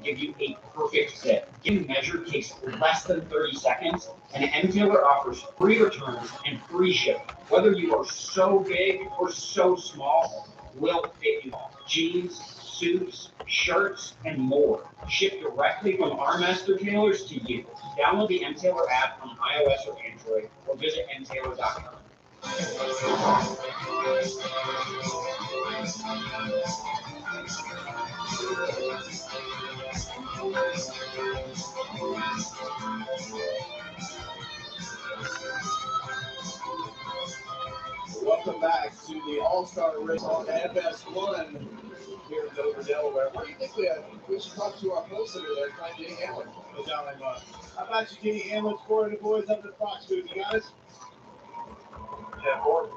give you a perfect fit. Getting measured takes less than 30 seconds, and M. Taylor offers free returns and free shipping. Whether you are so big or so small, we'll fit you all. Jeans, suits, shirts, and more. Shipped directly from our master tailors to you. Download the M. Taylor app on iOS or Android, or visit mtaylor.com. Welcome back to the All-Star Race on FS1 here in Dover, Delaware. What do you think we should talk to our host there, trying Denny Hamlin? How about you, Denny Hamlin, for the boys up at the Fox booth, you guys? Yeah, board.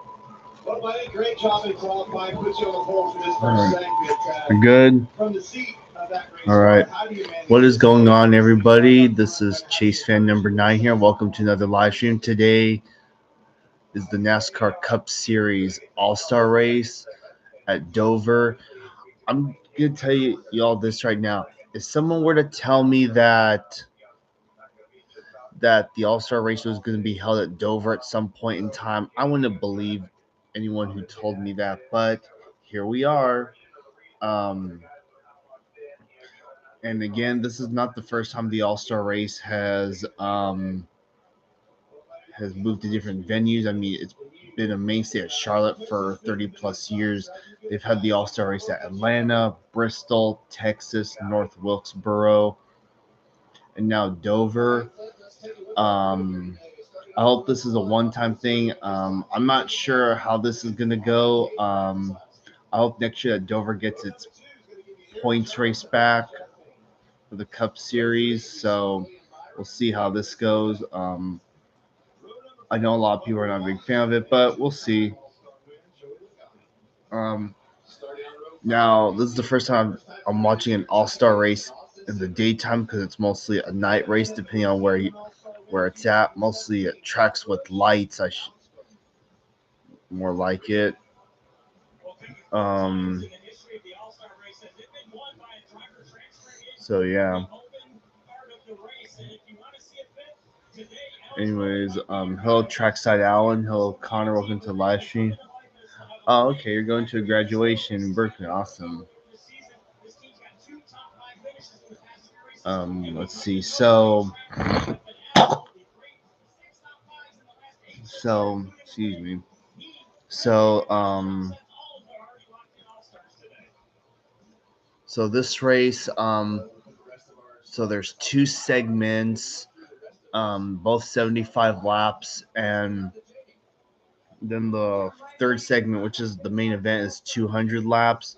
Well, buddy, great job in qualifying. Put you on the pole for this first segment. Good. From the seat of that race. All right. How do you manage What is going on, everybody? This is Chase fan number 9 here. Welcome to another live stream. Today is the NASCAR Cup Series All-Star Race at Dover. I'm going to tell you all this right now. If someone were to tell me that the All-Star Race was going to be held at Dover at some point in time, I wouldn't believe anyone who told me that. But here we are. And again, this is not the first time the All-Star Race has moved to different venues. I mean, it's been a mainstay at Charlotte for 30 plus years. They've had the All-Star Race at Atlanta, Bristol, Texas, North Wilkesboro, and now Dover. I hope this is a one-time thing. I'm not sure how this is going to go. I hope next year that Dover gets its points race back for the Cup Series. So we'll see how this goes. I know a lot of people are not a big fan of it, but we'll see. Now, this is the first time I'm watching an all-star race in the daytime because it's mostly a night race, depending on where it's at. Mostly at tracks with lights. More like it. So yeah. Anyways, hello Trackside Allen, hello Connor, welcome to the live stream. Oh, okay, you're going to a graduation in Berkeley, awesome. Let's see. So excuse me. So this race, so there's 2 segments, both 75 laps, and then the third segment, which is the main event, is 200 laps.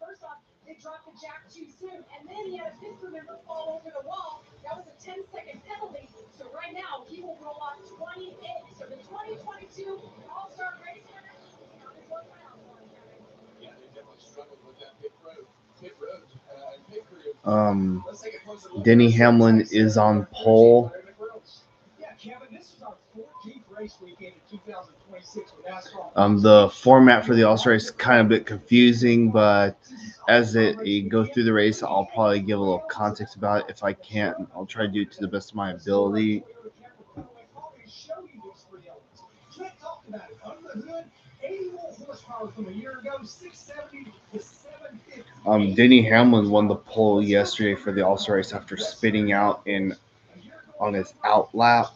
First off, they dropped the jack too soon, and then he had a pit crew member fall over the wall. That was a 10-second penalty. So right now, he will roll off 28. So the 2022 All-Star race winner is on his way around. Yeah, they definitely struggled with that pit road. Denny Hamlin is on pole. Yeah, Kevin, this is our 14th race weekend in 2026 with NASCAR. The format for the All-Star race is kind of a bit confusing, but as it goes through the race, I'll probably give a little context about it. If I can't, I'll try to do it to the best of my ability. Denny Hamlin won the pole yesterday for the All-Star race after spitting out on his out lap.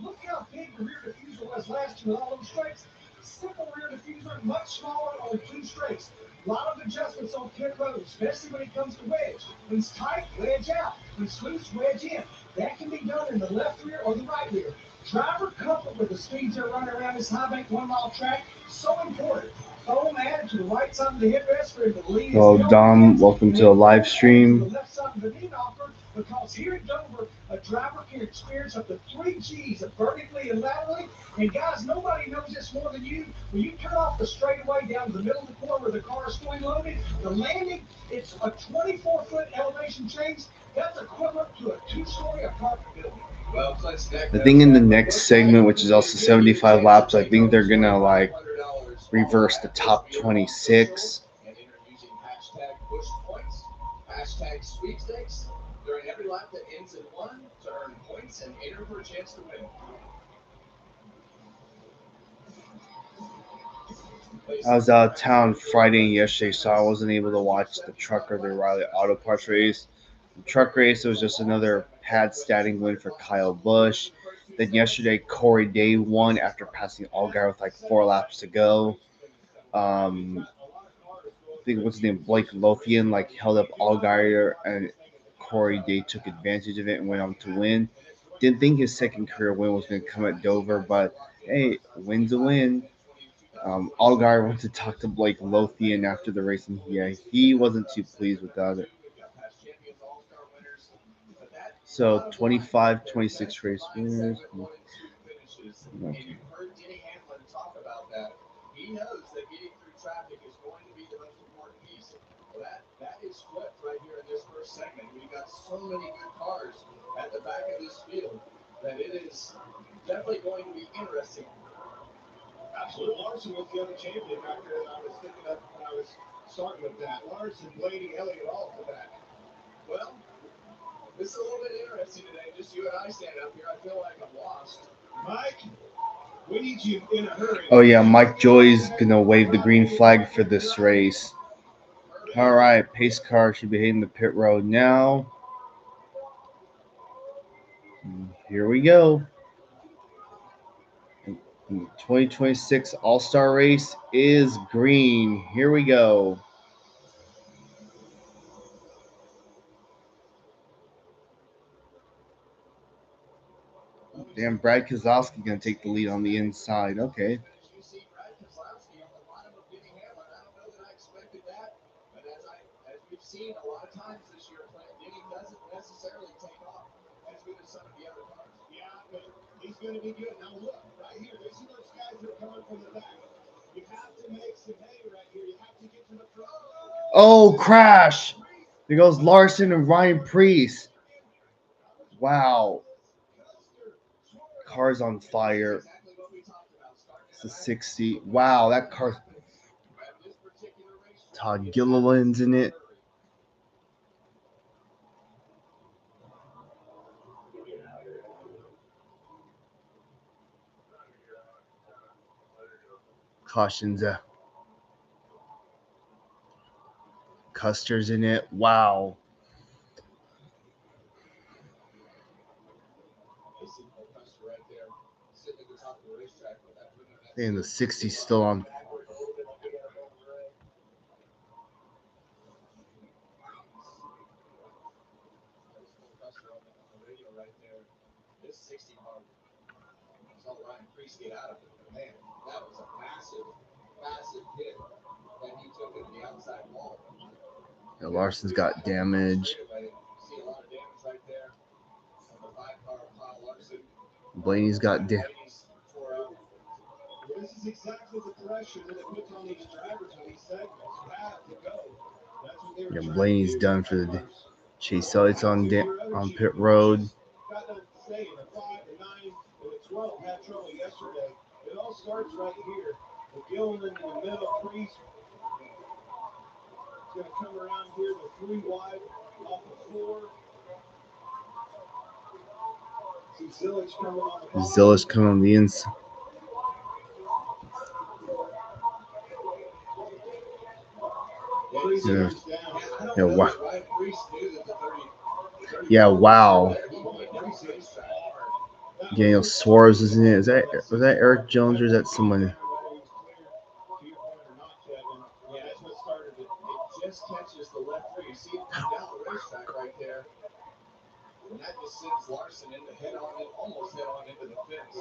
Look how big the rear diffuser was last year with all those straights. Simple rear diffuser, much smaller on 2 straights. A lot of adjustments on pit road, especially when it comes to wedge. When it's tight, wedge out. When it's loose, wedge in. That can be done in the left rear or the right rear. Driver comfort with the speeds they're running around this high bank 1-mile track, so important. Foam added to the right side of the headrest for the lead. Hello, Dom. Welcome to a live stream. The left side of the knee offer, because here at Dover, a driver can experience up to 3 Gs of vertically and laterally. And guys, nobody knows this more than you. When you turn off the straightaway down to the middle of the corner where the car is fully loaded, the landing, it's a 24-foot elevation change. That's equivalent to a 2-story I think in the next segment, which is also 75 laps, I think they're gonna like reverse the top 26. And enter using hashtag push points, hashtag sweepstakes during every lap that ends in one to earn points and enter for a chance to win. I was out of town Friday and yesterday, so I wasn't able to watch the truck or the Riley Auto Parts race. The truck race was just another pad statting win for Kyle Busch. Then yesterday, Corey Day won after passing Allgaier with like 4 laps to go. I think what's his name, Blake Lothian, like held up Allgaier, and Corey Day took advantage of it and went on to win. Didn't think his second career win was going to come at Dover, but hey, win's a win. Allgaier went to talk to Blake Lothian after the race, and he wasn't too pleased with that. So 25, 26 race winners. Okay. He knows that getting through traffic is going to be the most important piece. Well, that is flipped right here in this first segment. We've got so many good cars at the back of this field that it is definitely going to be interesting. Absolutely. Larson was the other champion back there that I was thinking of when I was starting with that. Larson, Blaney, Elliott, all at the back. Well, this is a little bit interesting today. Just you and I standing up here. I feel like I'm lost. Mike, we need you in a hurry. Oh yeah, Mike Joy's gonna wave the green flag for this race. All right, pace car should be hitting the pit road now. Here we go. 2026 All-Star race is green. Here we go. Damn, Brad Keselowski gonna take the lead on the inside. Okay. You see Brad Keselowski on the bottom of Denny Hamlin. I don't know that I expected that, but as we've seen a lot of times this year, Denny doesn't necessarily take off as good as some of the other cars. Yeah, but he's going to be good. Now look, right here, there's those guys that are coming from the back. You have to make some hay right here. You have to get to the front. Oh, crash! There goes Larson and Ryan Preece. Wow. Car's on fire. It's a 60. Wow, that car. Todd Gilliland's in it. Cautions. Custer's in it. Wow. And the 60 still on. This 60 car saw Ryan Preece get out of it. Man, that was a massive hit that he took into the outside wall. Yeah, Larson's got damage. See a lot of damage right there on the 5-car of Kyle Larson. Blaney's got damage. This is exactly the pressure that it puts on these drivers when these segments. You have to go. That's what they were Yeah, Blaney's done for the day. Chase Elliott's on pit road. Got nothing to say. The 5, the 9, and the 12 had trouble yesterday. It all starts right here. The Gilliland in the middle, Preece. It's going to come around here with 3 wide off the 4. See Zillage coming on the bottom. Zillage coming on the inside. Yeah, wow. Yeah, wow. Daniel Suarez is in it. Was that Eric Jones or is that someone? Yeah, that's what started it. It just catches the left rear. You see it come down the racetrack right there. And that just sends Larson into almost head on into the fence.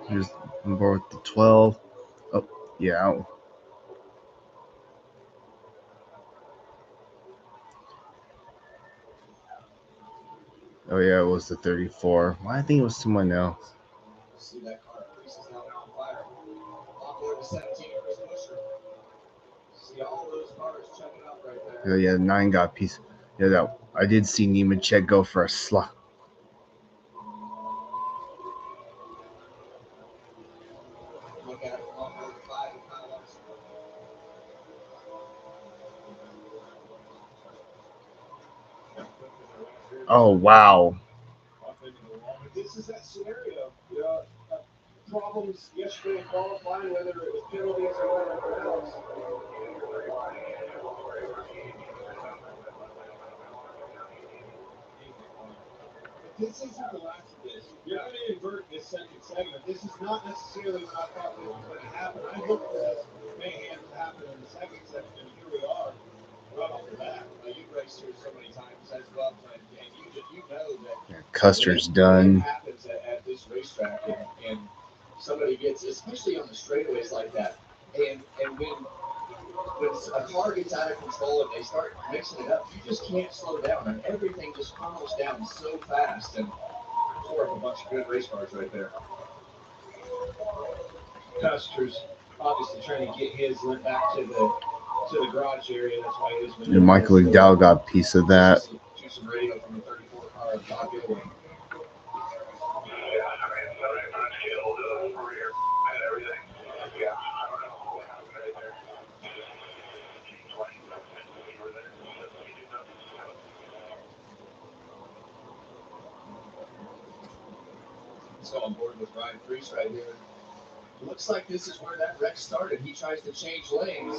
Here's on board with the 12. Oh, yeah. Oh, yeah, it was the 34. Well, I think it was someone else. See that car? Preece is now on fire. On board the 17 Chris Buescher. See all those cars checking out right there. Yeah, 9 got a piece. Yeah, that I did see Nemechek go for a slot. Oh, wow. Up into the wall. But this is that scenario. Problems yesterday in qualifying, whether it was penalties or whatever else. This isn't the last of this. You're going to invert this second segment. This is not necessarily what I thought this was going to happen. I looked for this mayhem to happen in the second segment, and here we are, right off the bat. You've raced here so many times as well, Trent, and you know that Yeah, Custer's when done. it happens at this racetrack, and somebody gets, especially on the straightaways like that, and when a car gets out of control and they start mixing it up, you just can't slow down, and everything just funnels down so fast. And tore up a bunch of good race cars right there. Custer's obviously trying to get his lent back to the garage area. That's why he was. And Michael McDowell got a piece of that. To some radio from the 34 car of Todd Gilliland. So on board with Ryan Preece right here. Looks like this is where that wreck started. He tries to change lanes.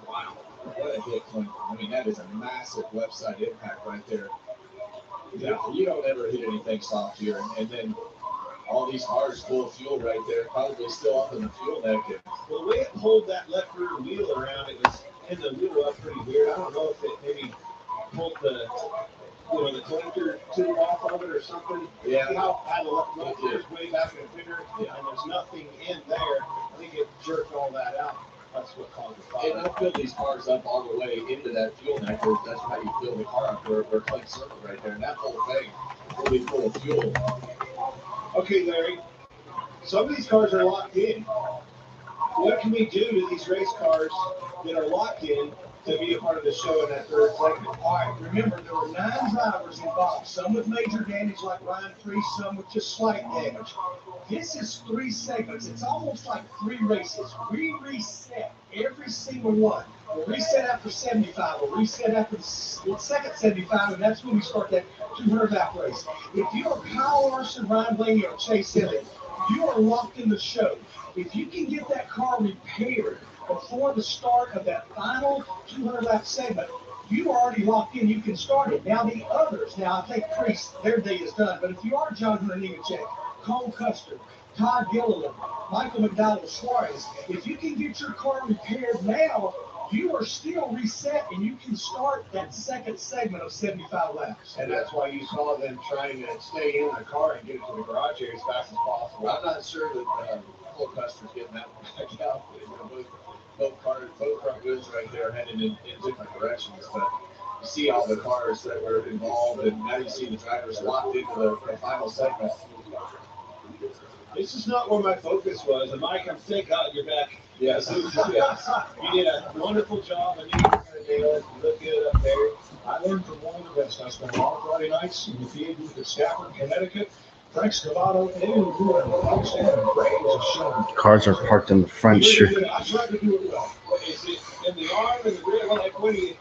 Wow, what a hit, Clint. I mean, that is a massive left side impact right there. Yeah, you don't ever hit anything soft here. And then all these cars full of fuel right there, probably still up in the fuel neck. And the way it pulled that left rear wheel around, it was in the wheel up pretty weird. I don't know if it maybe pulled the collector tube off of it or something. Yeah. See how the left rear is way back in the fender, yeah, and there's nothing in there. I think it jerked all that out. That's what caused the fire. And they'll fill these cars up all the way into that fuel neck. That's how you fill the car up. We're Clint circled right there, and that whole thing will be full of fuel. Okay, Larry, some of these cars are locked in. What can we do to these race cars that are locked in to be a part of the show in that third segment? All right, remember, there were 9 drivers involved, some with major damage like Ryan Preece, some with just slight damage. This is 3 segments. It's almost like 3 races. We reset every single one. We'll reset after 75. We'll reset after the second 75, and that's when we start that 200 lap race. If you're Kyle Larson, Ryan Blaney, or Chase Elliott, you are locked in the show. If you can get that car repaired before the start of that final 200 lap segment, you are already locked in. You can start it. Now the others, I think Priest, their day is done. But if you are John Hunter-Nemechek, Cole Custer, Todd Gilliland, Michael McDowell, Suarez, if you can get your car repaired now, you are still reset and you can start that second segment of 75 laps. And that's why you saw them trying to stay in the car and get it to the garage area as fast as possible. I'm not sure that Cole Custer's getting that back out. Both front wheels right there heading in different directions. But you see all the cars that were involved, and now you see the drivers locked into the final segment. This is not where my focus was. And Mike, I'm thank God you're back. Yes. You did a wonderful job. I knew you were going to do it. You look good up there. I learned from one of the best. I spent a lot of Friday nights in the field at Stafford, Connecticut. Frank Scavato, anyone who understands the praise of showing. Cars are parked in the front street. I tried to do it well. Is it in the arm and the rear?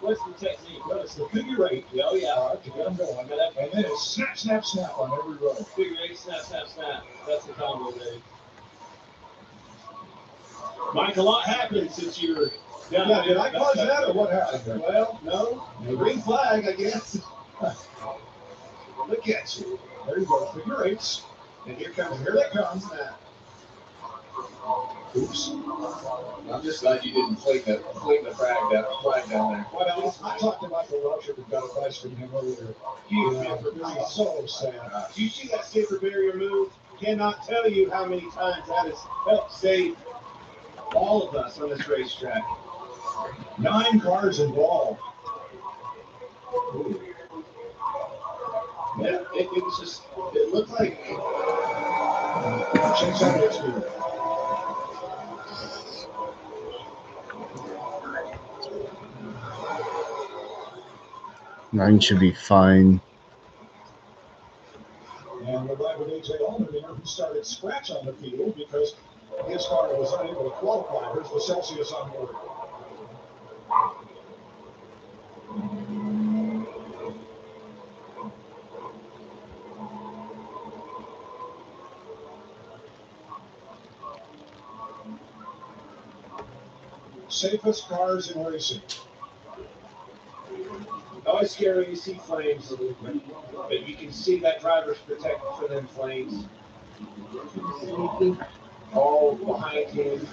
What's the technique? Well, it's the figure 8. Oh, yeah. To get them going. And then it's snap, snap, snap on every row. Figure 8, snap, snap, snap. That's the combo, Dave. Mike, a lot happened since you were down. Yeah, did I cause that or what happened? Well, no. The green flag, I guess. Look at you. There you go. Figure 8s. And here they come. Oops. I'm just glad you didn't fling the flag down there. Well, I talked about the rupture that got advice from him earlier. He's so sad. Do you see that safer barrier move? Cannot tell you how many times that has helped save all of us on this racetrack. 9 cars involved. Ooh. Yeah, it was just, it looked like change out next week. Mine should be fine. And we're glad with AJ Allman there, who started scratch on the field because His car was unable to qualify. Here's the Celsius on board. Safest cars in racing. Always scary when you see flames, but you can see that driver's protected for them flames. All behind him.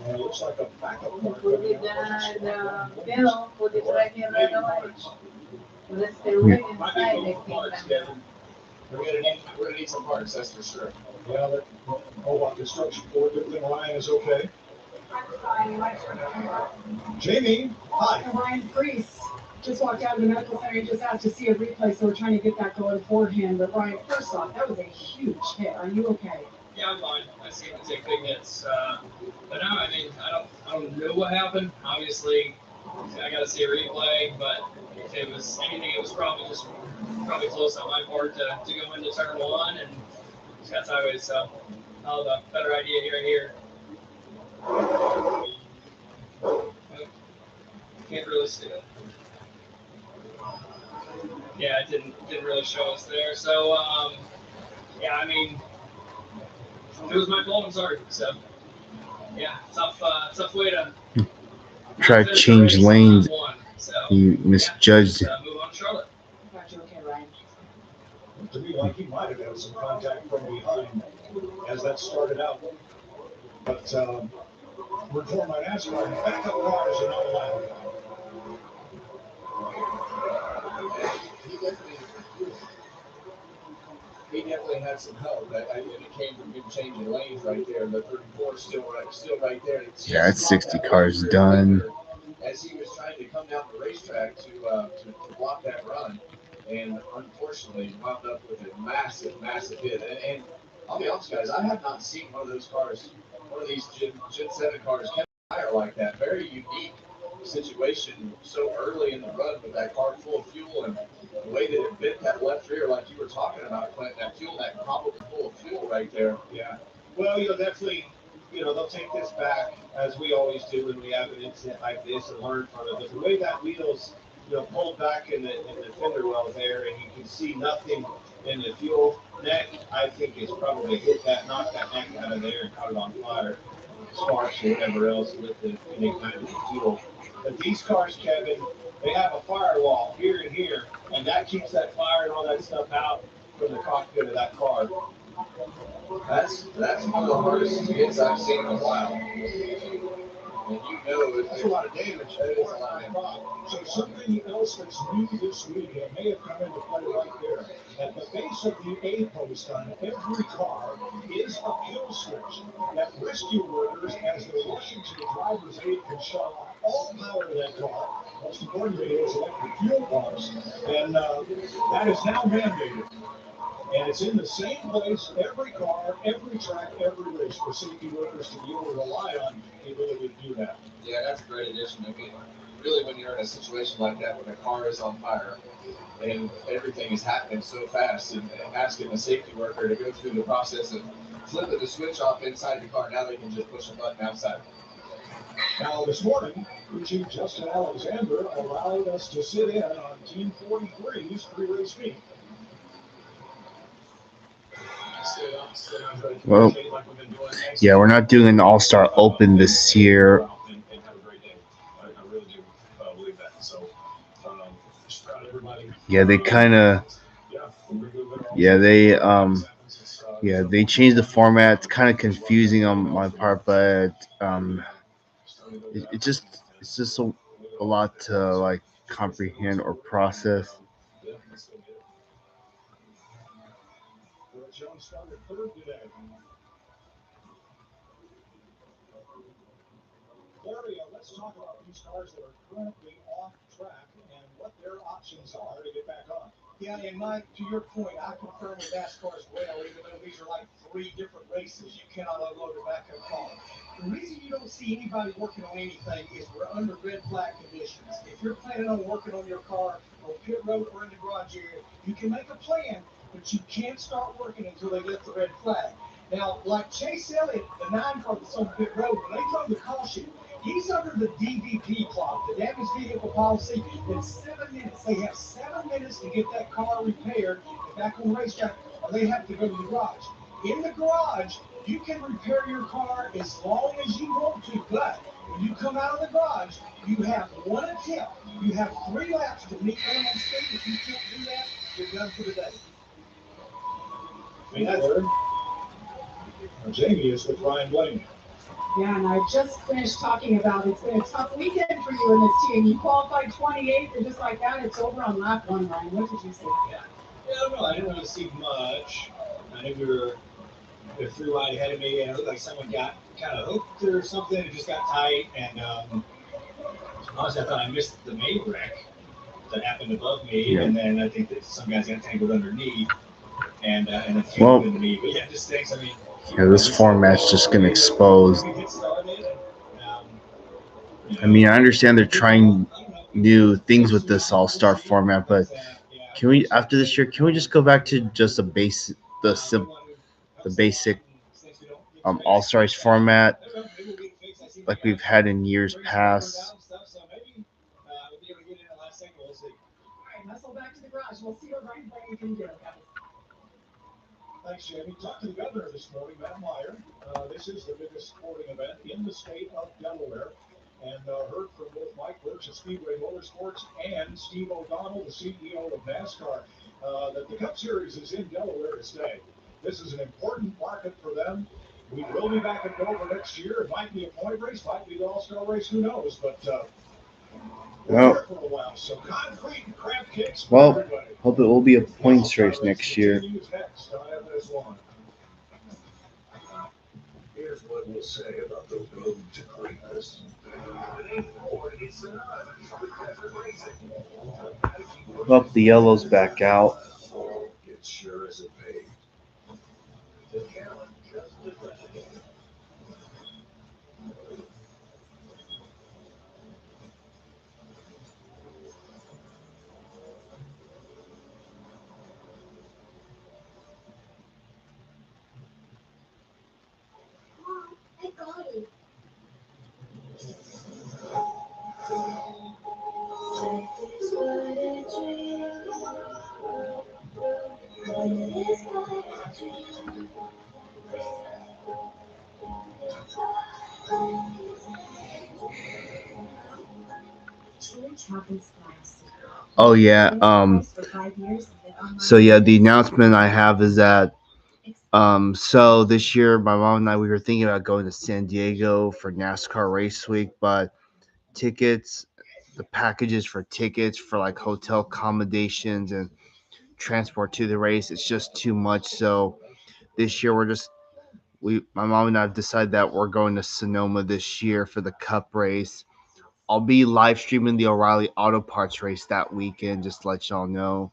And it looks like a backup car Put coming it out. down, Bill, put it right here right away. Let's stay right Might be inside moving the parts, kingdom. Kevin. We're gonna need some parts, that's for sure. Yeah, that Mohawk construction board. Good thing Ryan is okay. Jamie, hi. Ryan Priest just walked out of the medical center. He just asked to see a replay, so we're trying to get that going for him. But Ryan, first off, that was a huge hit. Are you okay? Yeah, I'm fine. I seem to take big hits. But no, I mean, I don't know what happened. Obviously, I got to see a replay. But if it was anything, it was probably close on my part to go into turn one and just got sideways. So I'll have a better idea here. Can't really see it. Yeah, it didn't really show us there. So yeah, I mean, it was my fault. I'm sorry. So yeah, tough way to Try to change lanes. So You misjudged. yeah, move on to Charlotte. Got you okay, Ryan? To me, like he might have had some contact from behind as that started out. But reform by NASCAR, backup cars are not allowed. He definitely had some help. And it came from him changing lanes right there. The 34 is still right there. Yeah, it's 60 cars done. As he was trying to come down the racetrack to block that run, and unfortunately wound up with a massive hit. And I'll be honest, guys, I have not seen one of these Gen 7 cars catch fire like that. Very unique situation so early in the run with that car full of fuel and the way that it bent that left rear, like you were talking about, Clint, that fuel, that probably full of fuel right there. Yeah. Well, definitely, they'll take this back as we always do when we have an incident like this and learn from it. But the way that wheel's, pulled back in the fender well there, and you can see nothing in the fuel neck, I think it's probably knocked that neck out of there and caught it on fire, sparks or whatever else with any kind of fuel. But these cars, Kevin, they have a firewall here and here, and that keeps that fire and all that stuff out from the cockpit of that car. That's one of the hardest hits I've seen in a while. And That's a lot of damage. That is a lot of damage. So something else that's new this week, it may have come into play right there. At the base of the A post on every car is a kill switch that rescue workers, as they're rushing to the driver's aid, can shut off all power to that car. Most importantly, those electric fuel pumps, and that is now mandated. And it's in the same place, every car, every track, every race, for safety workers to be able to rely on the ability to do that. Yeah, that's a great addition. I mean, really, when you're in a situation like that, when a car is on fire and everything is happening so fast, and asking a safety worker to go through the process of flipping the switch off inside the car, now they can just push a button outside. Now, this morning, Chief Justin Alexander allowed us to sit in on Team 43's pre-race meet. Well, yeah, we're not doing an All-Star Open this year. Yeah, they kind of, they changed the format. It's kind of confusing on my part, but it's just a lot to like comprehend or process. John started third today. Larry, let's talk about these cars that are currently off track and what their options are to get back on. Yeah, and Mike, to your point, I concur with NASCAR as well, even though these are like 3 different races. You cannot unload a backup car. The reason you don't see anybody working on anything is we're under red flag conditions. If you're planning on working on your car on pit road or in the garage area, you can make a plan, but you can't start working until they lift the red flag. Now, like Chase Elliott, the 9 car that's on pit road, when they throw the caution, he's under the DVP clock, the damaged vehicle policy. In 7 minutes, they have 7 minutes to get that car repaired and back on the racetrack, or they have to go to the garage. In the garage, you can repair your car as long as you want to, but when you come out of the garage, you have 1 attempt. You have 3 laps to meet minimum speed. If you can't do that, you're done for the day. I mean, that's Jamie is with Ryan Blaney. Yeah, and I just finished talking about it's been a tough weekend for you in this team. You qualified 28th, and just like that, it's over on lap 1, Ryan. What did you say? Yeah, no, I didn't really see much. I think we were through right ahead of me, and it looked like someone got kind of hooked or something. It just got tight, and honestly, I thought I missed the main wreck that happened above me, and then I think that some guys got tangled underneath, and then tangled into me. But yeah, just things. I mean, Yeah, this format's just gonna expose. I mean, I understand they're trying new things with this all-star format, but can we, after this year, can we just go back to just the basic all-stars format like we've had in years past? Muscle back to the garage. We'll see what Ryan Blaney can do, guys. Thanks, Jamie. Talked to the governor this morning, Matt Meyer. This is the biggest sporting event in the state of Delaware. And heard from both Mike Brooks of Speedway Motorsports and Steve O'Donnell, the CEO of NASCAR, that the Cup Series is in Delaware to stay. This is an important market for them. We will be back at Dover next year. It might be a point race, might be the All-Star race, who knows? But we're here for a while. So concrete and crab cakes for everybody. Hope it will be a points race next year. Next on FS1. Here's what we'll say about the road to greatness. It ain't Ford, it's not. Because racing. Up the yellow's back out. It sure isn't paved. The gallon just as much. I got it. Oh yeah. So yeah, the announcement I have is that so this year my mom and I, we were thinking about going to San Diego for NASCAR Race Week, but the packages for tickets for like hotel accommodations and transport to the race, it's just too much. So this year my mom and I have decided that we're going to Sonoma this year for the Cup race. I'll be live streaming the O'Reilly Auto Parts race that weekend, just to let y'all know.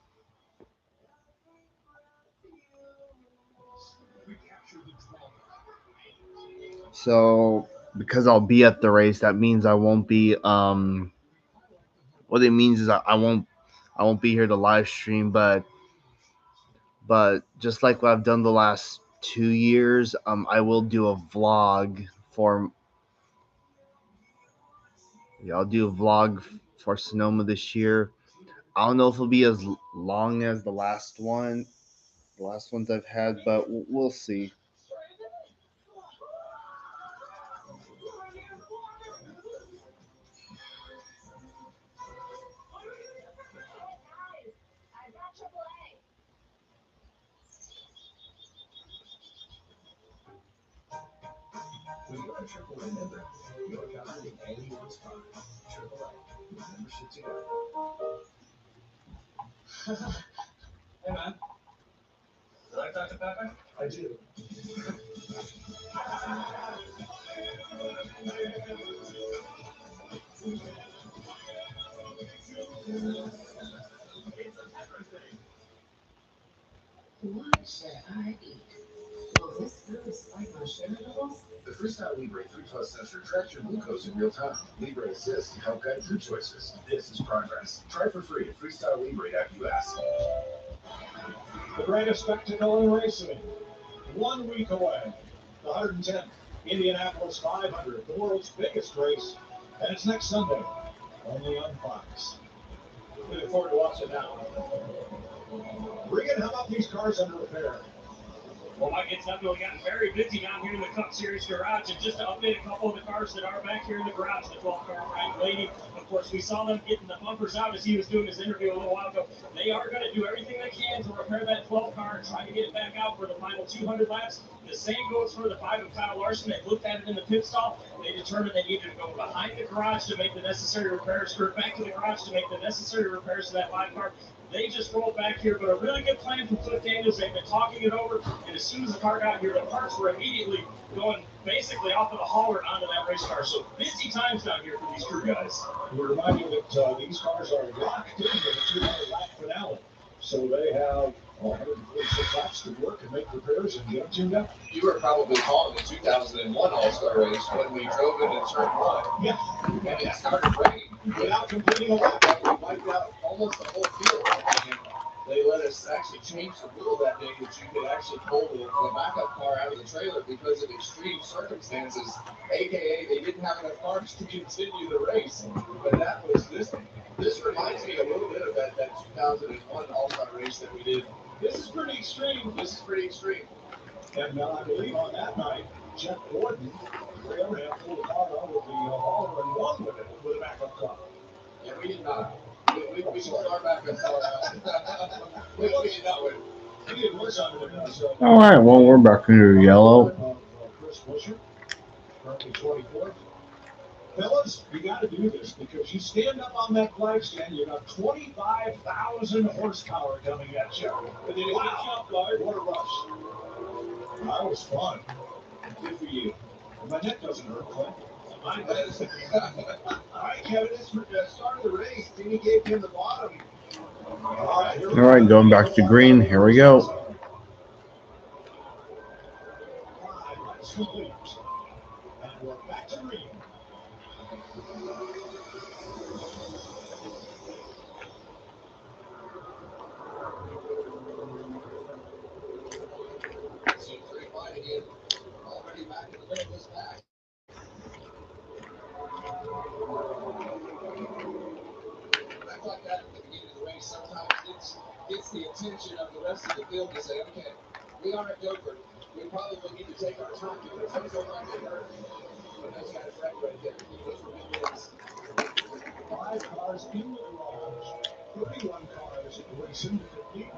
So because I'll be at the race, that means I won't be what it means is I won't be here to live stream, but just like what I've done the last 2 years, I will do a vlog for I'll do a vlog for Sonoma this year. I don't know if it'll be as long as the last ones I've had, but we'll see. When you're a AAA member, you're covered in anyone's car. AAA. Membership together. Hey, man. Did I talk to Pepe? I do. What should I eat? Will this really spike my sugar levels? The Freestyle Libre 3 Plus sensor tracks your glucose in real time. Libre assists to help guide food choices. This is progress. Try for free at freestylelibre.us. The greatest spectacle in racing. 1 week away. The 110th Indianapolis 500, the world's biggest race, and it's next Sunday, only on Fox. We look forward to watching now. Regan, how about these cars under repair? Well, Mike, it's definitely gotten very busy down here in the Cup Series garage. And just to update a couple of the cars that are back here in the garage, the 12 car Frank Lady, of course, we saw them getting the bumpers out as he was doing his interview a little while ago. They are going to do everything they can to repair that 12 car and try to get it back out for the final 200 laps. The same goes for the 5 of Kyle Larson. They looked at it in the pit stop. They determined they needed to go behind the garage to make the necessary repairs, or back to the garage to make the necessary repairs to that 5 car. They just rolled back here, but a really good plan from Cliff Daniels. They've been talking it over, and as soon as the car got here, the parts were immediately going basically off of the hauler onto that race car. So busy times down here for these crew guys. We remind you that these cars are locked into the 200-lap finale. So they have 146 laps to work and make repairs and get them tuned up. You were probably calling the 2001 All-Star race when we drove into turn 1. Yeah. And it started raining Without completing a lap. We wiped out almost the whole field. And they let us actually change the rule that day that you could actually pull the backup car out of the trailer because of extreme circumstances, aka they didn't have enough cars to continue the race. But that was this reminds me a little bit of that 2001 All-Star race that we did. This is pretty extreme. And I believe on that night, Jeff Gordon, trailer had pulled the car out with the hauler and won with a backup car. Yeah, we did not. We pulled our backup car out. we did not win. He did worse on it than us. All right, well, we're back into yellow. Chris Buescher, currently 24th. Fellas, you got to do this because you stand up on that flag stand, you got 25,000 horsepower coming at you. Wow, what a rush. That was fun. Good for you. My neck doesn't hurt, Clint. Mine does. All right, Kevin, this was the start of the race. Then he gave him the bottom. All right, going back to green. Here we go. 5 laps complete. And we're back to green. So 3 wide again. Already back in the middle of this pack. Back like that at the beginning of the race sometimes gets the attention of the rest of the field to say, okay, we are at Dover. We probably need to take our time because things don't like they hurt. But that's got a wreck right there. Those were good wins. 5 cars in the garage, 31 cars racing to complete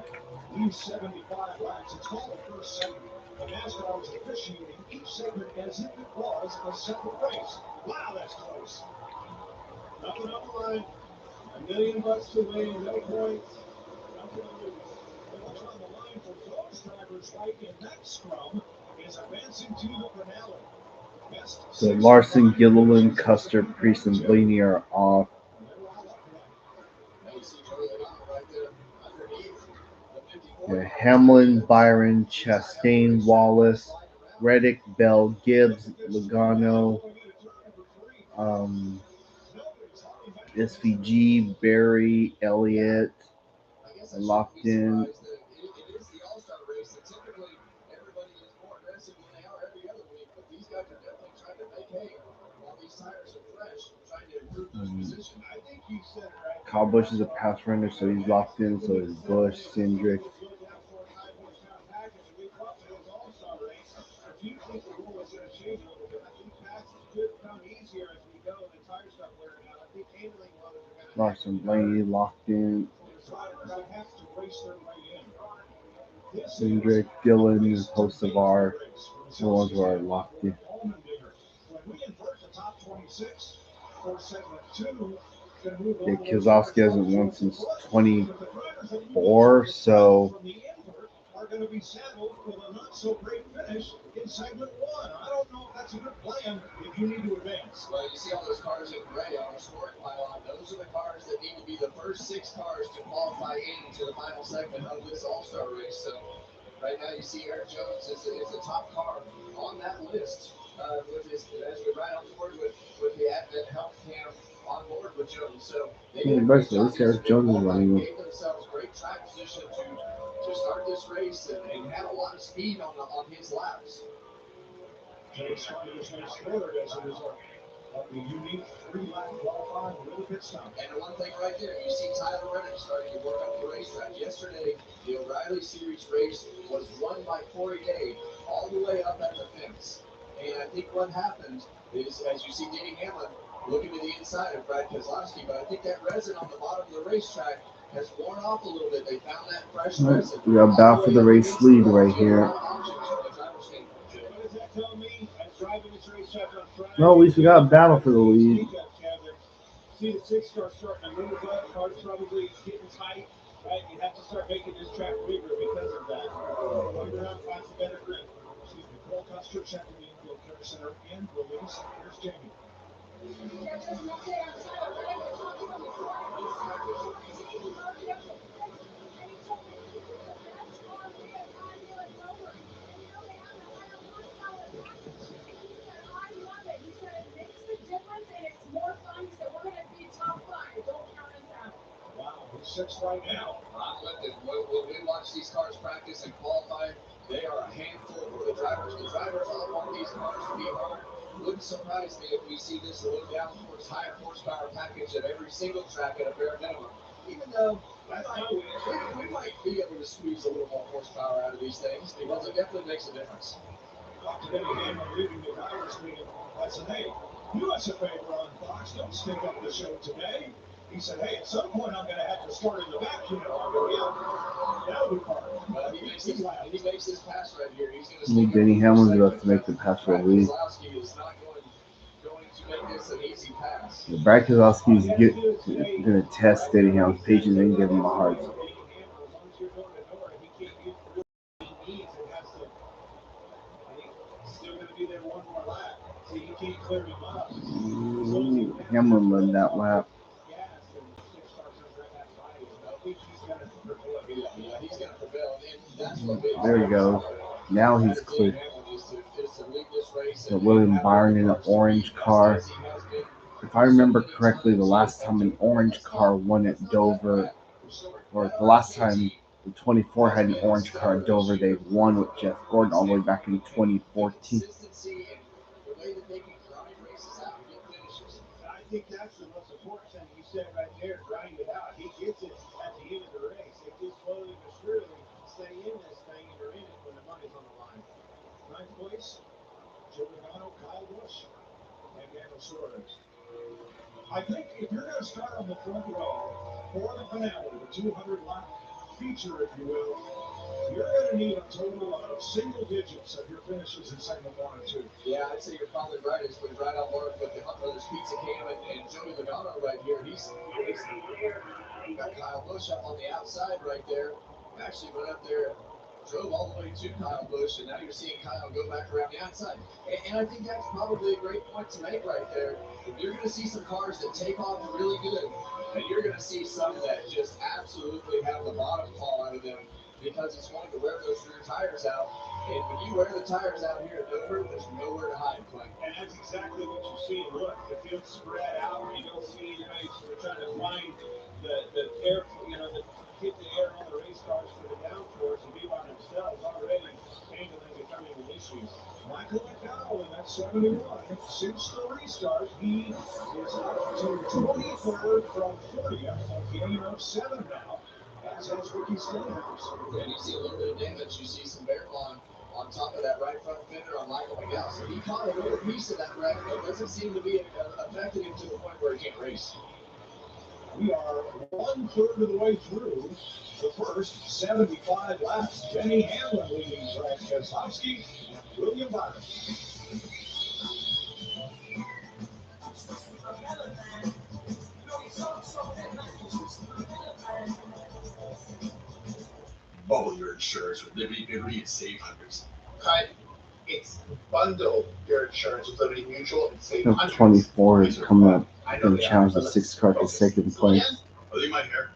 these 75 laps. It's called the first segment. The NASCAR is officiating each segment as if it was a separate race. Wow, that's close. Nothing on the line. $1 million to win, no points, nothing to lose. But what's on the line for those drivers right in that scrum is advancing to the finale. So Larson, Gilliland, Custer, Priest, and Blaney are off. Yeah, Hamlin, Byron, Chastain, Wallace, Reddick, Bell, Gibbs, Logano, SVG, Barry, Elliott, locked in. Kyle Busch is a pass runner, so he's locked in. So is Busch, Cindric. Larson, Blaney locked in. Cindric, Dillon, and Hocevar, the ones who are locked in. Yeah, Kiyosaki hasn't won since 24, so are going to be saddled with a not so great finish in segment 1. I don't know if that's a good plan if you need to advance. Well, you see all those cars in gray on our scoring pylon. Those are the cars that need to be the first 6 cars to qualify into the final segment of this All-Star race. So right now you see Eric Jones is the top car on that list with his, as we ride on board with the Advent Health Cam on board with Jones. So they basically, this Eric Jones is running. gave themselves great track position to start this race and had a lot of speed on his laps. Chase started his race third as a result of the unique 3-lap qualifying with a pit stop. And the one thing right there, you see Tyler Reddick starting to work up the racetrack. Yesterday, the O'Reilly Series race was won by Corey Day all the way up at the fence. And I think what happened is, as you see Denny Hamlin looking to the inside of Brad Keselowski, but I think that resin on the bottom of the racetrack has worn off a little bit. They found that fresh resin. We got battle for the race lead right here. No, at least we got a battle for the lead. See the 6-car starting to move up, car's probably getting tight, right? You have to start making this track bigger because of that. Longer out finds a better grip. Excuse me, Cole Custer checking the infield care center and release. Here's Jamie. Wow, he's 6th right now. I'm with it. When we watch these cars practice and qualify, they are a handful for the drivers. The drivers all want these cars to be hard. Wouldn't surprise me if we see this low down towards higher horsepower package at every single track at a bare minimum. Even though we might be able to squeeze a little more horsepower out of these things, because it definitely makes a difference. Dr. Denny Hamlin leaving the driver's meeting. I said, hey, do us a favor on Fox. Don't stick up the show today. He said, hey, at some point I'm going to have to start in the back, you know. I go, yeah, that'll be hard. He makes this pass right here. He's going to Denny Hamlin's about to make the pass for the lead. Keselowski is not going to make this an easy pass. Brad Keselowski is going to test Denny Hamlin's patience and give him a hard time. Hamlin led that lap. There we go. Now he's clear. So William Byron in an orange car. If I remember correctly, the last time an orange car won at Dover, or the last time the 24 had an orange car at Dover, they won with Jeff Gordon all the way back in 2014. I think that's the most important thing you said right there, grind it out. He gets it at the end of the race. They just slowly but surely stay in this thing and are in it when the money's on the line. 9th place, Joe Logano, Kyle Busch, and Daniel Suarez. I think if you're going to start on the front row for the finale, the 200-lap feature, if you will, you're going to need a total of single digits of your finishes in segment 1 and 2. Yeah, I'd say you're probably right. It's with right on board with the Hunt Brothers Pizza Cam and Joey Logano right here. He's got Kyle Busch up on the outside right there. Actually went up there, drove all the way to Kyle Busch, and now you're seeing Kyle go back around the outside. And I think that's probably a great point to make right there. You're going to see some cars that take off really good, and you're going to see some that just absolutely have the bottom fall out of them because it's going to wear those rear tires out. And when you wear the tires out here at Dover, there's nowhere to hide, Clint. And that's exactly what you see. Look, the field's spread out. You don't see anybody sort of trying to find the air, you know, get the air on the race cars for the downforce and be by themselves already handling becoming an issue. Michael McDowell in that 71, since the restart, he is up to 23rd from 40th, a gain of 7 now. As has Ricky Stenhouse. And you see a little bit of damage. You see some bear on top of that right front fender on Michael McDowell. So he caught a little piece of that wreck, but doesn't seem to be affected him to the point where he can't race. We are 1/3 of the way through the first 75 laps. Denny Hamlin leading Brad Keselowski and William Byron. Bundle your insurance with Liberty Mutual and save hundreds. Cut. It's bundle your insurance with Liberty Mutual and save Number hundreds. 24 is coming up and challenge the 6-car to second place. Oh, leave my hair.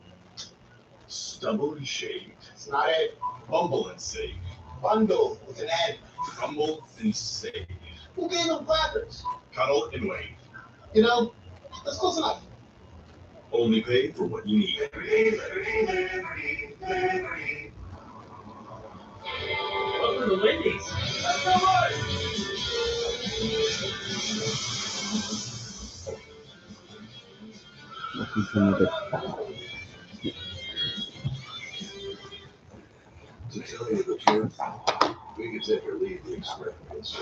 Stubble and shave. It's not it. Bumble and save. Bundle with an N. Rumble and save. Who gave them placards? Cuddle and wave. You know, that's close enough. Only pay for what you need. the ladies. That's all right. Looking for another. To tell you the truth, we could take or leave the experience.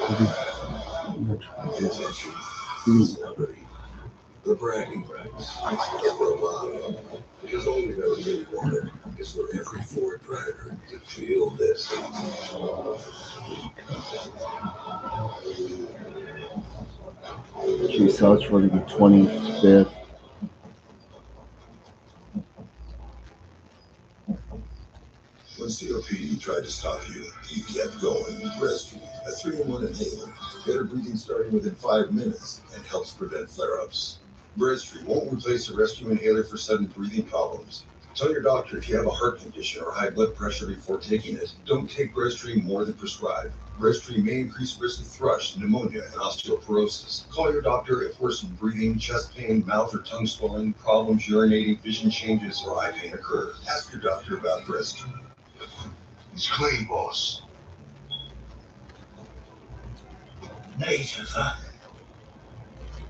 Attention, celebrity, the bragging rights, the bravado. Because all we've ever really wanted is for every Ford driver to feel this. She sells for the 25th. When COPD tried to stop you, you kept going. Rescue, a 3-in-1 inhaler. Better breathing starting within 5 minutes and helps prevent flare-ups. Breztri won't replace a rescue inhaler for sudden breathing problems. Tell your doctor if you have a heart condition or high blood pressure before taking it. Don't take Breztri more than prescribed. Breztri may increase risk of thrush, pneumonia, and osteoporosis. Call your doctor if worsened breathing, chest pain, mouth or tongue swelling, problems urinating, vision changes, or eye pain occur. Ask your doctor about Breztri. It's clean, boss. Native, huh?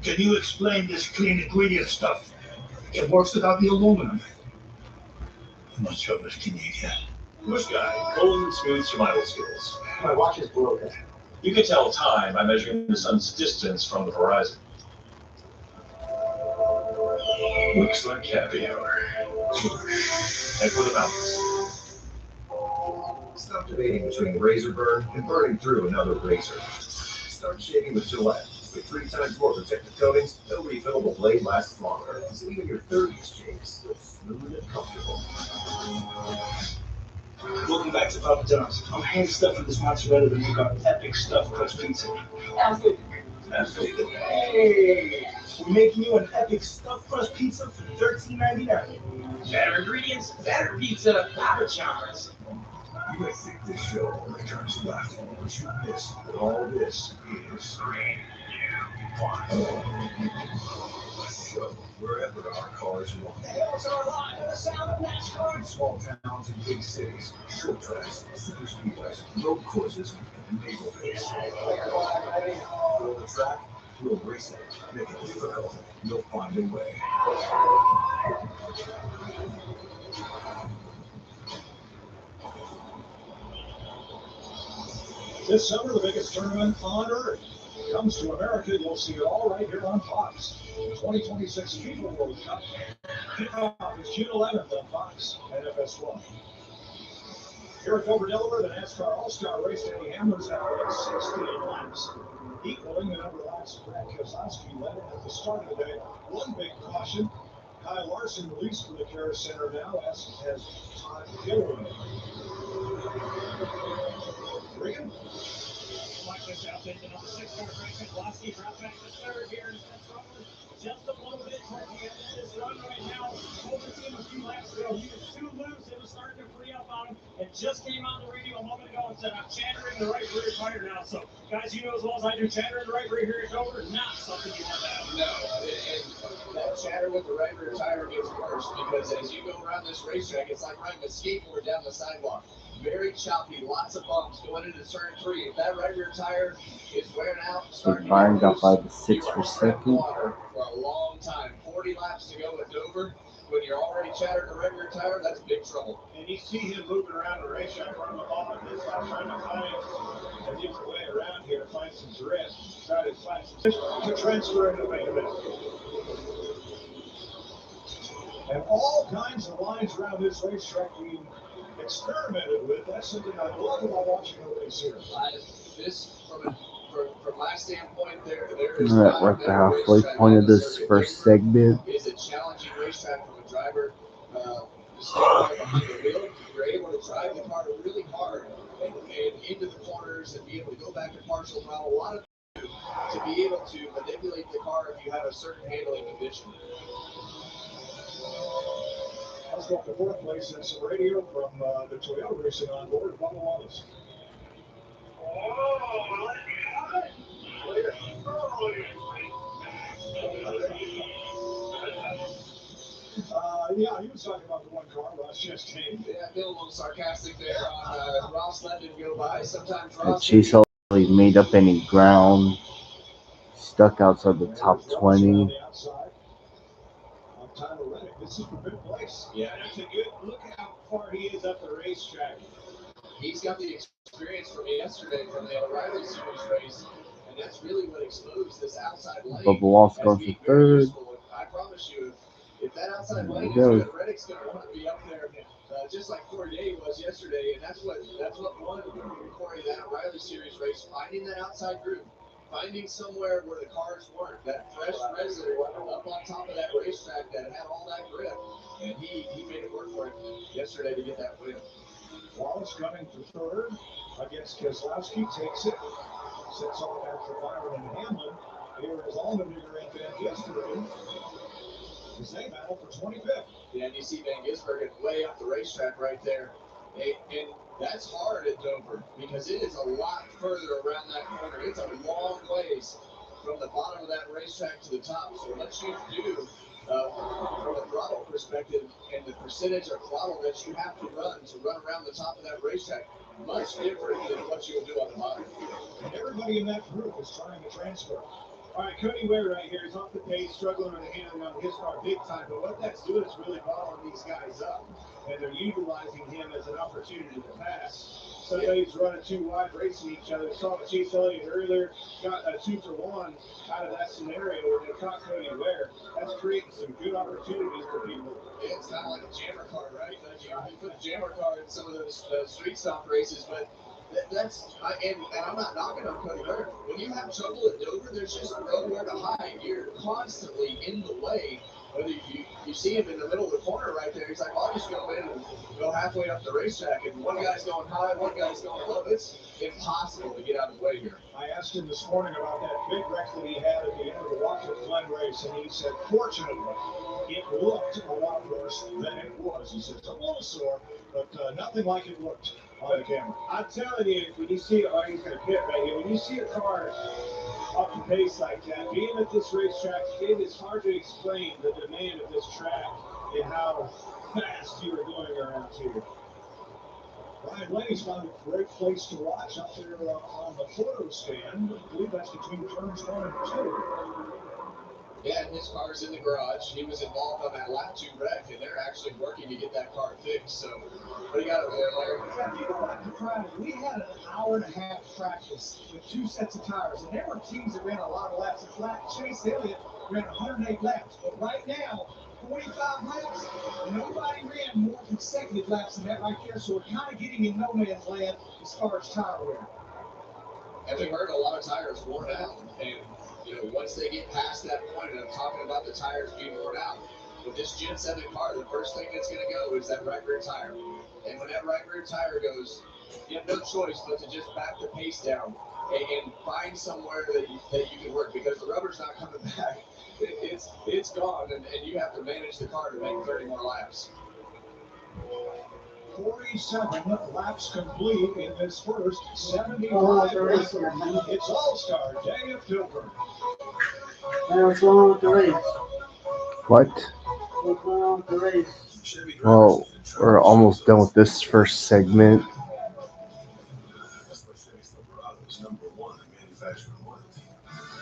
Can you explain this clean ingredient stuff? It works without the aluminum. How much trouble can you get? Bush guy, golden smooth survival skills. My watch is broken. You can tell time by measuring the sun's distance from the horizon. Looks like caviar. Head for the mountains. Stop debating between razor burn and burning through another razor. Start shaving with Gillette. With 3 times more protective coatings, no refillable blade lasts longer. So even your 30s shaves feel smooth and comfortable. Welcome back to Papa John's. I'm hand stuffing this mozzarella to make our epic stuffed crust pizza. Absolutely. Hey, we're making you an epic stuffed crust pizza for $13.99. Better ingredients, better pizza, Papa John's. You may think this show only turns left, but you miss that all this is fine. So, wherever our cars walk, The hills are alive with the sound of NASCAR. in small towns and big cities, short tracks, super speedways, road courses, and neighborhoods. Throw the track, we'll race it. Make it difficult, you'll find a way. This summer, the biggest tournament on earth comes to America. You'll see it all right here on Fox. The 2026 FIFA World Cup. Kickoff is June 11th on Fox and FS1. Here at Dover, Delaware, the NASCAR All-Star race Danny Hamlin's now at 16 laps, equaling the number of laps Brad Keselowski led at the start of the day. One big caution. Kyle Larson released from the Care Center now, as has Todd Gilroy. Regan? Like this out there, the number 6 car, Brad Keselowski, dropped back to third here and that's over just a little bit toward the end of this run right now. Over to him a few laps ago. He was too loose. It was starting to free up on him and just came on the radio a moment ago and said, I'm chattering the right rear tire now. So, guys, you know as well as I do, chattering the right rear here at Dover, not something you want to have. No, and that chatter with the right rear tire gets worse because as you go around this racetrack, it's like riding a skateboard down the sidewalk. Very choppy, lots of bumps going into turn 3. If that right rear tire is wearing out, starting Byron to got get by loose, the 6 you for are treading second. water for a long time. 40 laps to go at Dover. When you're already chattering the right rear tire, that's big trouble. And you see him moving around the racetrack running the ball at this time, trying to find a different way around here to find some drift, try to find some to transfer into the main event. And all kinds of lines around this racetrack being experimented with. That's something I love about watching a race here. This, from my standpoint, there is We're not at the a halfway racetrack point on of the this circuit. first Denver segment. is a challenging racetrack from a driver standpoint behind the wheel. You're able to drive the car really hard and into the corners and be able to go back to partial throttle. A lot of to be able to manipulate the car if you have a certain handling condition. Let's go up to fourth place and some radio from the Toyota Racing on board, Bubba Wallace. Yeah, he was talking about the one car rush yesterday. Yeah, being a little sarcastic there on Ross letting it go by. Sometimes And Ross. Chase Elliott made up any ground, stuck outside the top 20. Tyler Reddick, this is a good place. Yeah, that's a good look how far he is up the racetrack. He's got the experience from yesterday from the O'Reilly Series race, and that's really what exposed this outside lane. Bubba Wallace going for third. I promise you, if that outside There lane we is go. good, Reddick's going to want to be up there, just like Corey Day was yesterday, and that's what won Corey that O'Reilly Series race, finding that outside groove. Finding somewhere where the cars weren't, that fresh resin up on top of that racetrack that had all that grip, and he made it work for him yesterday to get that win. Wallace coming for third against Keselowski, takes it, sets off after Byron and Hamlin. Here is Allmendinger and Van Gisbergen as they battle for 25th. Yeah, and you see Van Gisbergen way up the racetrack right there. And that's hard at Dover because it is a lot further around that corner. It's a long ways from the bottom of that racetrack to the top. So what you do from a throttle perspective and the percentage of throttle that you have to run around the top of that racetrack, much different than what you'll do on the bottom. And everybody in that group is trying to transfer. All right, Cody Ware right here is off the pace, struggling with the handling on his car big time. But what that's doing is really bottling these guys up, and they're utilizing him as an opportunity to pass. Somebody's running too wide, racing each other. Saw Chase Elliott earlier, got a 2-for-1 out of that scenario where they caught Cody Ware. That's creating some good opportunities for people. Yeah, it's kind of like a jammer car, right? Like you put a jammer car in some of those street stock races, but and I'm not knocking on Cody Ware. When you have trouble at Dover, there's just nowhere to hide. You're constantly in the way. Whether you see him in the middle of the corner right there, he's like, well, I'll just go in and go halfway up the racetrack. And one guy's going high, one guy's going low. It's impossible to get out of the way here. I asked him this morning about that big wreck that he had at the end of the Watkins Glen race, and he said, fortunately, it looked a lot worse than it was. He said, it's a little sore, but nothing like it looked on the camera. I'm telling you, when you see, oh, he's going to pit right here. When you see a car up the pace like that, being at this racetrack, it is hard to explain the demand of this track and how fast you are going around here. Ryan Blaney's found a great place to watch up there on the photo stand. I believe that's between turns 1 and 2. Yeah, and his car's in the garage. He was involved on that lap 2 wreck, and they're actually working to get that car fixed. So, what do you got over there, Larry? Yeah, if you go back to Friday, we had an hour and a half practice with 2 sets of tires, and there were teams that ran a lot of laps. In fact, Chase Elliott ran 108 laps, but right now, 45 laps, nobody ran more consecutive laps than that right there, so we're kind of getting in no man's land as far as tire wear. And we heard a lot of tires worn out, and once they get past that point of talking about the tires being worn out, with this Gen 7 car, the first thing that's going to go is that right rear tire. And when that right rear tire goes, you have no choice but to just back the pace down and find somewhere that you can work, because the rubber's not coming back. It's gone, and you have to manage the car to make 30 more laps. 47 laps complete in this first 75 race. It's All-Star Day at Dover. What's wrong with the race? What? What's wrong with the race? Well, we're almost done with this first segment. That's what Chevy Silverado's number one in manufacturing warranty.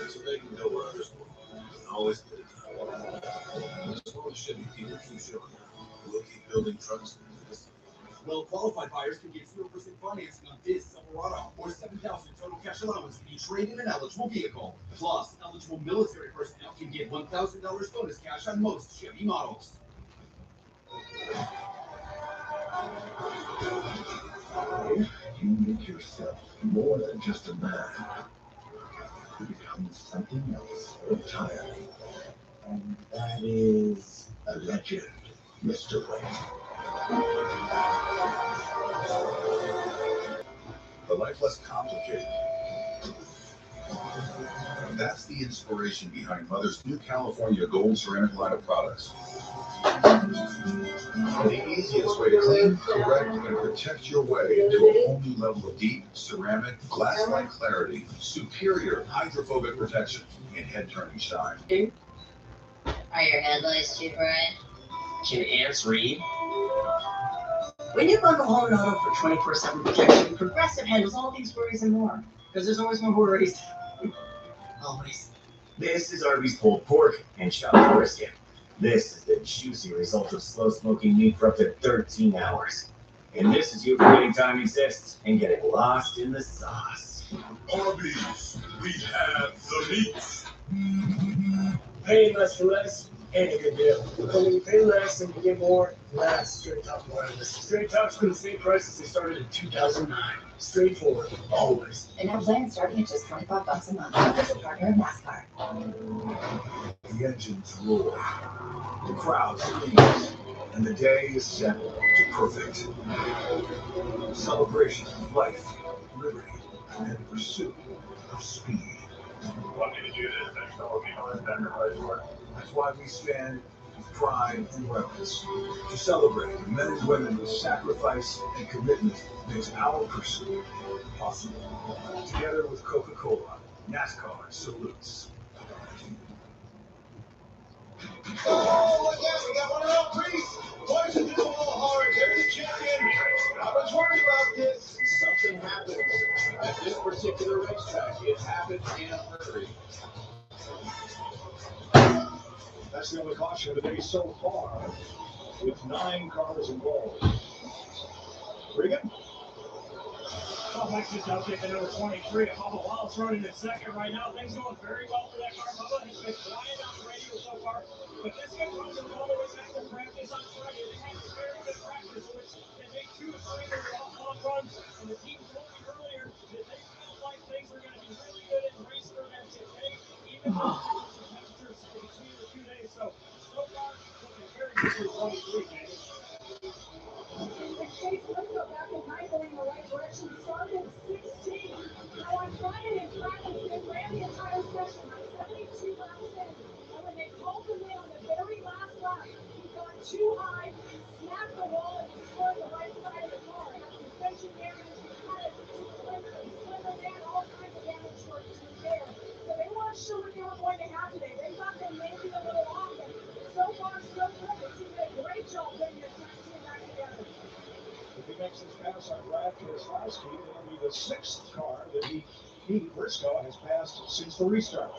So they can go where others won't. And always get it done. As long as Chevy people keep showing up, we'll keep building trucks. Well-qualified buyers can get 0% financing on this Silverado or $7,000 total cash allowance when you trade in an eligible vehicle. Plus, eligible military personnel can get $1,000 bonus cash on most Chevy models. If you make yourself more than just a man, you become something else entirely. And that is a legend, Mr. Wayne. A life less complicated. That's the inspiration behind Mother's new California Gold Ceramic line of products. The easiest way to clean, correct, and protect your way to a whole new level of deep, ceramic, glass-like clarity, superior hydrophobic protection, and head-turning shine. Are your headlights too bright? Can ants read? When you bundle home and auto for 24/7 protection, Progressive handles all these worries and more. Because there's always more worries. Always. This is Arby's pulled pork and chopped brisket. This is the juicy result of slow smoking meat for up to 13 hours. And this is you forgetting time exists and getting lost in the sauce. Arby's, we have the meats. Paying less for less ain't a good deal. But when you pay less and you get more, that's Straight Talk Wireless. Straight Talk's been the same price since they started in 2009. Straightforward, always. And now plans starting at just $25 a month. Official partner of NASCAR. The engines roar, the crowd screams, and the day is set to perfect. Celebration of life, liberty, and pursuit of speed. Want me to do this? There's no one behind sacrifice for it. That's why we stand with pride and reverence to celebrate the men and women whose sacrifice and commitment makes our pursuit possible. Together with Coca-Cola, NASCAR salutes. Oh, look out, we got one of our priests. Boys are doing a little hard. There's the champion. I was worried about this. Something happens at this particular racetrack. It happened in a hurry. That's the only caution of the day so far, with 9 cars involved. Regan? Well, Mike just out there, number 23. Bubba Wallace running in second right now. Things going very well for that car. Bubba has been flying on the radio so far. But this guy comes all the way back to practice on Friday. They had very good practice, which they made 2 extremely long runs. And the team told me earlier that they felt like things were going to be really good in race for them today, even though some temperatures between the 2 days. So far, looking very good for 23, James. Chase Briscoe back in ninth, going in the right direction, started 16. Now on Friday in practice, they ran the entire session on 72 laps in. And when they called him in on the very last lap, he got too high, snapped the wall, and destroyed the right side of the car. Had suspension damage, had a splinter man, all kinds of damage to repair. So they weren't sure what they were going to have today. They thought they may be a little off, and so far so good. The team did a great job getting their team back together. If he makes this pass on Brad Keselowski, it'll be the 6th car that he Briscoe, has passed since the restart.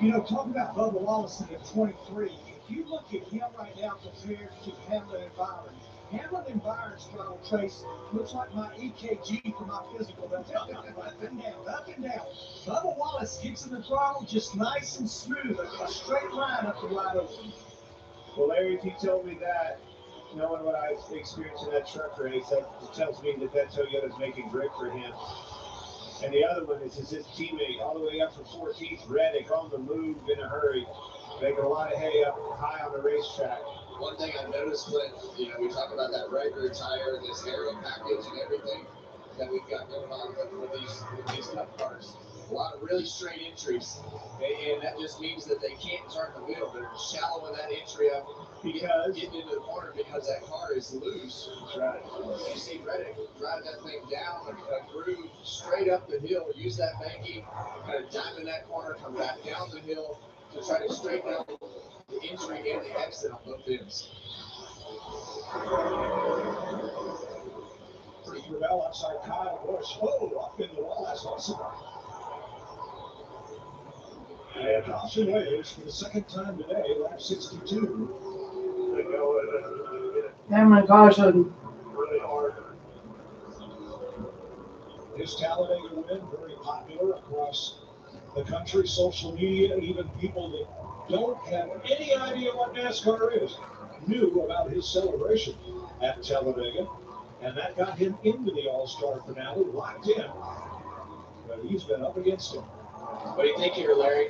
You know, talking about Bubba Wallace at 23, if you look at him right now compared to Hamlin and Byron, Hamlin and Byron's throttle trace looks like my EKG for my physical. Up and down, up and down. Bubba Wallace kicks in the throttle just nice and smooth, a straight line up the wide open. Well, Larry, if you told me that, knowing what I experienced in that truck race, that tells me that Toyota's making grip for him. And the other one is his teammate, all the way up from 14th, Reddick, on the move in a hurry, making a lot of hay up high on the racetrack. One thing I noticed when, we talk about that regular tire, this aero package and everything that we've got going on with these cup cars. A lot of really straight entries, and that just means that they can't turn the wheel. They're shallowing that entry up because getting into the corner because that car is loose. Right. You see Reddick drive that thing down a groove straight up the hill, use that banking, kind of diamond that corner, come back down the hill to try to straighten out the entry and the exit on both ends. Gravel outside Kyle Busch. Oh, up in the wall. That's awesome. And Dawson Waves for the 2nd time today, lap 62. Cameron Carson. Really hard. His Talladega win, very popular across the country, social media, even people that don't have any idea what NASCAR is knew about his celebration at Talladega, and that got him into the All-Star finale, locked in. But he's been up against him. What do you think here, Larry?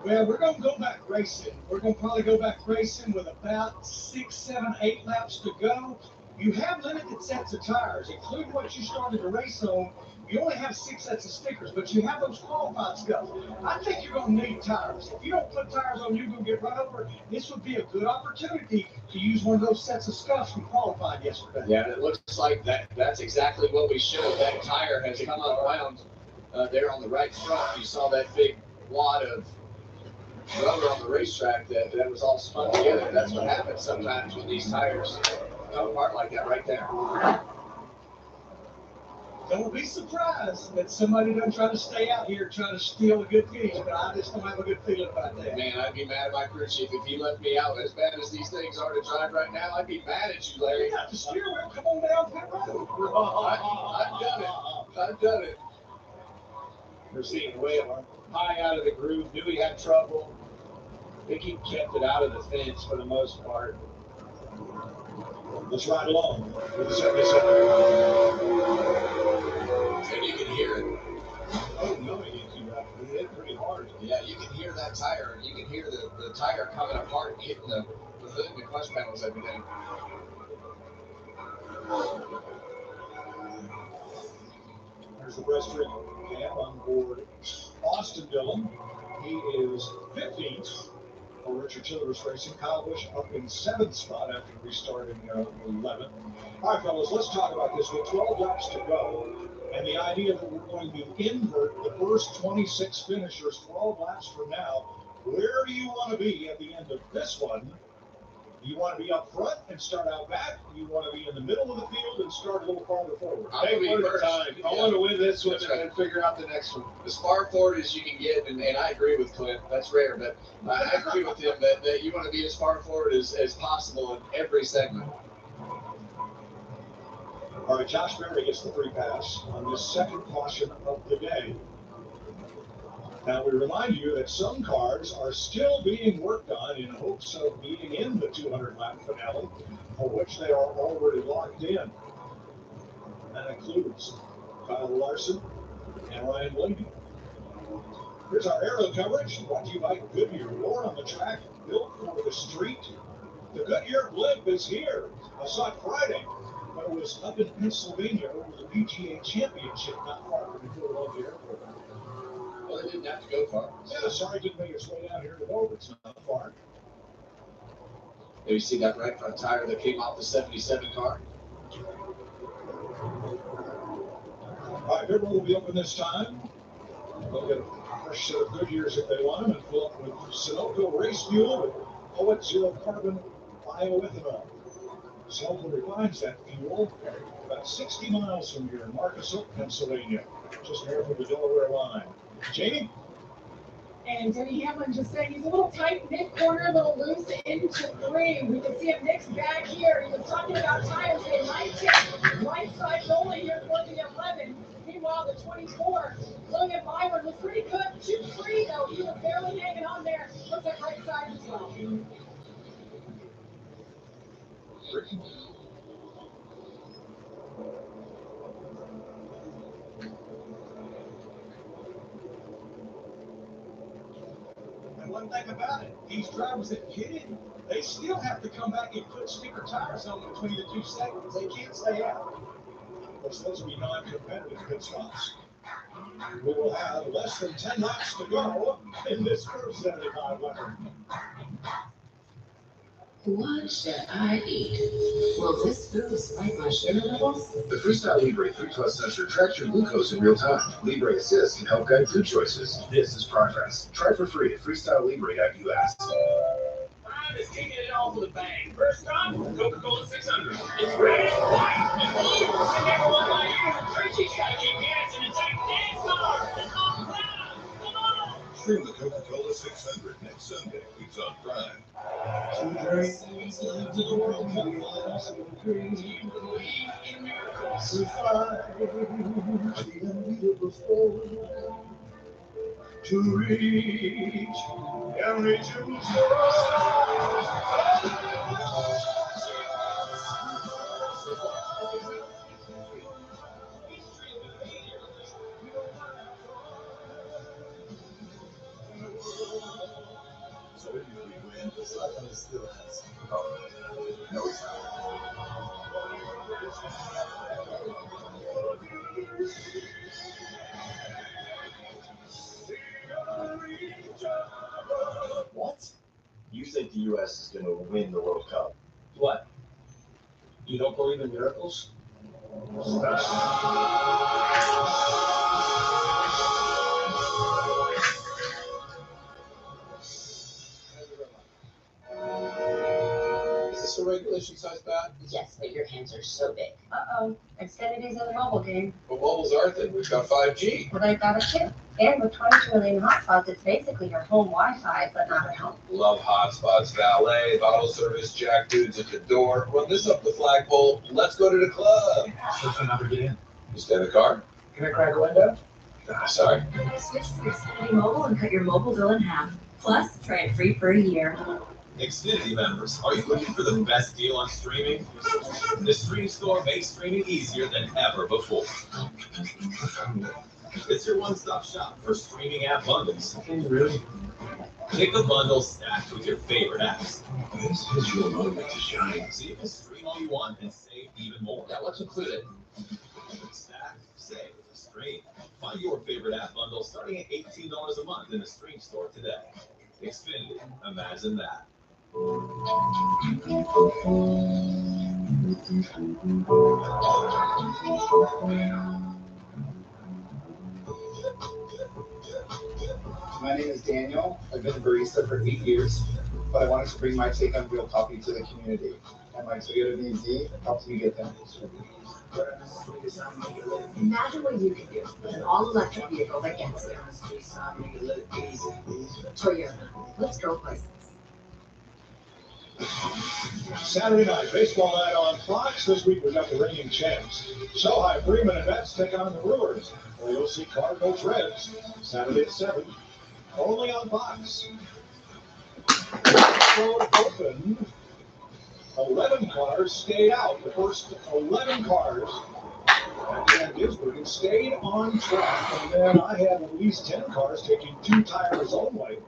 Well, we're going to go back racing. We're going to probably go back racing with about 6, 7, 8 laps to go. You have limited sets of tires, including what you started the race on. You only have 6 sets of stickers, but you have those qualified scuffs. I think you're going to need tires. If you don't put tires on, you're going to get run over. This would be a good opportunity to use one of those sets of scuffs we qualified yesterday. Yeah, it looks like that's exactly what we showed. That tire has come up around there on the right front. You saw that big wad of rubber on the racetrack that was all spun together. That's what happens sometimes when these tires come apart like that right there. Don't be surprised that somebody doesn't try to stay out here trying to steal a good finish, but I just don't have a good feeling about that. Man, I'd be mad at my crew chief if he left me out. As bad as these things are to drive right now, I'd be mad at you, Larry. You got the steering wheel. Come on down pit road. I've done it. I've done it. We're seeing Whalen high out of the groove. Knew he had trouble. I think he kept it out of the fence for the most part. Let's ride along with the 77. And you can hear it. Oh, no, he hit pretty hard. Yeah, you can hear that tire. You can hear the tire coming apart and hitting the hood and the clutch panels every day. There's the breaststroke cam on board Austin Dillon. He is 15th for Richard Childress Racing. Kyle Busch up in 7th spot after restarting 11th. All right, fellas, let's talk about this. With 12 laps to go, and the idea that we're going to invert the first 26 finishers 12 laps from now, where do you want to be at the end of this one? Do you want to be up front and start out back? Do you want to be in the middle of the field and start a little farther forward? I'm going to be first. I want to win this one and then figure out the next one. As far forward as you can get, and I agree with Clint, that's rare, but I agree with him that you want to be as far forward as possible in every segment. All right, Josh Berry gets the free pass on this second caution of the day. Now, we remind you that some cars are still being worked on in hopes of being in the 200-lap finale, for which they are already locked in. That includes Kyle Larson and Ryan Blaney. Here's our aero coverage, brought to you by Goodyear. More on the track, built for the street. The Goodyear blimp is here. I saw it Friday, but it was up in Pennsylvania over the PGA Championship, not far from the Philadelphia airport. Well, they didn't have to go far. Yeah, sorry it didn't make its way down here to Dover. It's not far. There you see that right front tire that came off the 77 car? All right, pit road will be open this time. They'll get a fresh set of Goodyears if they want them and fill up with Sunoco race fuel with 0 carbon bioethanol. Sunoco refines that fuel about 60 miles from here in Marcus Hook, Pennsylvania, just north of the Delaware line. Jamie? And Denny Hamlin just saying he's a little tight mid-corner, a little loose into 3. We can see him mixed back here. He was talking about tires. They might take right side only here for the 11. Meanwhile, the 24, William Byron was pretty good. 2-3, though. He was barely hanging on there. Looks like right side as well. And one thing about it, these drivers that get in, they still have to come back and put sticker tires on between the 2 segments. They can't stay out. Which those will be non-competitive pit stops. We will have less than 10 laps to go in this first 75 lap. What should I eat? Will this food spike my sugar levels? The Freestyle Libre 3 Plus sensor tracks your glucose in real time. Libre Assist can help guide food choices. This is progress. Try for free at freestylelibre.us. I'm just kicking it off with a bang. First stop, Coca-Cola 600. It's red, white, and blue. And everyone like you, Richie's got to keep dancing and take NASCAR. It's on Prime. Come on. Stream the Coca-Cola 600 next Sunday. It's on Prime. To reach and reach and So if we win, it's not going to still has. No, it's not. What? You think the U.S. is going to win the World Cup? What? You don't believe in miracles? regulation size bat? Yes, but your hands are so big. Uh-oh, Xfinity's in the mobile game. Well, mobiles are thin. We've got 5G. Well, they've got a chip. And with 22 million hotspots, it's basically your home Wi-Fi, but not at home. Love hotspots, valet, bottle service, jack dudes at the door. Run this up the flagpole. Let's go to the club. What's another get in? You stay in the car? Can I crack a window? Sorry. Switch to Xfinity Mobile and cut your mobile bill in half. Plus, try it free for a year. Xfinity members, are you looking for the best deal on streaming? The Stream Store makes streaming easier than ever before. It's your one-stop shop for streaming app bundles. Really? Pick a bundle stacked with your favorite apps. This is your moment to shine. So you can stream all you want and save even more. Yeah, let's include it. Stack, save, stream. Find your favorite app bundle starting at $18 a month in the Stream Store today. Xfinity, imagine that. My name is Daniel. I've been a barista for 8 years, but I wanted to bring my take on real coffee to the community. And my Toyota BZ helps me get there. Imagine what you can do with an all-electric vehicle that gets there. Toyota. Let's go places. Saturday night, baseball night on Fox. This week we got the reigning champs. Shanghai, Freeman, and Mets take on the Brewers. Or you'll see Cardinals, Reds. Saturday at 7. Only on Fox. Road open. 11 cars stayed out. The first 11 cars at Ginsburg stayed on track. And then I had at least 10 cars taking 2 tires only.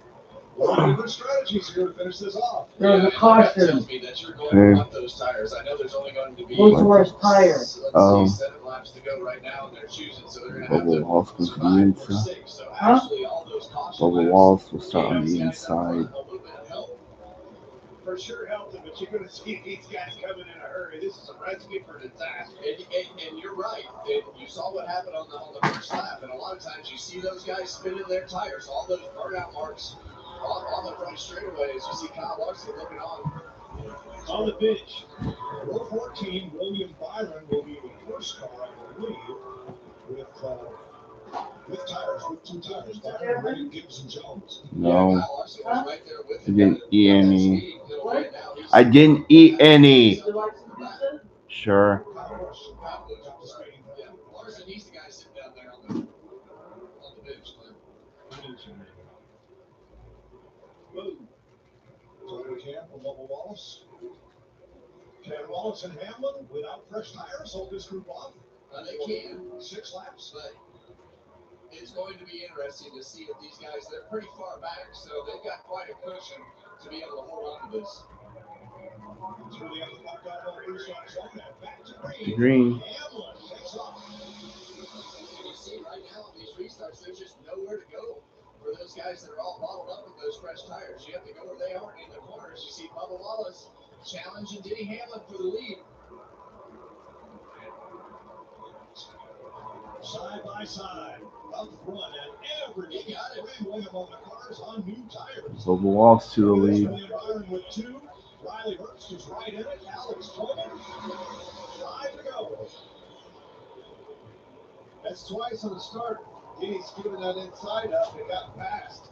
A lot of different strategies here to finish this off. Yeah, that tells me that you're going to want those tires. I know there's only going to be What's let's see, 7 laps to go right now, and they're choosing, so they're going to have to survive for 6. So actually, all those caution laps, walls will start on the inside. a little bit of help. For sure helped them, but you're going to see these guys coming in a hurry. This is a recipe for disaster. And you're right. And you saw what happened on the first lap, and a lot of times you see those guys spinning their tires, all those burnout marks on the front straightaways. You see Kyle Larson looking On the bench, row 14, William Byron will be the first car, I believe, with tires, with 2 tires. Byron, Redding, Gibson, Jones. No. I didn't eat any. I didn't eat any. Sure. Larson, he's the guy sitting down there on the bench, Clint. Toyota Camp and Bubba Wallace. Can Wallace and Hamlin, without fresh tires, hold this group off? They can. 6 laps? But it's going to be interesting to see if these guys, they're pretty far back, so they've got quite a cushion to be able to hold on to this. It's really up the back on the blue side zone. Back to green. Green. Hamlin takes off. And you see right now on these restarts, there's just nowhere to go for those guys that are all bottled up with those fresh tires. You have to go where they are in the corners. You see Bubba Wallace challenging Denny Hamlin for the lead. Side by side, up front, and everybody scrambling among the cars on new tires. Bubba Wallace to the lead. Byron with 2. Riley Hurst is right in it. Alex Tobin, 5 to go. That's twice on the start. Denny's giving that inside up. It got past.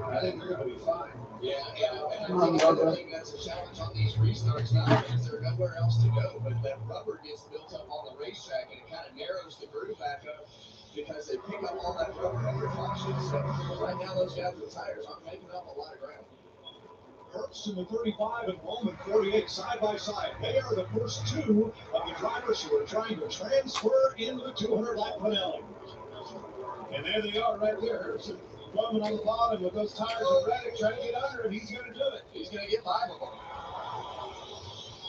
I think they're going to be fine. Yeah, and I think another thing that's a challenge on these restarts now is there's nowhere else to go, but that rubber gets built up on the racetrack and it kind of narrows the groove back up because they pick up all that rubber under caution. So right now those guys with tires aren't making up a lot of ground. Hurst in the 35 and Bowman 48 side by side. They are the first 2 of the drivers who are trying to transfer into the 200 lap Pinelli. And there they are right there. Hurst and Bowman on the bottom with those tires of Reddick trying to get under, and he's going to do it. He's going to get 5 of them.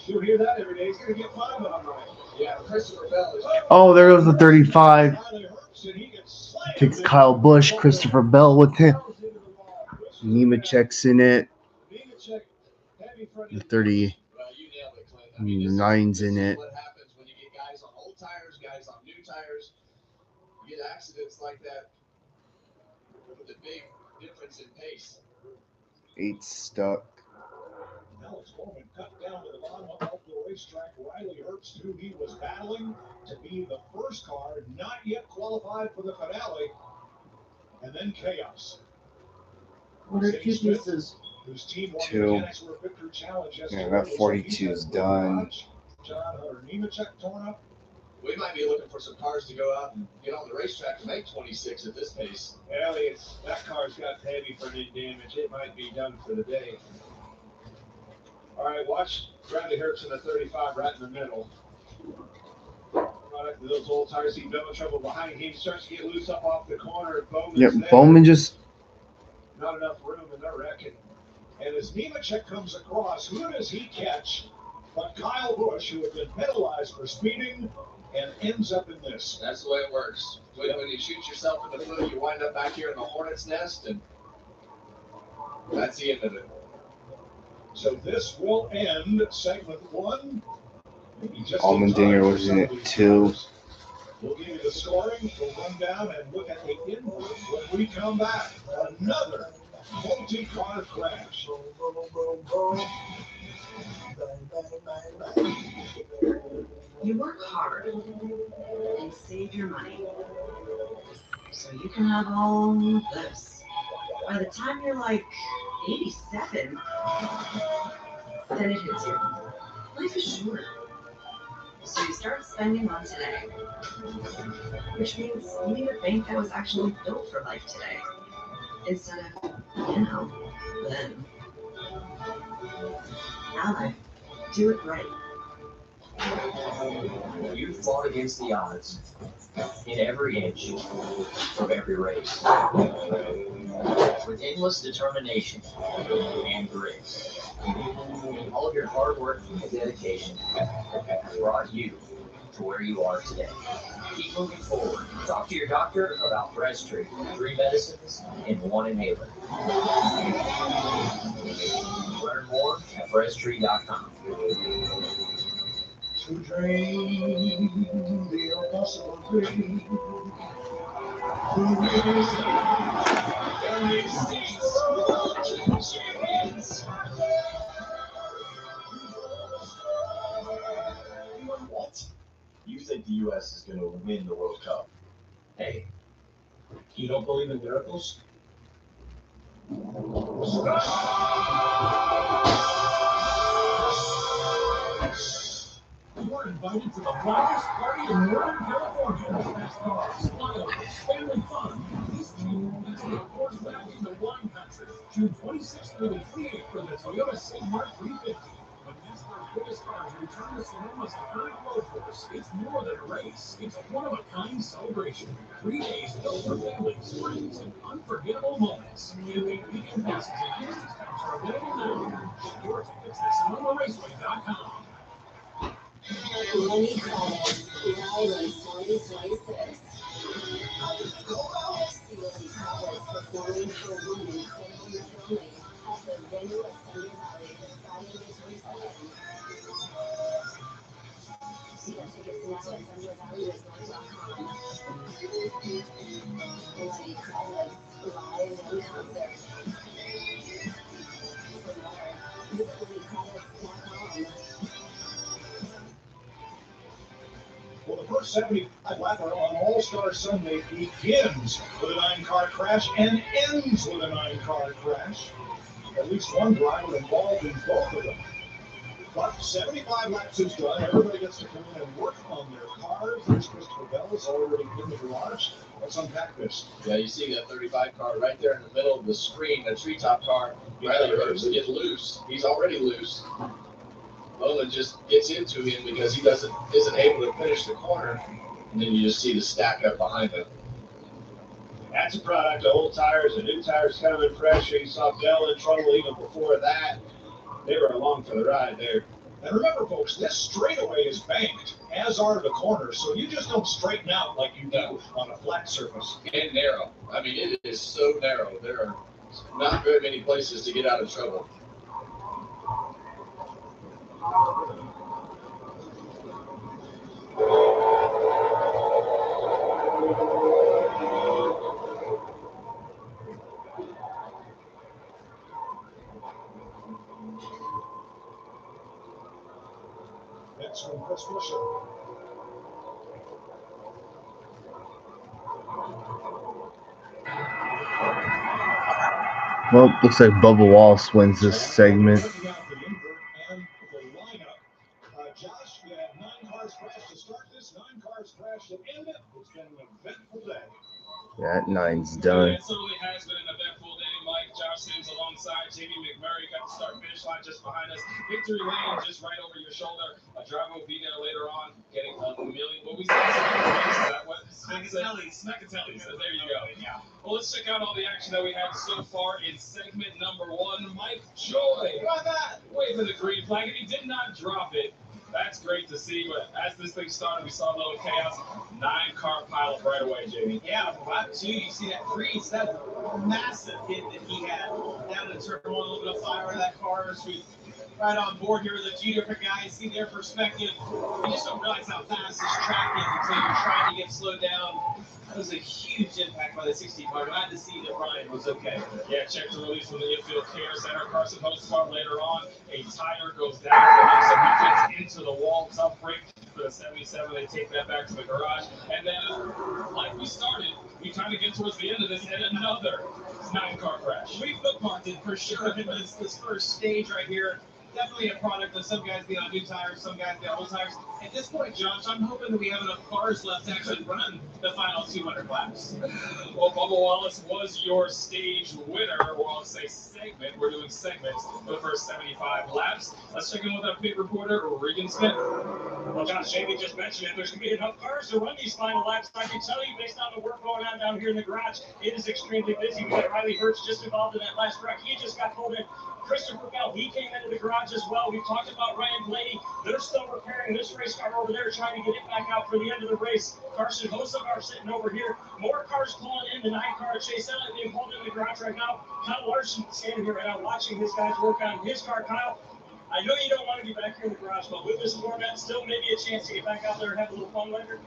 You'll hear that every day. He's going to get 5 of them right. Yeah, Christopher Bell is. Oh, there goes the 35. Takes Kyle Busch, Christopher Bell with him. Nemechek's in it. The 39's in it. What happens when you get guys on old tires, guys on new tires? You get accidents like that with a big difference in pace. 8 stuck. Alex Gorman cut down to the bottom of the racetrack. Riley Herbst knew he was battling to be the first car, not yet qualified for the finale. And then chaos. What are 2 pieces? Whose team won the 2. mechanics for a victory challenge yesterday. Yeah, that 42 is done. John Hunter Nemechek torn up. We might be looking for some cars to go out and get on the racetrack to make 26 at this pace. Elliott, that car's got heavy for knee damage. It might be done for the day. All right, watch Bradley Herbst in the 35 right in the middle. Right after those old tires, see Bell in trouble behind him. Starts to get loose up off the corner. Bowman's Yep, there. Bowman just. Not enough room, and they're wrecking. And as Nemechek comes across, who does he catch but Kyle Busch, who had been penalized for speeding and ends up in this. That's the way it works. When you shoot yourself in the foot, you wind up back here in the hornet's nest, and that's the end of it. So this will end segment 1. Allmendinger was in it 2. We'll give you the scoring, we'll run down and look at the input when we come back. Another multi-car crash. You work hard and save your money so you can have all this. By the time you're like 87, then it hits you. Life is short. So you start spending on today, which means you need a bank that was actually built for life today, instead of, then. Ally, do it right. You fought against the odds in every inch of every race with endless determination and grit. All of your hard work and dedication has brought you to where you are today. Keep moving forward. Talk to your doctor about Breztri, 3 medicines in 1 inhaler. Learn more at Breztri.com. To dream the impossible dream. What? You think the U.S. is going to win the World Cup? Hey, you don't believe in miracles? You are invited to the largest party in Northern California. NASCAR, smiles, family fun. This June, it's the course back in the wine country. June 26th through the 28th for the Toyota Sigmar 350. When NASCAR's biggest cars return to Sonoma's iconic road course, it's more than a race. It's a one-of-a-kind celebration. 3 days filled for families, friends, and unforgettable moments. Campaign weekend passes and business discounts are available now. Get your tickets at SonomaRaceway.com. Money credits, Riley 2026. COD credits performing for women critical mental at the venue at Thunder Valley this Friday, May 22nd. Get tickets now at ThunderValleyResort.com. Money credits, live in concert. For more, visit moneycredits.com. Well, the first 75 lapper on All-Star Sunday begins with a 9-car crash and ends with a 9-car crash. At least one driver involved in both of them. But 75 laps is done. Everybody gets to come in and work on their cars. There's Christopher Bell is already in the garage. Let's unpack this. Yeah, you see that 35 car right there in the middle of the screen, the treetop car. Riley Herbst to get loose. He's already loose. Lola just gets into him because he isn't able to finish the corner, and then you just see the stack up behind him. That's a product of old tires and new tires coming fresh. You saw Bell in trouble even before that. They were along for the ride there. And remember, folks, this straightaway is banked, as are the corners, so you just don't straighten out like you do on a flat surface. And narrow. I mean, it is so narrow. There are not very many places to get out of trouble. Chris Buescher. Well, looks like Bubba Wallace wins this segment. Looking out the invert and the lineup. Josh, you had 9 cars crash to start this, 9 cars crash to end it. It's been an eventful day. That 9's done. It certainly has been an eventful day, Mike. Josh Sims alongside Jamie McMurray got the start-finish line just behind us. Victory lane just right over your shoulder. A driver will be there later on, getting a million. What we say? Is that what? Smecatelli. So there you go. Yeah. Well, let's check out all the action that we had so far in segment number 1. Mike Joy. Look at that. Waving the green flag, and he did not drop it. That's great to see, but as this thing started, we saw a little chaos. 9-car pileup right away, Jamie. Yeah, lap 2, you see that Breeze, that massive hit that he had down in turn 1, a little bit of fire in that car. So we right on board here with the 2 different guys, see their perspective. You just don't realize how fast this track is until you're trying to get slowed down. That was a huge impact by the 60 car. Glad to see that Ryan was okay. Yeah, check the release from the infield care center. Carson Host's car later on. A tire goes down for him, so he gets into the wall. Tough break for the 77. They take that back to the garage. And then, like we started, we kind of get towards the end of this, and another 9-car crash. We bookmarked it for sure. This first stage right here. Definitely a product of some guys being on new tires, some guys being on old tires. At this point, Josh, I'm hoping that we have enough cars left to actually run the final 200 laps. Well, Bubba Wallace was your stage winner, or I'll say segment. We're doing segments for the first 75 laps. Let's check in with our pit reporter, Regan Smith. Well, Josh, Jamie just mentioned it. There's going to be enough cars to run these final laps. I can tell you, based on the work going on down here in the garage, it is extremely busy. We got Riley Hurts just involved in that last wreck. He just got pulled in. Christopher Bell, he came into the garage as well. We talked about Ryan Blaney. They're still repairing this race car over there, trying to get it back out for the end of the race. Carson Hosevar sitting over here. More cars pulling in. The 9-car Chase Elliott being pulled in the garage right now. Kyle Larson standing here right now watching his guys work on his car. Kyle, I know you don't want to be back here in the garage, but with this format, still maybe a chance to get back out there and have a little fun later.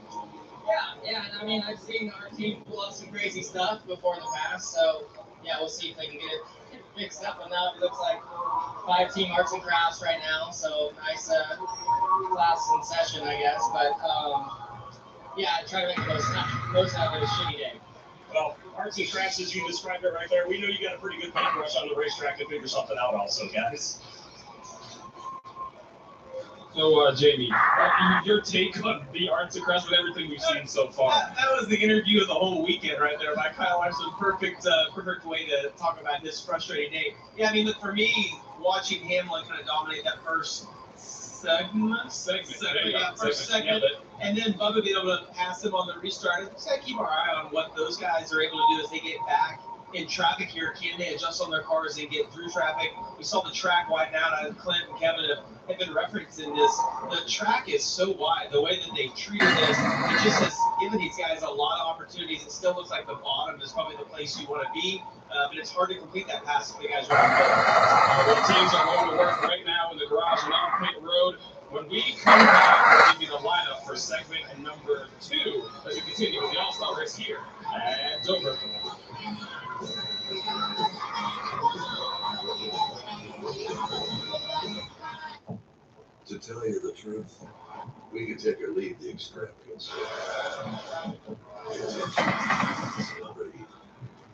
Yeah. I mean, I've seen our team pull up some crazy stuff before in the past, so yeah, we'll see if they can get it fixed up. And now it looks like 5-team arts and crafts right now, so nice class in session, I guess. But yeah, I try to make the most out of a shitty day. Well, arts and crafts, as you described it right there, we know you got a pretty good paintbrush on the racetrack to figure something out also, guys. So, Jamie, your take on the arts and crafts with everything we've seen so far? That was the interview of the whole weekend right there by Kyle Larson. Perfect way to talk about this frustrating day. Yeah, I mean, look, for me, watching Hamlin kind of dominate that first segment, and then Bubba being able to pass him on the restart. We just got to keep our eye on what those guys are able to do as they get back in traffic here. Can they adjust on their cars and get through traffic? We saw the track widen out. Clint and Kevin have been referencing this. The track is so wide. The way that they treated this, it just has given these guys a lot of opportunities. It still looks like the bottom is probably the place you want to be, but it's hard to complete that pass if the guys are Both teams are going to work right now in the garage and on pit road. When we come back, we'll give you the lineup for segment number 2 as we continue with the All-Star race here at Dover. To tell you the truth, we can take or leave the extravagance. Celebrity,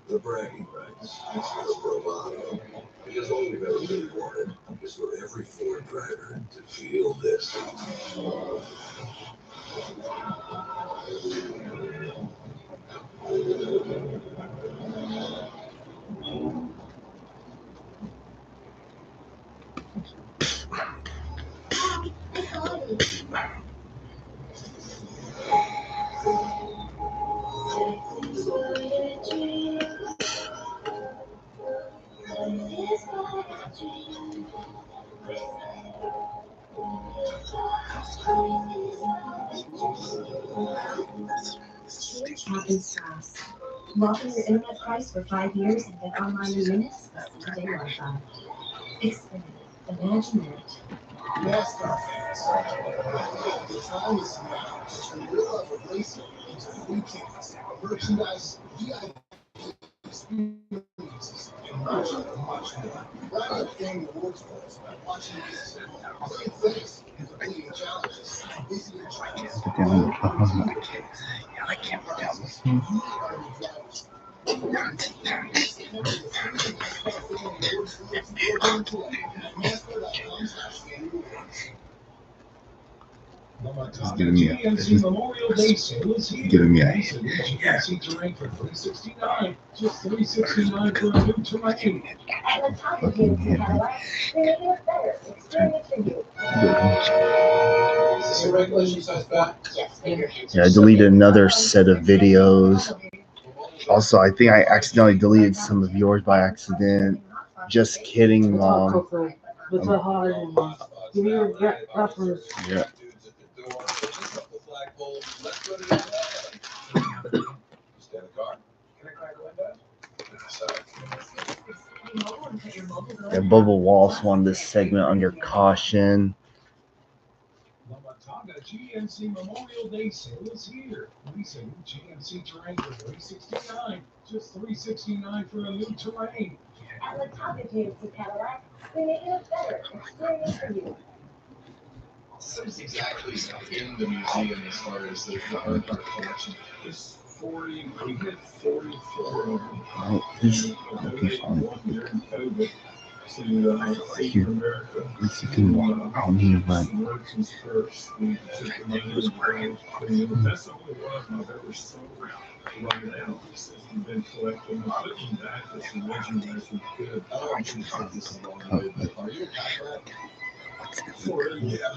the bragging rights, the bravado. Because all we've ever really wanted is for every Ford driver to feel this. Happy Sauce. Lock in your internet price for 5 years and get online in minutes with same-day Wi-Fi. Experience. Imagine it. NASCAR fans, the time is now to turn your love of racing into new tickets, merchandise, VIP experiences, and much more. Grab your fan awards points by watching this great things and completing challenges. Visit your tracks. I can't put down this You are the drivers. It's giving me GMC Memorial Day sale is here. giving me a GMC terrain for $369, just $369 for a new terrain. At the top of GMC Cadillac, we make it a better experience for you. Is this a regulation size back? Yes, Yeah, I deleted another set of videos. Also, I think I accidentally deleted some of yours by accident. Just kidding, Mom. Give me your reference. Yeah. Yeah, Bubba Walsh won this segment under caution. GMC Memorial Day sale is here. Leasing GMC terrain for $369, just $369 for a new terrain. At the top of GMC Cadillac, we make it a better experience for you. What's exactly in the museum as far as the art collection? There's 40, we hit 44 of them. Oh, this They one during COVID to feed America. I'll need but Americans first. We took the money and brought that's the only one I've ever sold right now. This has been collecting and putting back as original as we could. Oh, This is a long way, but are you a cop rat? yeah.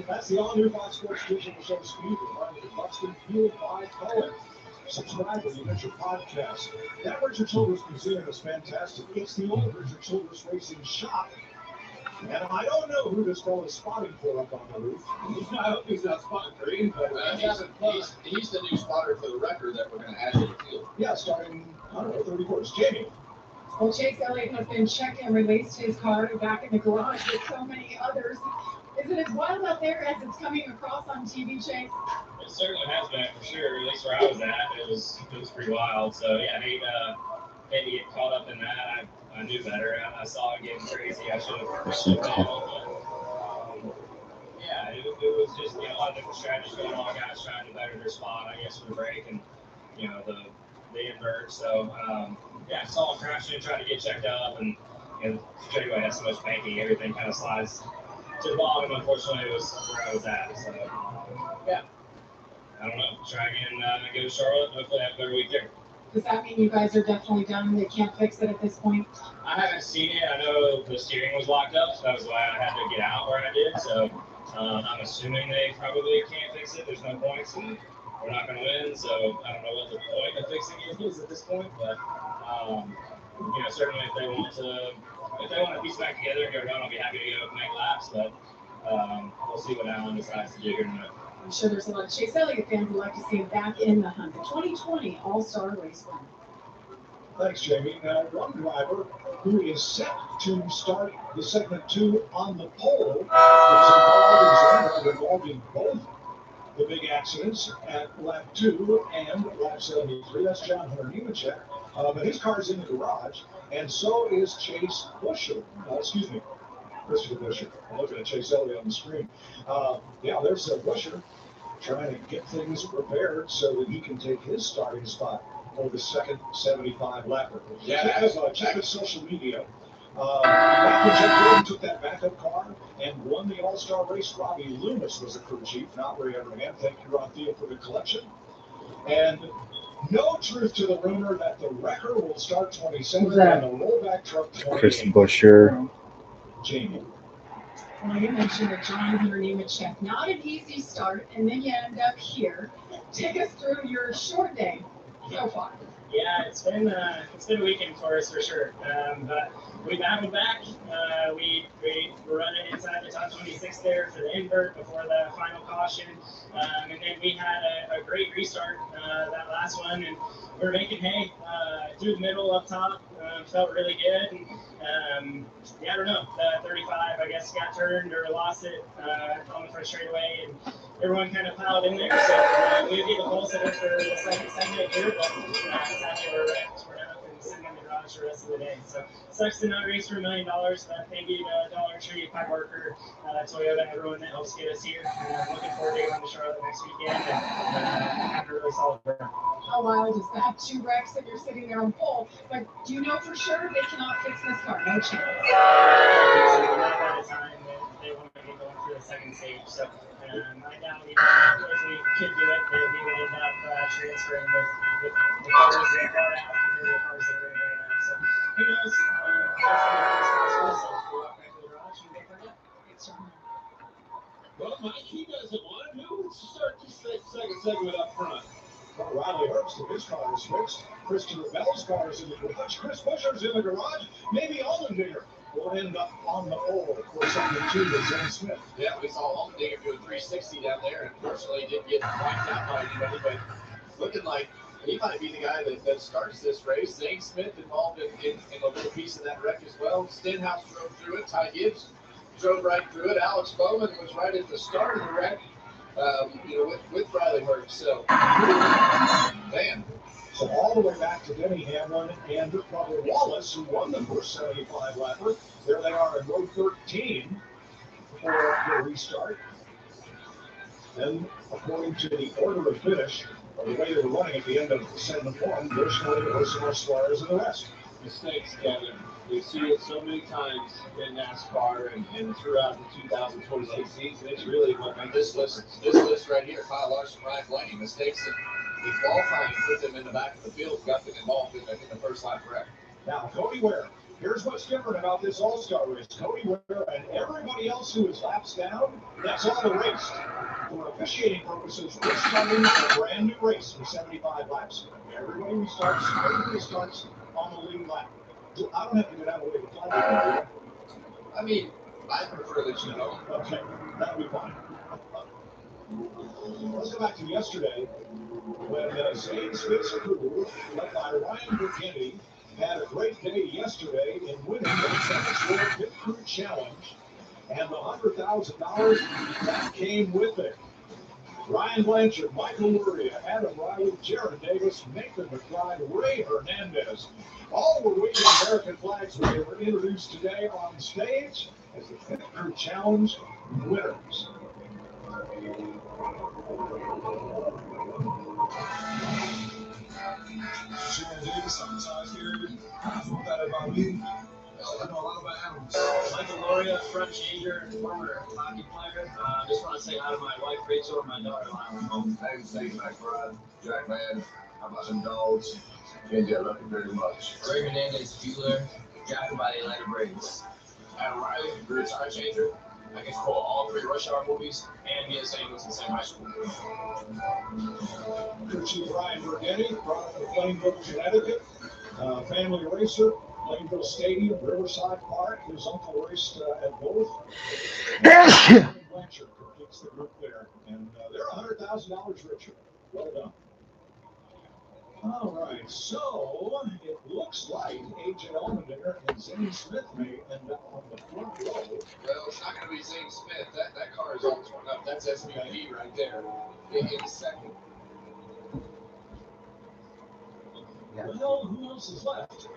That's the all-new Fox Sports Digital Show Speed. Reminded of Buxton Fueled by Color. Subscribe when you get your podcast. That Richard Childress Museum is fantastic. It's the old Richard Childress Racing Shop. And I don't know who this fellow is spotting for up on the roof. I hope he's not spotting for anybody. He's the new spotter for the record that we're going to add to the field. Yeah, starting, I don't know, 30 quarters. Jamie. Well, Chase Elliott has been checked and released his car back in the garage with so many others. Is it as wild out there as it's coming across on TV, Chase? It certainly has been, for sure. At least where I was at, it was pretty wild. So yeah, hate to get caught up in that. I knew better. I saw it getting crazy. I should have yeah, it was just a lot of different strategies going on. Guys trying to better their spot, I guess, for the break and the invert. So yeah, I saw him crashing and trying to get checked up, and the straightaway has so much banking, everything kind of slides to the bottom. Unfortunately, it was where I was at. So yeah, I don't know. Try again, go to Charlotte. Hopefully, have a better week there. Does that mean you guys are definitely done? They can't fix it at this point? I haven't seen it. I know the steering was locked up, so that was why I had to get out where I did. So I'm assuming they probably can't fix it. There's no points, and we're not going to win. So I don't know what the point of fixing it is at this point. But certainly if they want to piece back together and go run, I'll be happy to go make laps. But we'll see what Alan decides to do here tonight. I'm sure there's a lot of Chase Elliott fans who like to see him back in the hunt. The 2020 All-Star Race Winner. Thanks, Jamie. Now, one driver who is set to start the segment 2 on the pole is involving both the big accidents at lap 2 and lap 73. That's John Hunter Nemechek. But his car's in the garage, and so is Chase Busher. Christopher Busher. I'm looking at Chase Elliott on the screen. There's Busher trying to get things prepared so that he can take his starting spot for the second 75 lapper. Yeah, check his social media. Back when Jeff Gordon took that backup car and won the All-Star race, Robbie Loomis was the crew chief, not Ray Everhand. Thank you, Ron Theo, for the collection. And no truth to the rumor that the wrecker will start 27 and the rollback truck 28. Chris Busher. Jamie. Well, you mentioned that John Hunter Nemechek, not an easy start, and then you end up here. Take us through your short day so far. Yeah, it's been a weekend for us for sure. But we battled back. We were running inside the top 26 there for the invert before the final caution, and then we had a great restart that last one, and we were making hay through the middle up top. Felt really good. And, I don't know. The 35, I guess, got turned or lost it on the first straightaway, and everyone kind of piled in there. So we gave a goal setter for the second segment here, but sadly we're wrecked. We're not going to sit in the garage the rest of the day. So sucks to not race for $1 million, but thank you to Dollar Tree, Pipe Worker, Toyota, everyone that helps get us here. Looking forward to going to Charlotte next weekend and having a really solid run. How wild is that? 2 wrecks and you're sitting there on pole. But do you know for sure they cannot fix this car? No chance. Not by the time they want to get going for the second stage. So I doubt even if we could do it, that we would end up transferring with the cars that are brought out compared to the cars that are in right now. So who knows? Hopefully it's possible. So we'll walk back to the garage and go find out. Well, Mike, he doesn't want to. Let's start this second segment up front. Well, Riley Herbst, his car is fixed. Christopher Bell's car is in the garage. Chris Busher's in the garage. Maybe Allmendinger will end up on the pole for second two with Zane Smith. Yeah, we saw Allmendinger do a 360 down there, and unfortunately didn't get wiped out by anybody, but looking like he might be the guy that starts this race. Zane Smith involved in a little piece of that wreck as well. Stenhouse drove through it. Ty Gibbs drove right through it. Alex Bowman was right at the start of the wreck, with Riley Herbst. So, man. So all the way back to Denny Hamlin and Bubba Wallace, who won the first 75 lapper. There they are in row 13 for the restart. Then, according to the order of finish, or the way they were running at the end of segment 1, Bush, Wilson, Suarez, and the rest. Mistakes, Kevin. We see it so many times in NASCAR and throughout the 2026 season. It's really what makes this list right here: Kyle Larson, Ryan Blaney. Mistakes in qualifying put them in the back of the field, got them involved in the first lap wreck. Now, Cody Ware. Here's what's different about this All-Star race. Cody Ware and everybody else who is laps down, that's all erased. For officiating purposes, we're starting a brand new race for 75 laps. Everybody starts on the lead lap. I don't have to get out of the way to flag. I mean, I prefer that you don't. Okay, that'll be fine. Let's go back to yesterday when Zane Smith's crew, led by Ryan Burgundy, had a great day yesterday in winning the Tennis World Pit Crew Challenge, and the $100,000 that came with it. Ryan Blanchard, Michael Luria, Adam Riley, Jared Davis, Nathan McBride, Ray Hernandez. All were waving American flags when they were introduced today on stage as the Pit Crew Challenge winners. Jared Davis, I'm Todd here. What's that about me? I know a lot about animals. Michael Loria, front changer, former hockey player. Just want to say hi to my wife Rachel and my daughter Lyle. Hey, Steve McBride, Jack Man, how about some dogs? Kenji, I love you very much. Greg Hernandez, Bueller, Jack by the Atlanta Braves. Adam Riley, career time changer. I can quote all 3 Rush Hour movies, and me and Zane was in the same high school. Crew Chief Ryan Burgundy, brought from Plainville, Connecticut, family racer, Plainville Stadium, Riverside Park. His uncle raced at both. Blanchard completes the group there, and they're $100,000 richer. Well done. All right, so it looks like A.J. Allmendinger and Zane Smith may end up on the front row. Well, it's not going to be Zane Smith. That car is all torn up. That's SVP right there in second. Well, who else is left?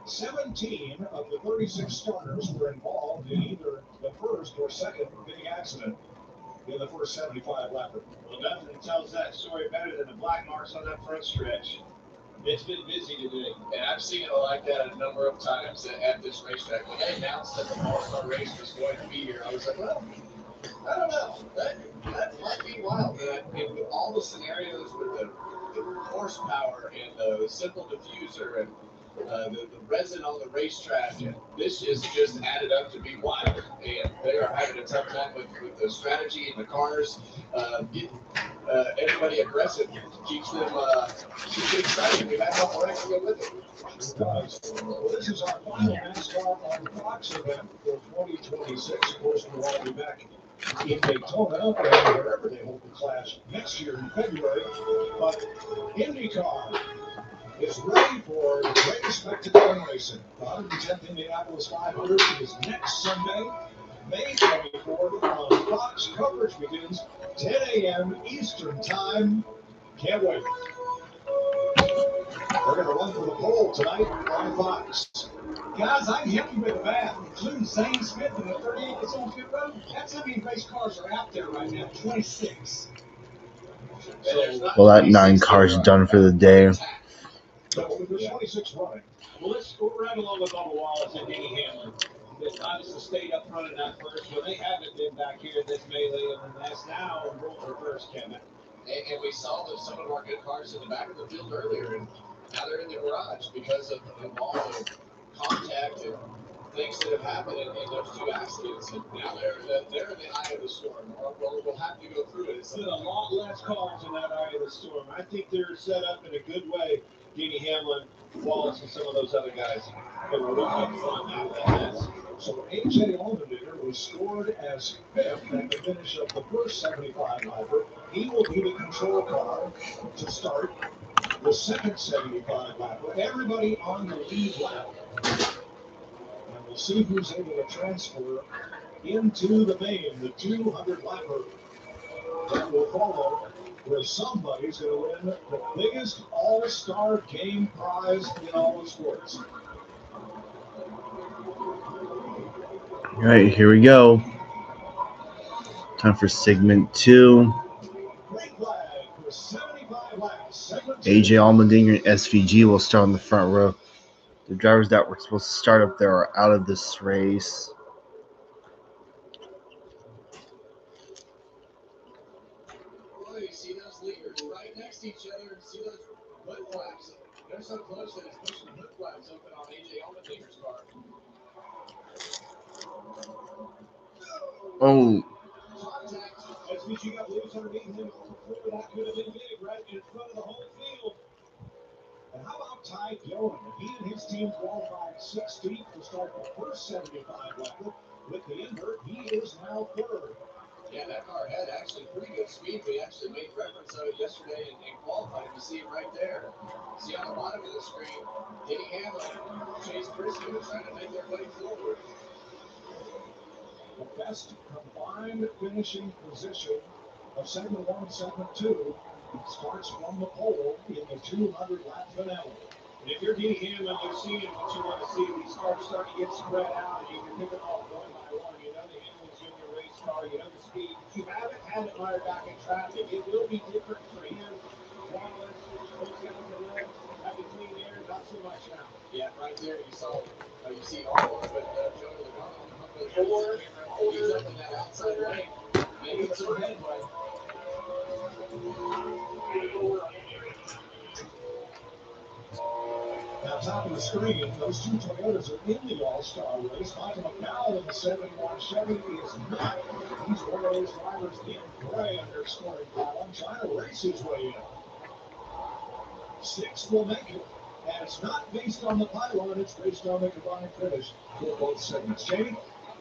17 of the 36 starters were involved in either the first or second big accident in the first 75 lapper. Well, nothing tells that story better than the black marks on that front stretch. It's been busy today. And I've seen it like that a number of times at this racetrack. When they announced that the All-Star race was going to be here, I was like, well, I don't know. That might be wild. In all the scenarios with the horsepower and the simple diffuser and the resin on the racetrack, and this is just added up to be wild. And they are having a tough time with the strategy and the cars getting everybody aggressive. Keeps them excited. We have no more to go with it. Well, this is our final NASCAR on Fox event for 2026. Of course, we'll all be back in Daytona or wherever they hold the clash next year in February. But IndyCar is ready for the greatest spectacle in racing. The 110th Indianapolis 500 is next Sunday, May 24th on Fox. Coverage begins 10 a.m. Eastern Time. Can't wait. They're going to run for the pole tonight on Fox. Guys, I'm happy with the math, including Zane Smith and the 38 that's on pit road. That's how many race cars are out there right now, 26. Well, that 9 cars done for the day. So there's 26 running. Well, let's go right along with Bubba Wallace and Denny Hamlin. That obviously stayed up front in that first one. They haven't been back here in this melee, and that's now in role reverse, Kevin. And we saw that some of our good cars in the back of the field earlier, and now they're in the garage because of all the contact and things that have happened in those two accidents. And now they're in the eye of the storm. We'll have to go through it. It's been a lot less cars in that eye of the storm. I think they're set up in a good way. Denny Hamlin, Wallace, and some of those other guys that were looking up front out of that mess. So A.J. Allmendinger was scored as fifth at the finish of the first 75 lapper. He will be the control car to start the second 75 lapper. Everybody on the lead lap. And we'll see who's able to transfer into the main, the 200 lapper that will follow, where somebody's going to win the biggest all-star game prize in all of sports. All right, here we go. Time for segment 2. AJ Allmendinger and SVG will start on the front row. The drivers that were supposed to start up there are out of this race. Well, you see those leaders right next to each other, and see those hood flaps. They're so close that it's pushing hood flaps open on AJ Allmendinger's car. Oh. SVG got loose underneath him. That could have been big right in front of the whole field. And how about Ty Gillen? He and his team qualified 16th to start the first 75 lapper. With the invert, he is now third. Yeah, that car had actually pretty good speed. We actually made reference of it yesterday in qualifying. You see it right there. See on the bottom of the screen, Denny Hamlin, Chase Briscoe trying to make their way forward. The best combined finishing position of segment 1 and segment 2 starts from the pole in the 200 lap finale. And if you're Denny Hamlin, you're seeing what you want to see. These cars start to get spread out, and you can pick them off one by one. You know the Hamlin Junior race car, you know the speed. You haven't had it fired back in traffic. It will be different for him. Wallace, those guys on the left, have the clean air, not so much now. Yeah, right there you saw, you see all with Joe Logano on the camera. He's up in that outside lane, making some headway. Now, top of the screen, those two Toyotas are in the All-Star race. Michael McDowell in the 71 Chevy is not. He's one of those drivers in gray under scoring pylon, trying to race his way in. 6 will make it. And it's not based on the pylon, it's based on the combined finish for both segments. Jamie?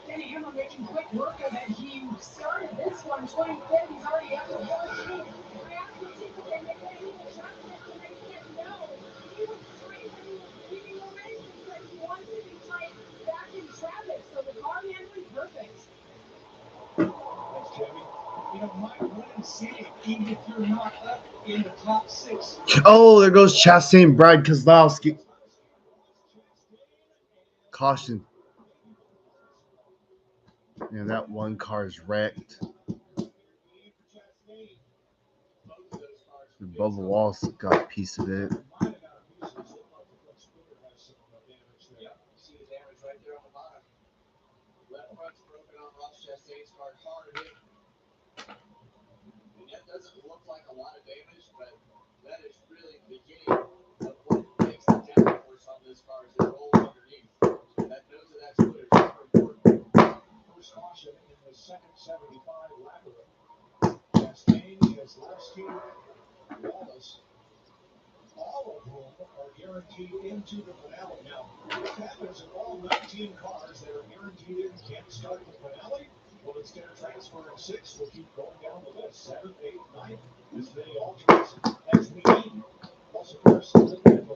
Denny Hamlin making quick work of it. He started this one 25th. He's already up to 14. I asked the team if they make any adjustments, and they said no. He was straight when he was leaving the race because he wants to be tight back in traffic. So the car handling perfect. Thanks, Jamie. You know, Mike, win and see, even if you're not up in the top 6. Oh, there goes Chastain, Brad Keselowski. Caution. Yeah, that one car is wrecked. Bubba Wallace got a piece of it. See the damage right there on the bottom. Left front's broken on Ross Chastain's car, hard hit. And that doesn't look like a lot of damage, but that is really the beginning of what makes the downforce on this car as it rolls underneath. That nose of that splitter is super important. First caution in the second 75 lapper. Chastain, Keselowski, Wallace, all of whom are guaranteed into the finale. Now, what happens if all 19 cars that are guaranteed in can't start the finale? Well, instead of transferring 6, we'll keep going down the list. 7, 8, 9, as many alternates as we need. Plus, of course, the winner.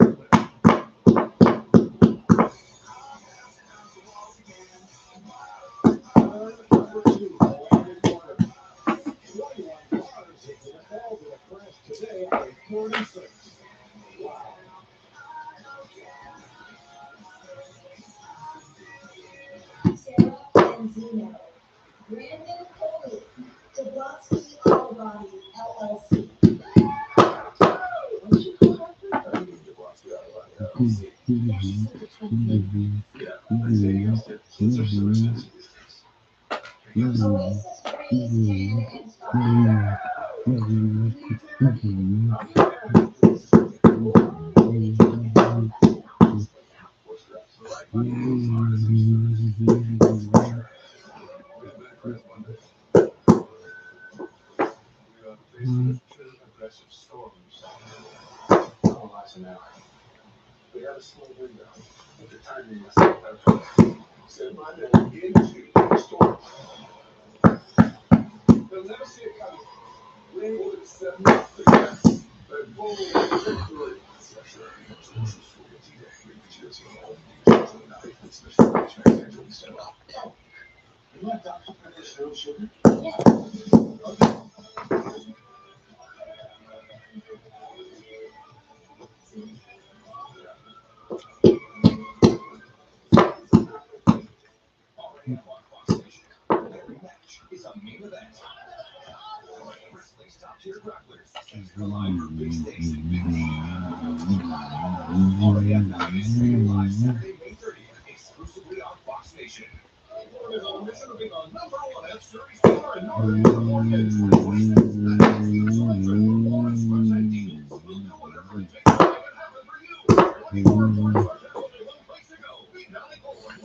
Number 2, the landed corner. 21 46. Wow. Sarah Benzino, Brandon Coley, Jablonski Auto Body, LLC. What did you call her? Yeah, she's like a twin flame. Oasis Race Tan and Spa. We have a small window at the timing myself. Send my name into the store. They'll never see it coming. We would set up the gas. The goal victory. Special instructions for the T-Day. Features in all these tonight. Special features actually set up. You want Dr. Pepper's no sugar? Yeah. Okay. Every match is a main event. Wrestling's top tier grapplers. The line for big stakes and big already at 9 streaming live Saturday, May 30th, exclusively on Fox Nation. Florida's on a mission to be the number one F-Series car in Northern California. We'll do whatever it takes to make it happen for you. 24 hours ago, only 1 place to go. Valley Forward,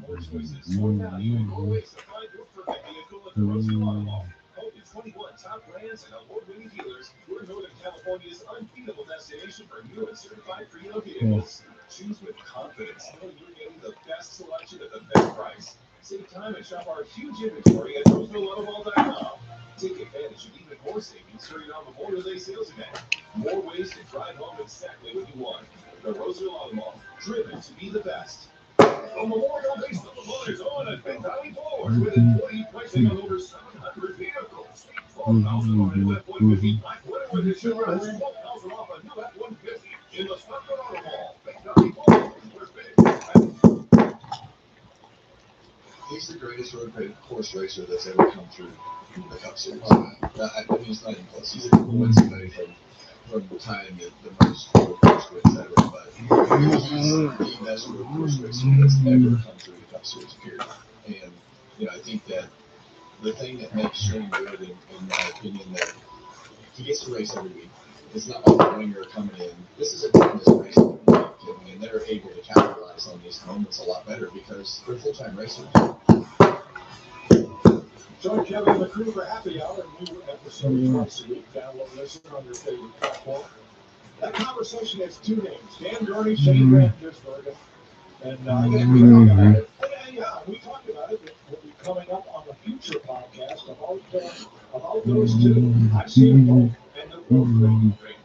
More choices, more value, and more ways to find your perfect vehicle at the Rosie Auto Mall. Home to 21 top brands and award-winning dealers, we're Northern California's unbeatable destination for new and certified pre-owned vehicles. Choose with confidence, knowing you're getting the best selection at the best price. Save time and shop our huge inventory at RosevilleAutomall.com. Take advantage of even more savings during our Memorial Day sales event. More ways to drive home exactly what you want. The Roseville Auto Mall, driven to be the best. The Memorial Day Summer is on at Big Valley Ford with employee pricing on over 700 vehicles. $12,000 on a new F-150 Black Widow Edition and $12,000 off a new F-150 in the Smucker Auto Mall. Big Valley Ford, where big. He's the greatest road course racer that's ever come through the Cup Series. I mean, it's not even close. He's a wins away from tying the most road course wins ever, but he's the best road course racer that's ever come through the Cup Series, period. And, you know, I think that the thing that makes Shane good, in my opinion, that he gets to race every week. It's not like a winger coming in. This is a team that's racing every week, and they're able to capitalize on these moments a lot better because they're full-time racers. Join Kevin and the crew for happy hour, a new episode twice a week. Download, listen on your favorite platform. That conversation has two names: Dan Gurney, Shane Van Gisbergen. And we talked about it. Yeah, we talked about it. It will be coming up on the future podcast about those two. I've seen them both, and they're both great.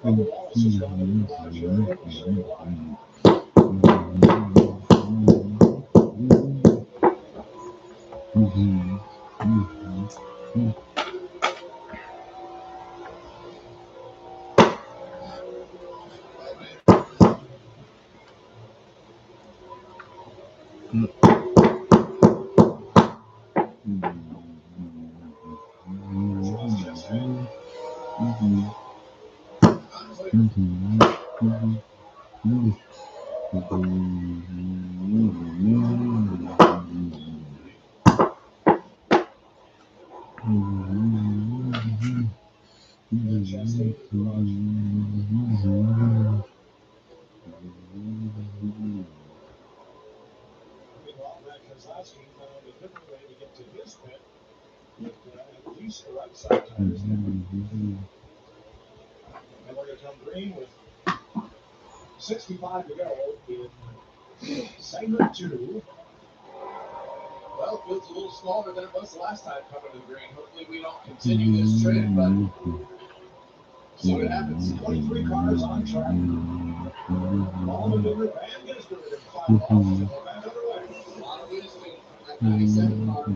Bubba Wallace is going to be live sharing at least the right side tires. And we're going to come green with 65 to go in segment 2. Well, it feels a little smaller than it was the last time coming to the green. Hopefully we don't continue this trend, but see what happens. 23 cars on track. All maneuver, Van Gisbergen in 5 laps, and we're back underway. A lot of wheels waiting for that 97 car.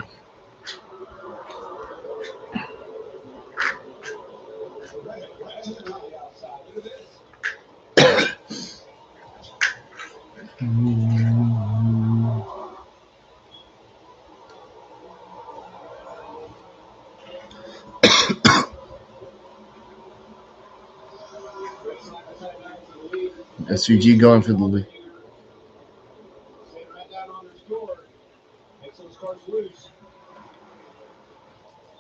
SVG going for the lead. Sitting right down on their score. Makes those cars loose.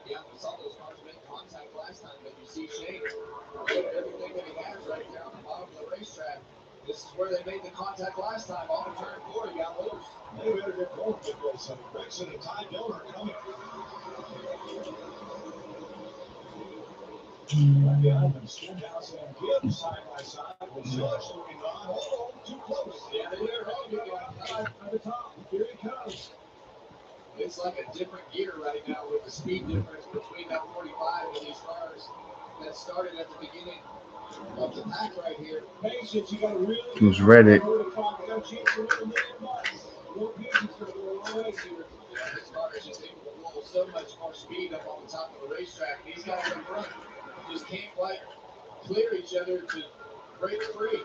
Yeah, we saw those cars make contact last time, but you see Shane giving everything that he has right there on the bottom of the racetrack. This is where they made the contact last time. On the turn 4, he got loose. They better get going to go. So Rickson and Ty Dillon are coming. Right behind them, Stenhouse and Gibbs side by side with George looking on. Oh, too close. Yeah, they were wrong to get outside. At the top. Here he comes. It's like a different gear right now with the speed difference between that 45 and these cars that started at the beginning of the pack right here. Patience, you got to really. Who's Reddick? Little patience going to go a long way here. Yeah, this car is just able to roll so much more speed up on the top of the racetrack. These guys in front just can't quite clear each other to break free.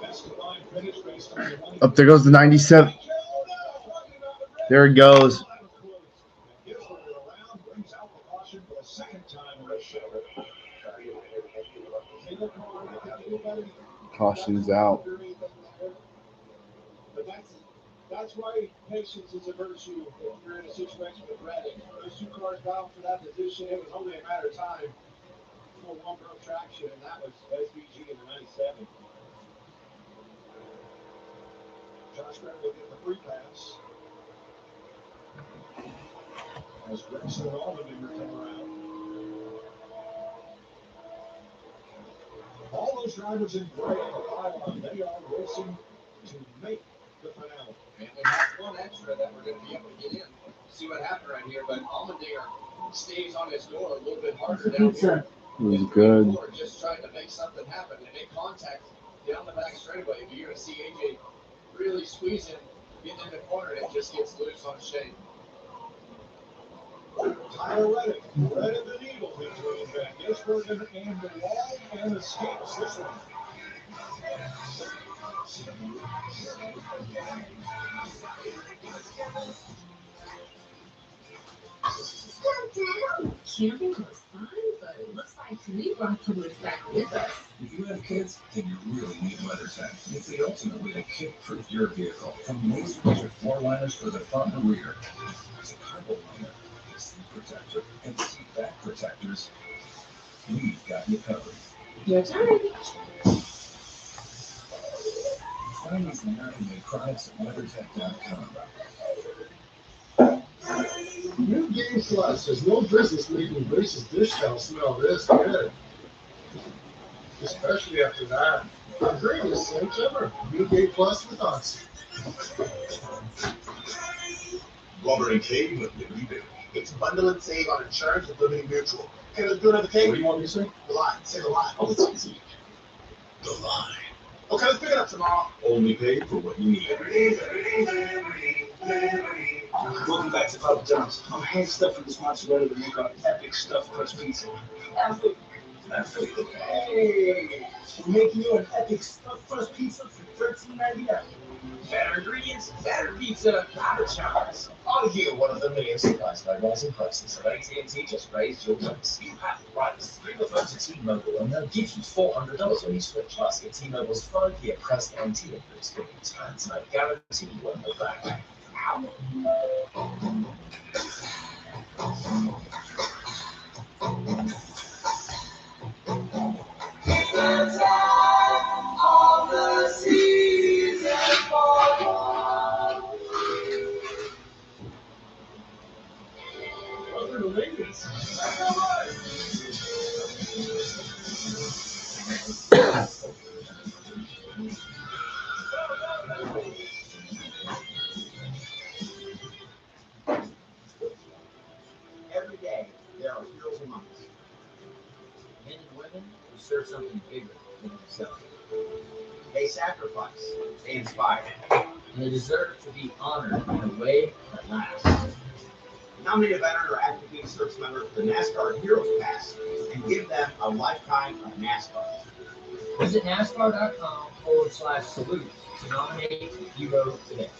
Best combined finish based on the money. Up there goes the 97. There it goes. Brings out the caution for the second time in the show. Caution's out. But that's why patience is a virtue if you're in a situation with Reddick. Those two cars battled for that position. It was only a matter of time before one broke traction, and that was SVG in the 97. Josh Reddick will get the free pass. As Gregson and Allmendinger come around. All those drivers in gray on the pylon, they are racing to make the finale. And they have one extra that we're going to be able to get in. See what happened right here, but Allmendinger stays on his door a little bit harder down here. It was good. Just trying to make something happen. They make contact down the back straightaway. But you're going to see AJ really squeezing, getting in the corner, and it just gets loose on Shane. Tyler Reddick, red of the needle between Van Gisbergen and the wall, and escapes this one. Camping was fun, but it looks like we brought Toulouse back with us. If you have kids, then you really need WeatherTech. It's the ultimate way to kid-proof your vehicle. From laser-measured floor liners for the front and rear, there's a carpet liner, a seat protector, and seat back protectors. We've got you covered. Your turn. Find these American-made products at WeatherTech.com. New Game Plus. There's no business making Grace's dish towel smell this good. Especially after that. The greatest cinch ever. New Game Plus with us. Robert and Kay with the rebate. It's bundle and save on insurance with Liberty Mutual. Okay, let's do another Kay. What do you want me to say? The line. Say the line. Oh, it's easy. The line. Okay, let's pick it up tomorrow. Only pay for what you need. Welcome back to Papa John's. I'm hand stuffing this mozzarella to make our epic stuffed crust pizza. Hey, we're making you an epic stuffed crust pizza for $13.99. Better ingredients, better pizza, Papa John's. Are you one of the millions surprised by rising prices? At AT&T, just raise your price. You have the price. Bring the phone to T-Mobile and they'll give you $400 when you switch. Plus, get T-Mobile's 5-year price guarantee includes 50 times. And I guarantee you won't go back. Of the season for Welcome to Vegas. Every day, there are heroes among us. Men and women who serve something bigger than themselves. They sacrifice, they inspire, and they deserve to be honored in a way that lasts. Nominate a veteran or active duty service member for the NASCAR Heroes Pass and give them a lifetime of NASCAR. Visit NASCAR.com/salute to nominate a hero today.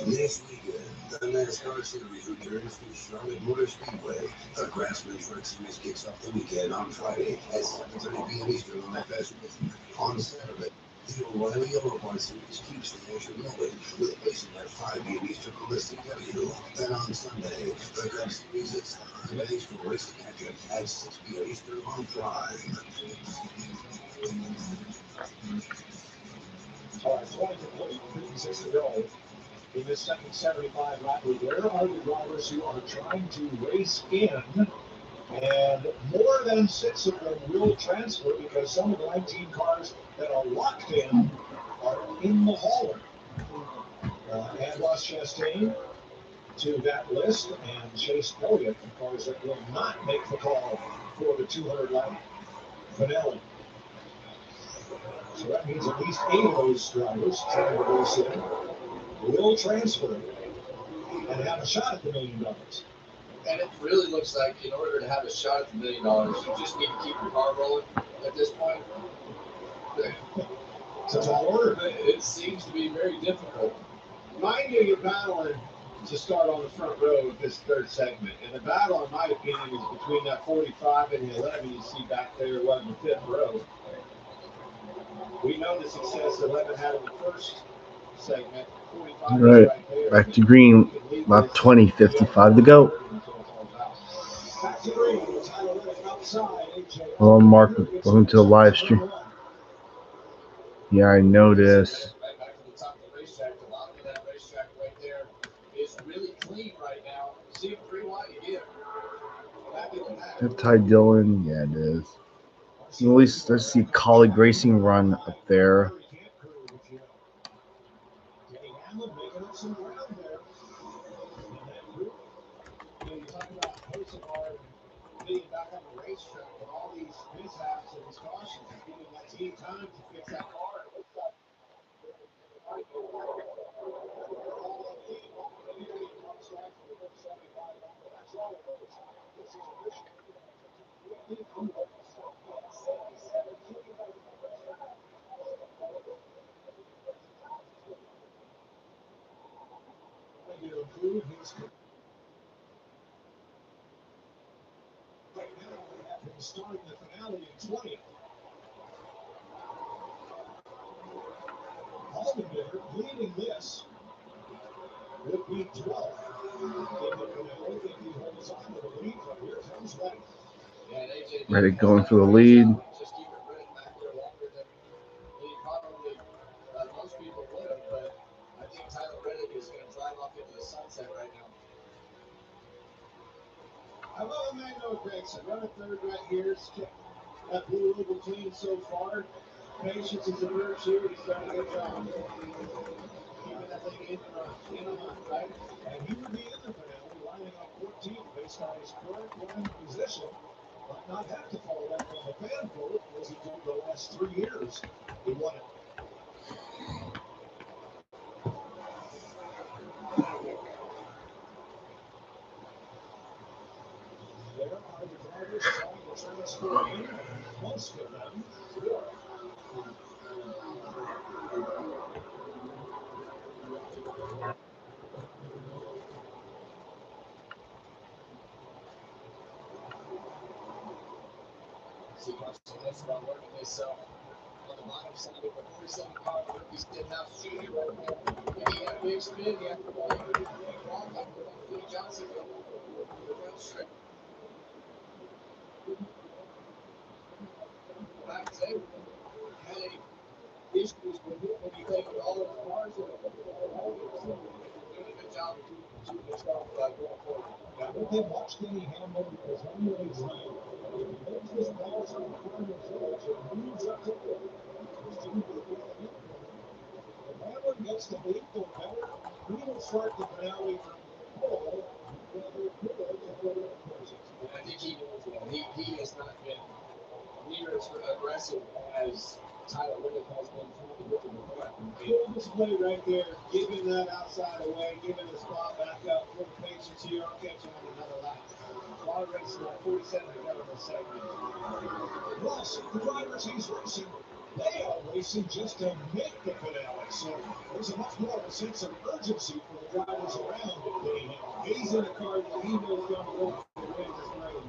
This weekend, the NASCAR Series returns to Charlotte Motor Speedway. The Craftsman Truck Series kicks off the weekend on Friday at 7:30 p.m. Eastern on FS1. On Saturday, the O'Reilly Yellow Bar Series keeps the action moving with racing at 5 p.m. Eastern on the CW. Then on Sunday, the Cup Series is time at Eastern Racing Action at 6 p.m. Eastern on Prime. All right, 20 to play, 56 to go. In this second 75 lap, where are the drivers who are trying to race in? And more than 6 of them will transfer because some of the 19 cars that are locked in are in the hauler. Add Ross Chastain to that list and Chase Elliott, the cars that will not make the call for the 200 lap finale. So that means at least 8 of those drivers trying to race in will transfer and have a shot at the $1 million. And it really looks like in order to have a shot at the $1 million, you just need to keep your car rolling at this point. It's a tall order. It seems to be very difficult. Mind you, you're battling to start on the front row of this third segment. And the battle, in my opinion, is between that 45 and the 11 you see back there, in the fifth row. We know the success 11 had in the first segment. 45 Right, right there. back to green, lap 20, 55 to go. Back to green, Tyler Reddick outside. Hello, Mark. Welcome to the live stream. Yeah, I noticed. Right back to the top of the racetrack. The bottom of that racetrack right there is really clean right now. See him 3 wide again. Back in the back. That Ty Dillon? Yeah, it is. At least I see Colleague Racing run up there. Some ground there. You talk about racing hard and being back on the racetrack with all these mishaps and these cautions and giving that team time to fix that car. To improve his right now, we have him starting the finale in 20th. Allmendinger leading this would be 12th in the finale if he holds on to the lead. But here comes Reddick. Reddick going for the lead. Just keep it Reddick back there longer than he probably most people would have, but I think Tyler Reddick is going to drive off into the sunset right now. I love Emmanuel Gregson. Running third right here. That blue oval clean so far. Patience is a virtue. He's done a good job. Keeping that thing in the hunt, right? And he would be in the finale, lining up 14th based on his current running position. Might not have to fall back on the fan vote as he did the last 3 years. He won it. There are the drivers trying to transfer in. Most of them will. See, Carson Lindstrom working himself on the bottom side of the 47 car. He's in house junior right there. And he had a big spin. He had a big walk up with Johnson. Back to had any issues with it when you think of all of the cars that are doing a good job of keeping himself going forward. Now, we can watch Denny Hamlin as one of these lane. If he makes this pass on the final stretch and moves up to the if Hamlin gets to 8th or better, he will start the finale from pole, rather pole to pole positions. And I think he knows that. He has not been near as aggressive as Tyler Reddick has been trying to get to the front. Full display right there, giving that outside away, giving the spot back up for the patience here. I'll catch you on another lap. A lot of racing, like 47 to go in this segment. Plus, the drivers he's racing They are racing just to make the finale. So there's a much more of a sense of urgency for the drivers around getting him. He's in a car that he knows down the road to win this $1 million.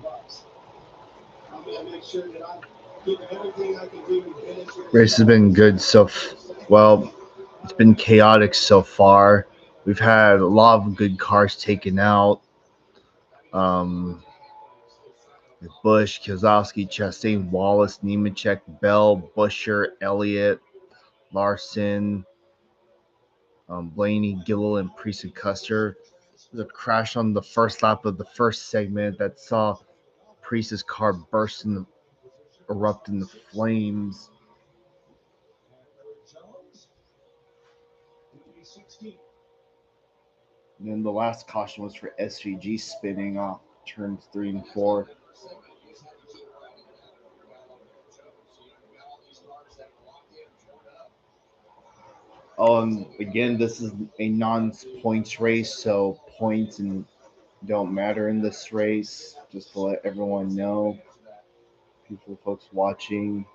I'm going to make sure that I'm giving everything I can do to finish. Race has been good well, it's been chaotic so far. We've had a lot of good cars taken out. Bush, Kozlowski, Chastain, Wallace, Nemechek, Bell, Busher, Elliott, Larson, Blaney, Gilliland, and Priest and Custer. There's a crash on the first lap of the first segment that saw Priest's car erupt in the flames. And then the last caution was for SVG spinning off turns 3 and 4. Again, this is a non-points race, so points don't matter in this race. Just to let everyone know, folks watching.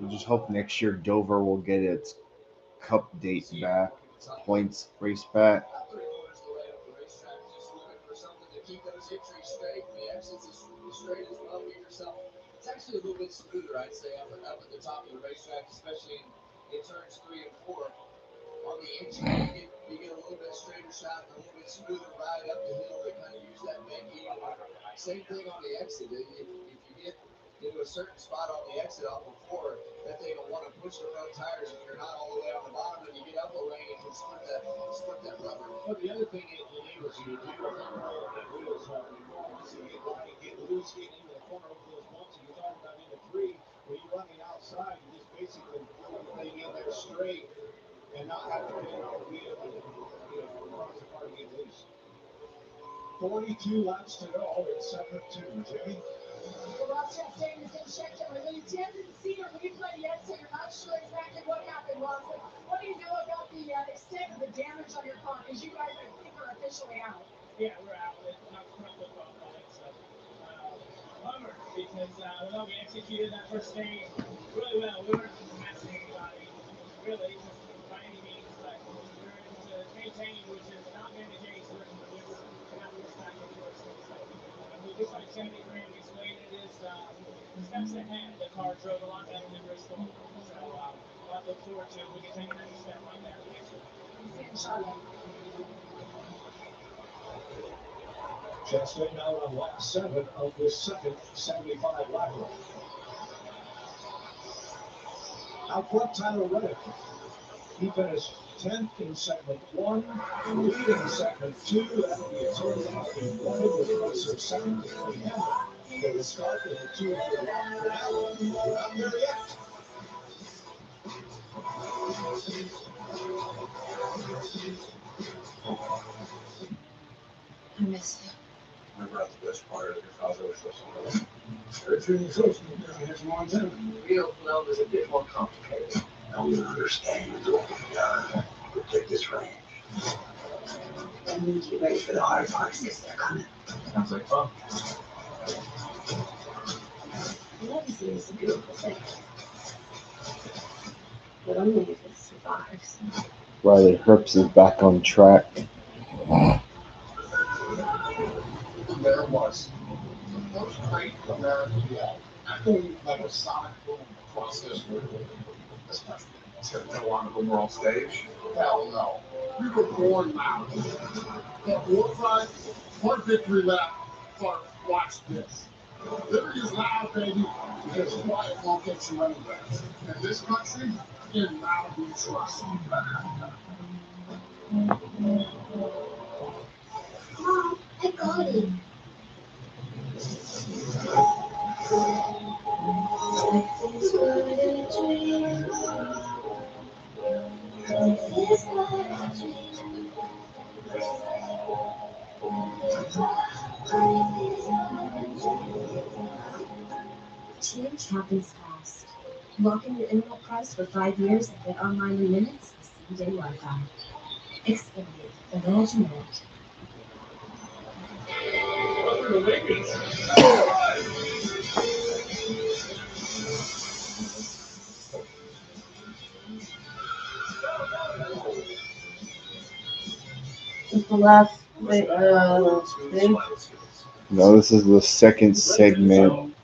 We just hope next year Dover will get its cup date back, points race back. It's actually a little bit smoother, I'd say, up at the top of the racetrack, especially in turns 3 and 4. On the exit, you get a little bit straighter shot and a little bit smoother ride up the hill to kind of use that banking. Same thing on the exit. If you get into a certain spot on the exit off of 4, that they don't want to push the front tires if you're not all the way on the bottom, and you get up a lane, it can split that rubber. But the other thing it enables you to do is that wheels so you want to get loose, get into the corner over those bumps. And you're talking about into 3, where you run the outside, you just basically put everything in there straight and not have to get on the wheel and cause the car to get loose. 42 laps to go in segment 2, Jimmy. Well, Chastain has been checked out. You didn't see a replay yet, so you're not sure exactly what happened, Ross. What do you know about the extent of the damage on your car? Because you guys, I think, are officially out. Yeah, we're out. Not with 12 points. So, bummer, because we executed that first stage really well. We weren't passing anybody, really, by any means, but we were able to maintain, which has not been the case with this back and forth. So, it looks like Sandy Graham explained it is steps ahead. The car drove a lot better than Bristol. So, I look forward to if we can take another step like that next year. Chastain now on lap 7 of this second 75 lap run. Out front, Tyler Reddick. He finished 10th in segment 1, leading segment 2. That'll be a total of 1 with closer second to Tony Hamlin. They will start in the 2 for the finale. We're not there yet. I miss you. Remember the best part of your father was Real love is a bit more complicated. Now we understand what we've done. Protect this range. That means get ready for the hard parts if they're coming. Sounds like fun. Legacy is a beautiful thing. But only if it survives. Riley Herbst is back on track. There was the first great American yet. I believe like a sonic boom process where this country is going to go on the world stage. Hell no. We were born now. But one victory lap, but watch this. Liberty is loud, baby, because quiet won't get you anywhere. In this country, in loud we trust. Mom, I got it. Life is but a dream. Life is but a dream. Change happens fast. Lock in your internet price for 5 years and get online in minutes with same-day Wi-Fi. Xfinity. Imagine it. for the Lakers. It's the last stage. No, this is the second segment.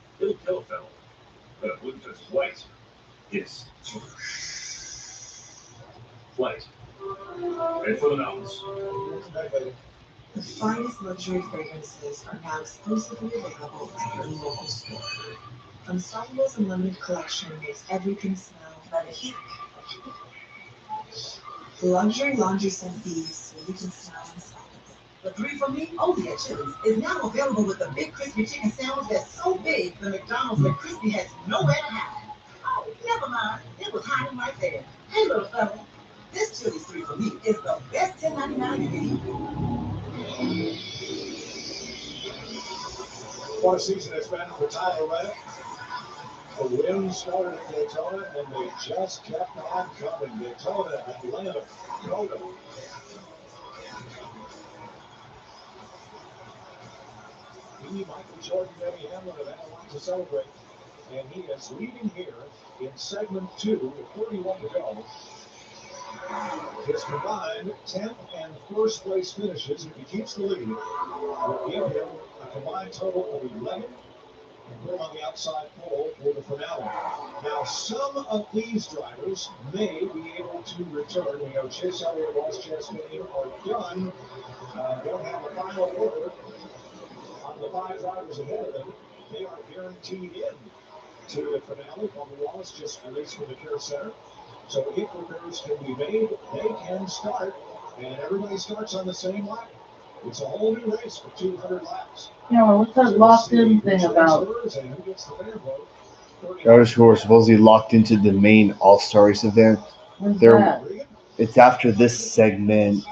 Flight. Head for the mountains. The finest luxury fragrances are now exclusively available at your local store. Ensemble's unlimited collection makes everything smell like a chic. Luxury laundry scent beads so you can smell Ensemble. The 3 for Me only at Chili's is now available with a big crispy chicken sandwich that's so big the McDonald's McCrispy has nowhere to hide. Oh, never mind. It was hiding right there. Hey, little fella. This Chili's 3 for Me is the best $10.99 you can eat. What a season it's been for Tyler Reddick. The win started at Daytona, and they just kept on coming. Daytona, Atlanta, Coda. Michael Jordan, Denny Hamlin have had a lot to celebrate, and he is leading here in segment 2 with 31 to go. His combined 10th and first place finishes, if he keeps the lead, will give him a combined total of 11. And put him on the outside pole for the finale. Now, some of these drivers may be able to return. We know Chase Elliott, Ross Chastain are done. Don't have a final order on the 5 drivers ahead of them. They are guaranteed in to the finale. Bubba Wallace just released from the Care Center. So if repairs can be made, they can start. And everybody starts on the same lap. It's a whole new race for 200 laps. Yeah, well, what's that locked-in thing about? Drivers who are supposedly locked into the main All-Star Race event. It's after this segment.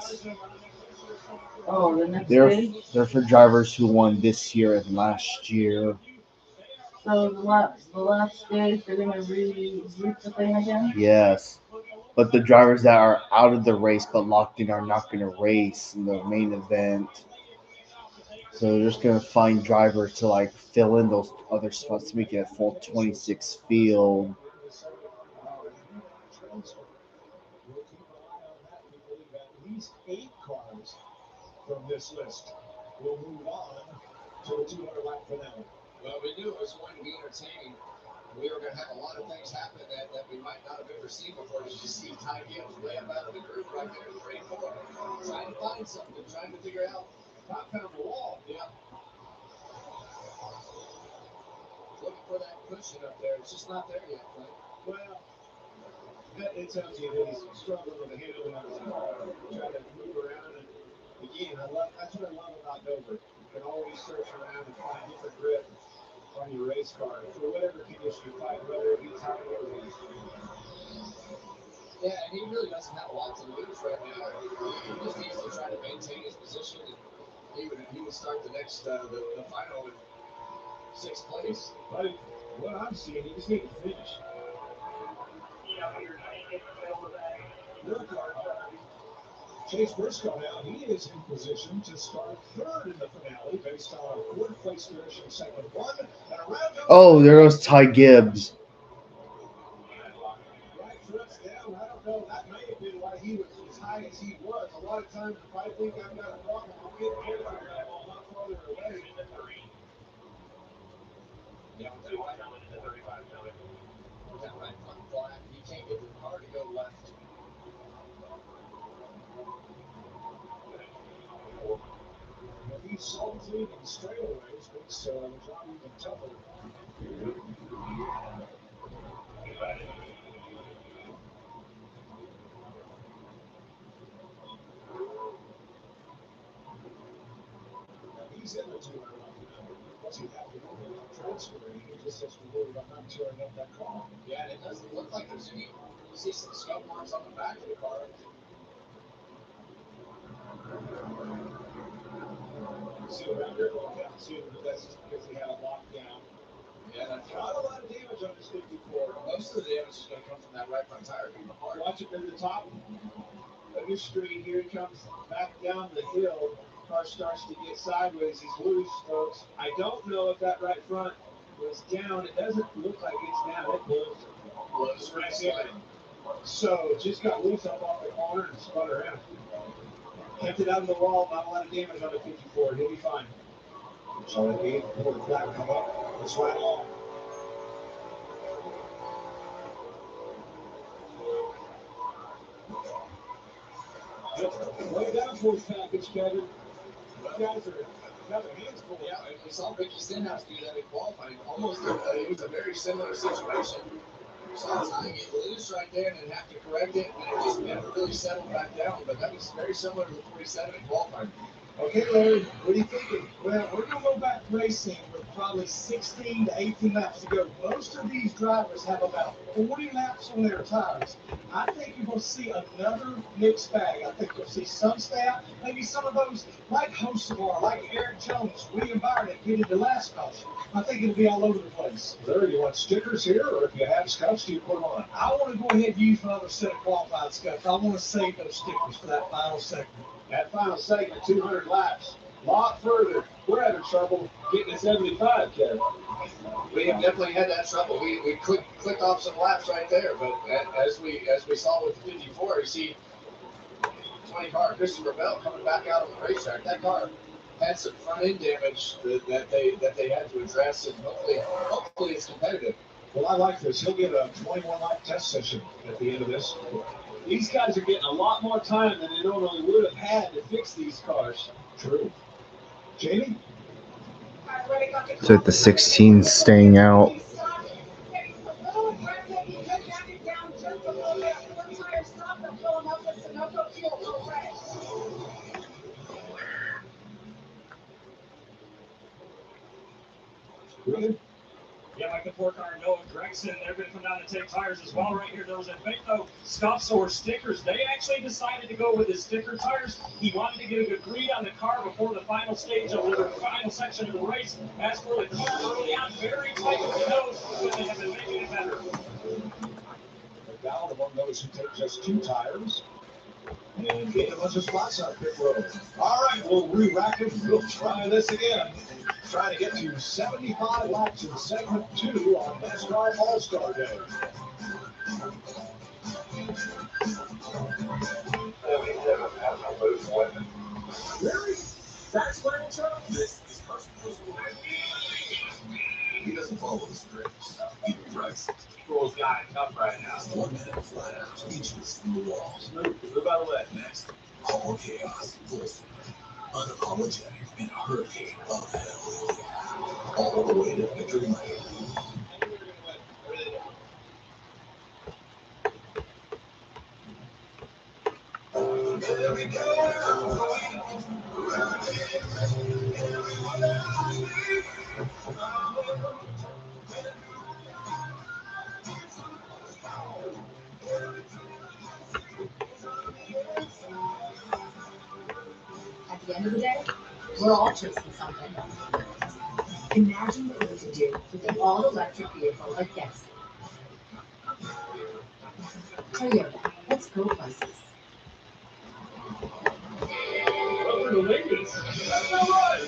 Oh, the next stage? They're for drivers who won this year and last year. So the last stage, they're gonna regroup the thing again? Yes. But the drivers that are out of the race but locked in are not going to race in the main event. So they're just going to find drivers to like fill in those other spots to make it a full 26 field. At least 8 cars from this list will move on to the 200 lap finale. Well, we knew it was going to be entertaining. We were going to have a lot of things happen that we might not have ever seen before. As you see Ty Gibbs way up out of the group right there in 3 and 4, trying to find something, trying to figure out. Top found the wall. Yeah. Looking for that cushion up there. It's just not there yet, Clint. Well, it tells you that he's struggling with the handling of his car, trying to move around. And again, that's what I love about Dover. You can always search around and find different grip on your race car for whatever condition you find, whether it be tight or loose. Yeah, and he really doesn't have a lot to lose right now. He just needs to try to maintain his position, and he would start the next the final in 6th place. But what I'm seeing, he just needs to finish. Chase Briscoe now, he is in position to start 3rd in the finale based on a 4th place finish in segment 1. And around Oh, there goes Ty Gibbs. Right foot's down. I don't know. That may have been why he was as high as he was. A lot of times, if I think I've got a problem, I'll get hit by that a lot farther away. Yeah, right down into 35 now. That right front flat, he can't get the car to go left. He's salty and straightaways makes the job even tougher. He's in the 200 lap finale. Plus, he had to go without transferring. He just has to worry about not tearing up that car. Yeah, and it doesn't look like there's any. You see some scuff marks on the back of the car. See around here going down too, but that's just because he had it locked down. Yeah, that's not a lot of damage on this 54. Most of the damage is going to come from that right front tire being hard. Watch it near the top of this street here. He comes back down the hill. Car starts to get sideways. He's loose, folks. I don't know if that right front was down. It doesn't look like it's down. It blows right there. So just got loose up off the corner and spun around. Kept it out of the wall. Not a lot of damage on the 54. He'll be fine. So he pulled back, come up. It's right on. Way down for his package, Kevin. You guys got their hands full. Yeah, and we saw Ricky Stenhouse do that in qualifying. Almost, it was a very similar situation. We saw his eye get loose right there and then have to correct it, and it just never really settled back down. But that was very similar to the 47 in qualifying. Okay, Larry, what are you thinking? Well, we're going to go back racing with probably 16 to 18 laps to go. Most of these drivers have about 40 laps on their tires. I think you're going to see another mixed bag. I think you'll see some stay out, maybe some of those like Hosevar, like Eric Jones, William Byron that did it the last caution. I think it'll be all over the place. Larry, you want stickers here, or if you have scuffs, do you put them on? I want to go ahead and use another set of qualified scuffs. I want to save those stickers for that final segment. That final segment, 200 laps, a lot further. We're having trouble getting to 75, Kevin. We have definitely had that trouble. We clicked off some laps right there, but as we saw with the 54, you see 20 car Christopher Bell coming back out on the racetrack. That car had some front end damage that they had to address, and hopefully it's competitive. Well, I like this. He'll get a 21 lap test session at the end of this. These guys are getting a lot more time than they normally would have had to fix these cars. True. Jamie? So at the 16 staying out. Really? Yeah, like the 4-car Noah Gregson, they're going to come down and take tires as well right here. There was, I think, though, scuffs or stickers. They actually decided to go with his sticker tires. He wanted to get a good read on the car before the final stage of the final section of the race. As for the car early on, very tight with the nose, but they have been making it better. McDowell among those who take just 2 tires. And gain a bunch of spots on pit road. All right, we'll re-rack it. We'll try this again. Trying to get to 75 laps in segment 2 on NASCAR All-Star Day. Really? That's Larry Jones? This is personal. He doesn't follow the scripts. He writes it. School's got it tough right now. 1 minute flat out, speechless from the walls. Move out of the way. Next, all chaos, bullshit, unapologetic, and a hurricane of hell. All the way to victory lane. There we go. At the end of the day, we're all chasing something. Imagine what we could do with an all-electric vehicle like this. Toyota, let's go places. Over to Lincoln. That's all right.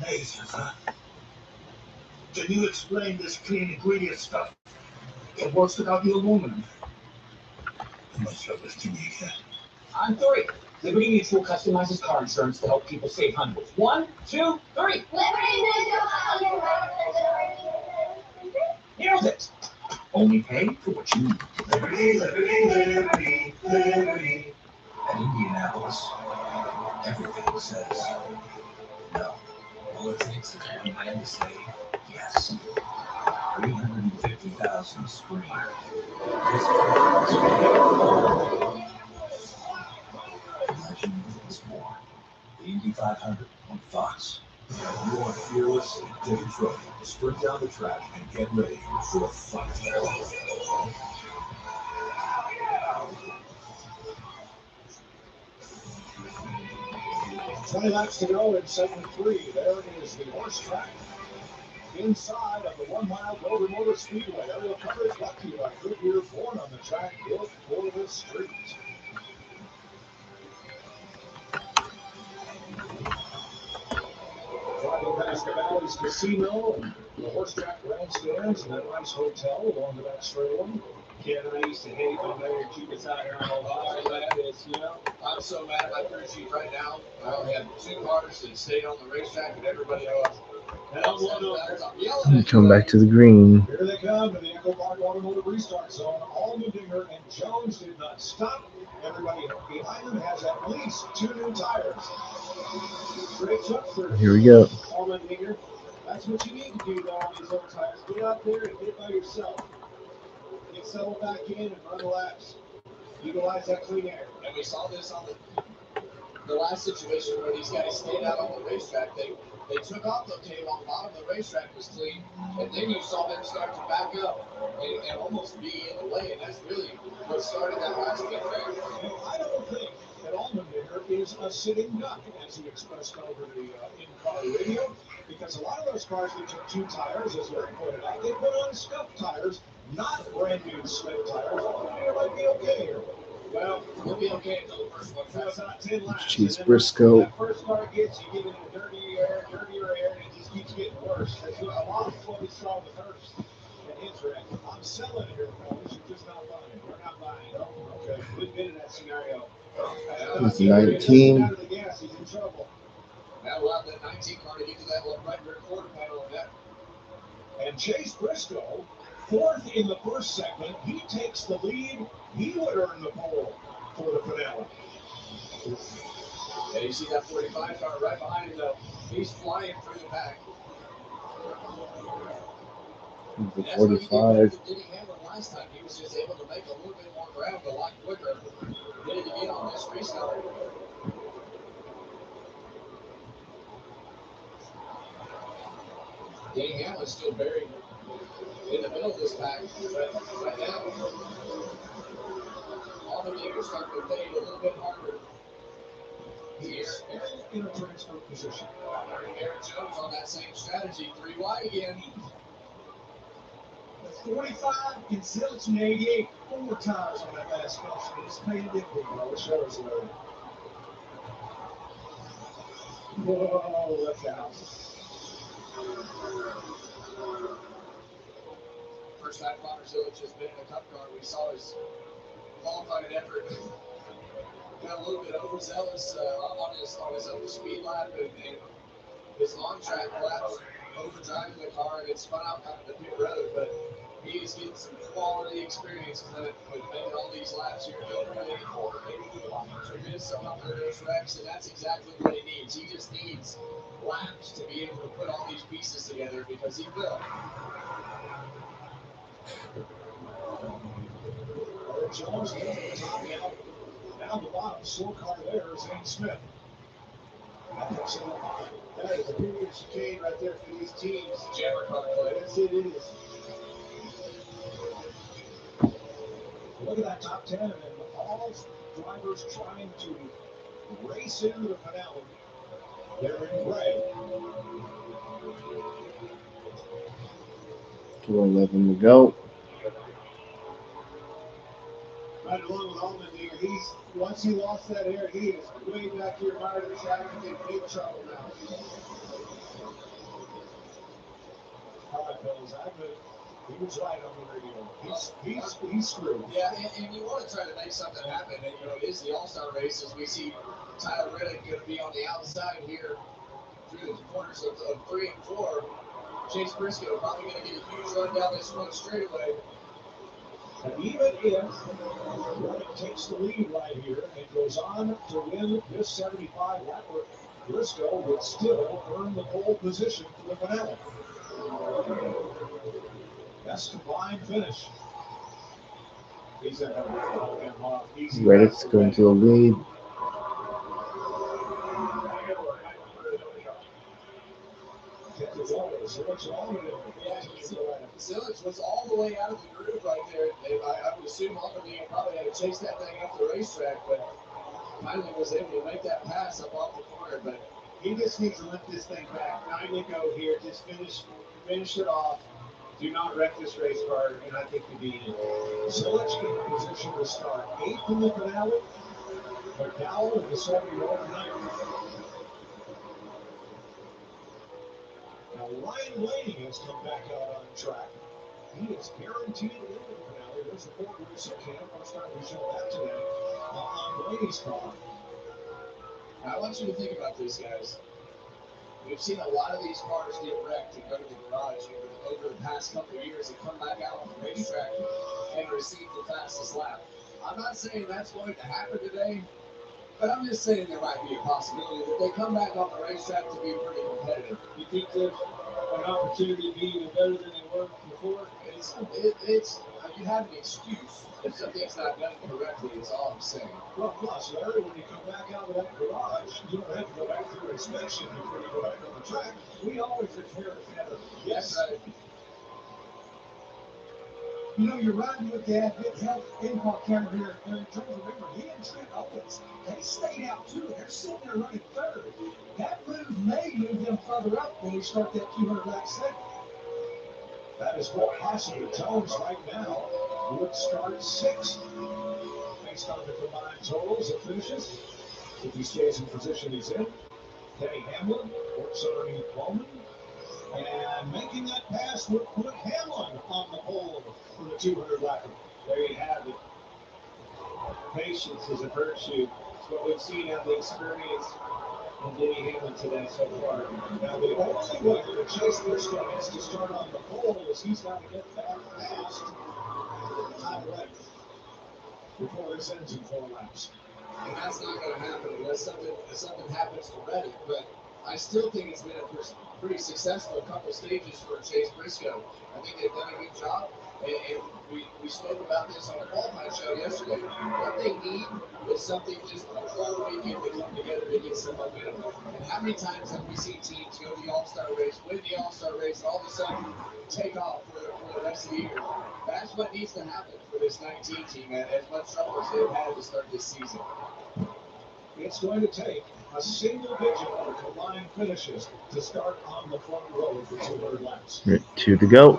Amazing, huh? Can you explain this clean ingredient stuff? It works without the aluminum. How much of this do you get? On 3. Liberty Mutual customizes car insurance to help people save hundreds. 1, 2, 3. Nailed it. Only pay for what you need. Liberty, liberty, liberty, liberty. At Indianapolis, everything says no. All it takes is one man to say yes. 350,000 scream. Imagine it's more. The Indy 5,500 on Fox. You want fearless and take control. Sprint down the track and get ready for the fight. 20 laps to go in segment 3. There is the horse track inside of the 1 mile Dover Motor Speedway. Aerial coverage brought to you by Goodyear, born on the track, built for the street. Driving past the Valley's Casino and the horse track grandstands and that nice hotel along the back straightaway. Yeah, and I used to hate when they would keep us out here on Ohio. That is, you know. I'm so mad at my crew chief right now. I only had 2 cars that stayed on the racetrack and everybody else. And I'm one of them. Come back to the green. Here they come to the Echo Park Automotive Restart Zone. Allmendinger and Jones did not stop. Everybody behind them has at least 2 new tires. Great truck for Here we go. Allmendinger. That's what you need to do though on these old tires. Get out there and get by yourself. Get settled back in and run the laps. Utilize that clean air. And we saw this on the last situation where these guys stayed out on the racetrack. They took off the tail on the bottom of the racetrack was clean, and then you saw them start to back up and almost be in the way, and that's really what started that last bit there. I don't think that Allmendinger is a sitting duck, as he expressed over the in-car radio, because a lot of those cars that took 2 tires, as Larry pointed out, they put on scuffed tires, not brand new slick tires. Allmendinger might be okay here. Well, we'll be okay until the first one. That's not 10 laps. Chase Briscoe. That first car gets you get into dirtier air, and it just keeps getting worse. That's what a lot of what we saw in the first at his wreck. I'm selling here, fellas. You're just not buying. We're not buying. Oh, okay. We've been in that scenario. It's 19. Out of the gas, he's in trouble. Now we'll have that 19 car to get to that right rear quarter panel of that. And Chase Briscoe, 4th in the first segment, he takes the lead. He would earn the pole for the finale. Yeah, you see that 45 car right behind him, though. He's flying through the pack. The 45. Did he handle last time? He was just able to make a little bit more ground a lot quicker. Getting to get on this restart. Danny Hamlin's still buried in the middle of this pack, but right now, all the leaders start to fade a little bit harder. He's in a transfer position. Aaron Jones on that same strategy, 3 wide again. 45 in zilch and 88, 4 times on that last caution. It's paid it. It shows there. Whoa, look out. First time Connor Zillich has been in a cup car. We saw his qualifying effort. Got a little bit overzealous on his own speed lap and his on-track laps, overdriving the car, and it spun out kind of the pit road. But he is getting some quality experience with making all these laps here. He's some of those wrecks, and that's exactly what he needs. He just needs laps to be able to put all these pieces together because he will. Jones to the top now. Down the bottom, slow car there is Zane Smith. That is a period chicane right there for these teams. Jammer car play. Yes, it is. Look at that top 10 and all drivers trying to race into the finale. They're in gray. 2:11 to go. Right along with Allmendinger, once he lost that air, he is way back here by the track and in big trouble now. All right, fellas, he was right on the radio. He's screwed. Yeah, and you want to try to make something happen. And, it is the All-Star race as we see Tyler Reddick going to be on the outside here through the corners of 3 and 4. Chase Briscoe probably going to get a huge run down this front straightaway. And even if Reddick takes the lead right here and goes on to win this 75 lapper, Briscoe would still earn the pole position for the finale. That's combined finish. Reddick's going to the lead. Zilich was all the way out of the groove right there. I would assume ultimately he probably had to chase that thing up the racetrack, but finally was able to make that pass up off the corner. But he just needs to lift this thing back. 9 to go here. Just finish it off. Do not wreck this race car, and I think you beat it. Zilich in position to start 8th in the finale. McDowell in the 71 9th. Now Ryan Blaney has come back out on track. He is guaranteed into the finale. There's the Ford Racing Camp. First time we show that today on Blaney's car. I want you to think about this, guys. We've seen a lot of these cars get wrecked and go to the garage over the past couple of years and come back out on the racetrack and receive the fastest lap. I'm not saying that's going to happen today, but I'm just saying there might be a possibility that they come back on the racetrack to be pretty competitive. You think there's an opportunity to be even better than they were before? You have an excuse if something's not done correctly, is all I'm saying. Well, plus, Larry, when you come back out of that garage, you don't have to go back through inspection before you go back on the track. We always repair it better. Yes, right. You know, you're riding with that big health in-car camera here. Eric Jones, remember, he and Trent Owens, they stayed out too. They're sitting there running third. That move may move them further up when we start that 200 lap segment. That is what Passenger Jones right now would start 6th. Based on the combined totals of finishes, if he stays in position he's in, Denny Hamlin works underneath Bowman. And making that pass would put Hamlin on the pole for the 200 lapper. There you have it. Patience is a virtue. It's what we've seen out of the experience in Denny Hamlin today so far. Now, the only way that Chase Briscoe has to start on the pole is he's got to get back past Tyler Reddick before this ends in 4 laps. And that's not going to happen unless something happens to Reddick. But I still think it's been a pretty successful couple stages for Chase Briscoe. I think they've done a good job. And we spoke about this on the qualifying show yesterday. What they need is something just a whole weekend to come together to get some momentum. And how many times have we seen teams go to the All-Star race, win the All-Star race, and all of a sudden take off for the rest of the year? That's what needs to happen for this 19 team, as much trouble as they've had to start this season. It's going to take a single digit of combined finishes to start on the front row for 200 laps. 2 to go.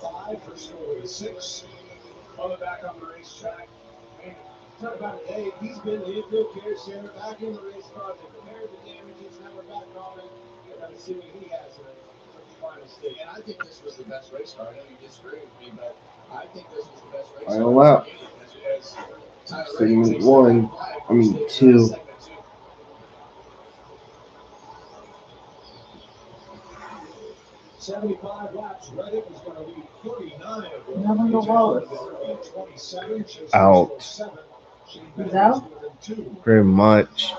5 for score is 6. Coming back on the racetrack. Man, talk about it, Dave. He's been the infield care center, back in the race car. They repaired the damages. Now we're back on it. We're going to see what he has in the final stage. And I think this was the best race car. I know you disagree with me, but I think this was the best race Final car. lap. Segment 1. I mean 2. 75 laps. Reddick is going to lead 39 of them. Never know Wallace. 27. Out. He's out? Very much.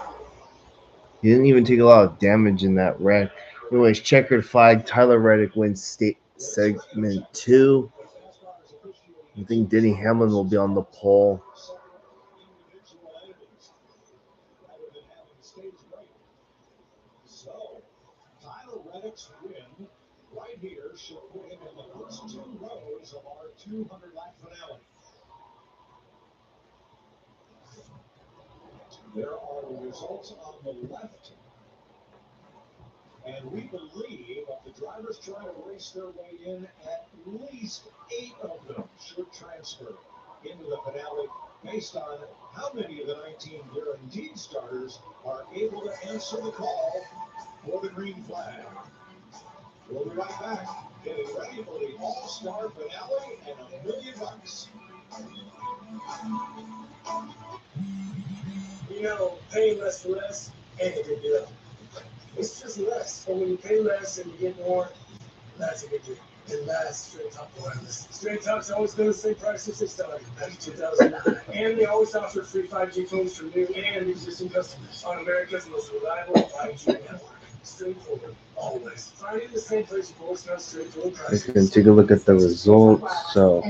He didn't even take a lot of damage in that wreck. Anyways, checkered flag. Tyler Reddick wins segment 2. I think Denny Hamlin will be on the pole. So, Tyler Reddick's win right here should put him in the first 2 rows of our 200 lap finale. There are the results on the left. And we believe that the drivers trying to race their way in, at least 8 of them should transfer into the finale based on how many of the 19 guaranteed starters are able to answer the call for the green flag. We'll be right back, getting ready for the All-Star finale and $1 million. You know, paying less for less ain't a good deal. It's just less. But when you pay less and you get more, that's a good deal. And that's Straight Talk Wireless. Straight Talk's always been the same price since they started, back in 2009. And they always offer free 5G phones for new and existing customers on America's most reliable 5G network. Straightforward, always. Finding the same place you've always found straightforward prices. Let's take a look at the results. So,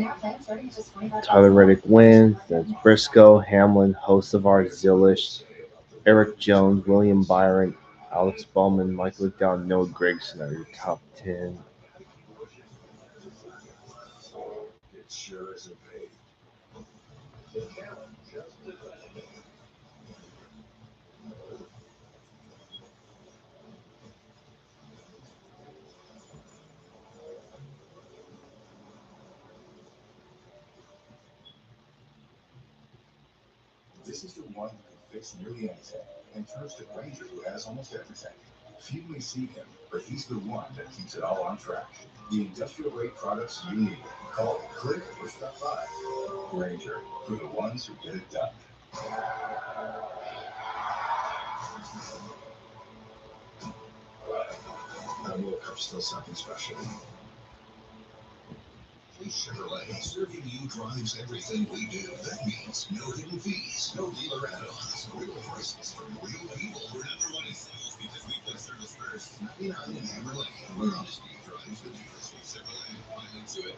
Tyler Reddick wins. That's Briscoe, Hamlin, Hocevar, Zilich, Eric Jones, William Byron, Alex Bowman, Michael McDowell, Noah Gregson are your top 10. It sure isn't paid. This is the one who can fix nearly anything, and turns to Granger, who has almost everything. Few may see him, but he's the one that keeps it all on track. The industrial-grade products you need. Call, click, or stop by. Granger, for the ones who get it done. That World Cup's still something special. Chevrolet, serving you drives everything we do. That means no hidden fees, no dealer add-ons, real prices from real people. We're number one in sales because we put service first. 99 in Hammer Lane. We're honest drives the dealers with Chevrolet. Find into it.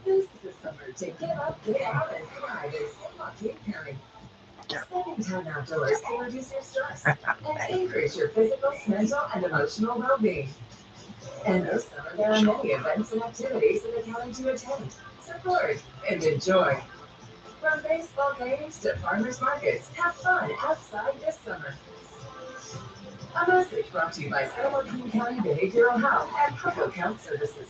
This is the summer to get up, get out, and thrive in Sandlot Cape County. Spending time outdoors can reduce your stress and increase your physical, mental, and emotional well-being. And this summer, there are many events and activities in the county to attend, support, and enjoy. From baseball games to farmers markets, have fun outside this summer. A message brought to you by Sandlot Cape County Behavioral Health and Public Health Services.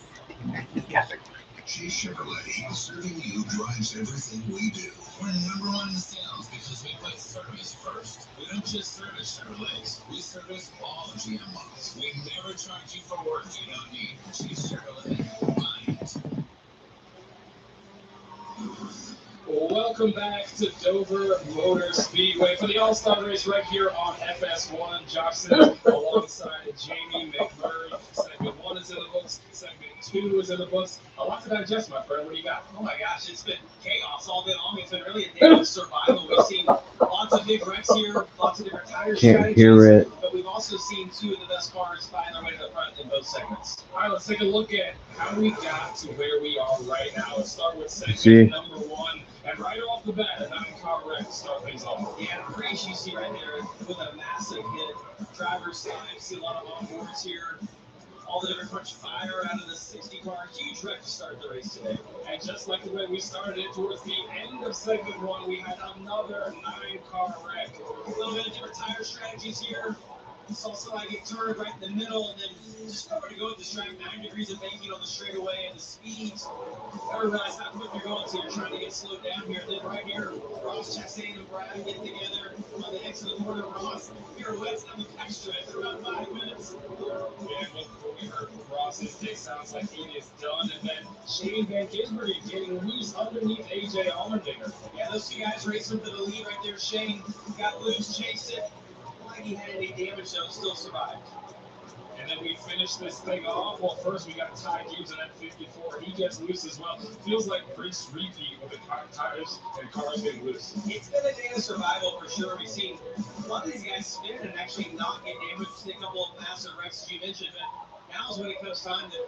Chase Chevrolet, serving you drives everything we do. We're number one in sales because we put service first. We don't just service Chevrolets, we service all GM models. We never charge you for work you don't need. Chase Chevrolet, find it. Welcome back to Dover Motor Speedway for the All-Star Race right here on FS1. Josh Simmons alongside Jamie McMurray. Segment 1 is in the books. Segment 2 is in the books. A lot to digest, my friend. What do you got? Oh my gosh, it's been chaos all day long. It's been really a day of survival. We've seen lots of big wrecks here, lots of different tire strategies. Hear it. But we've also seen two of the best cars find their way to the front in both segments. All right, let's take a look at how we got to where we are right now. Let's start with segment number 1. And right off the bat, a 9-car wreck to start things off. Yeah, the race you see right there with a massive hit. Driver's side, you see a lot of onboards here. All the different punch fire out of the 60-car. Huge wreck to start the race today. And just like the way we started it, towards the end of segment 1, we had another 9-car wreck. A little bit of different tire strategies here. Saw somebody get turned right in the middle and then just nowhere to go with this track. 9 degrees of banking on the straightaway and the speeds. Never realized how quick you're going, so you're trying to get slowed down here. And then right here, Ross Chastain and Brad get together on the exit of the corner. Ross pirouettes down the backstretch for about 5 minutes. Yeah, what we heard from Ross's take sounds like he is done. And then Shane Van Gisbergen getting loose underneath AJ Allmendinger. Yeah, those two guys racing for the lead right there. Shane got loose, chased it. Like he had any damage, though, still survived. And then we finished this thing off. Well, first we got Ty Gibbs in F54. He gets loose as well. Feels like race repeat with the tires and cars getting loose. It's been a day of survival for sure. We've seen a lot of these guys spin and actually not get damaged. We've seen a couple of massive wrecks, as you mentioned. But now's when it comes time to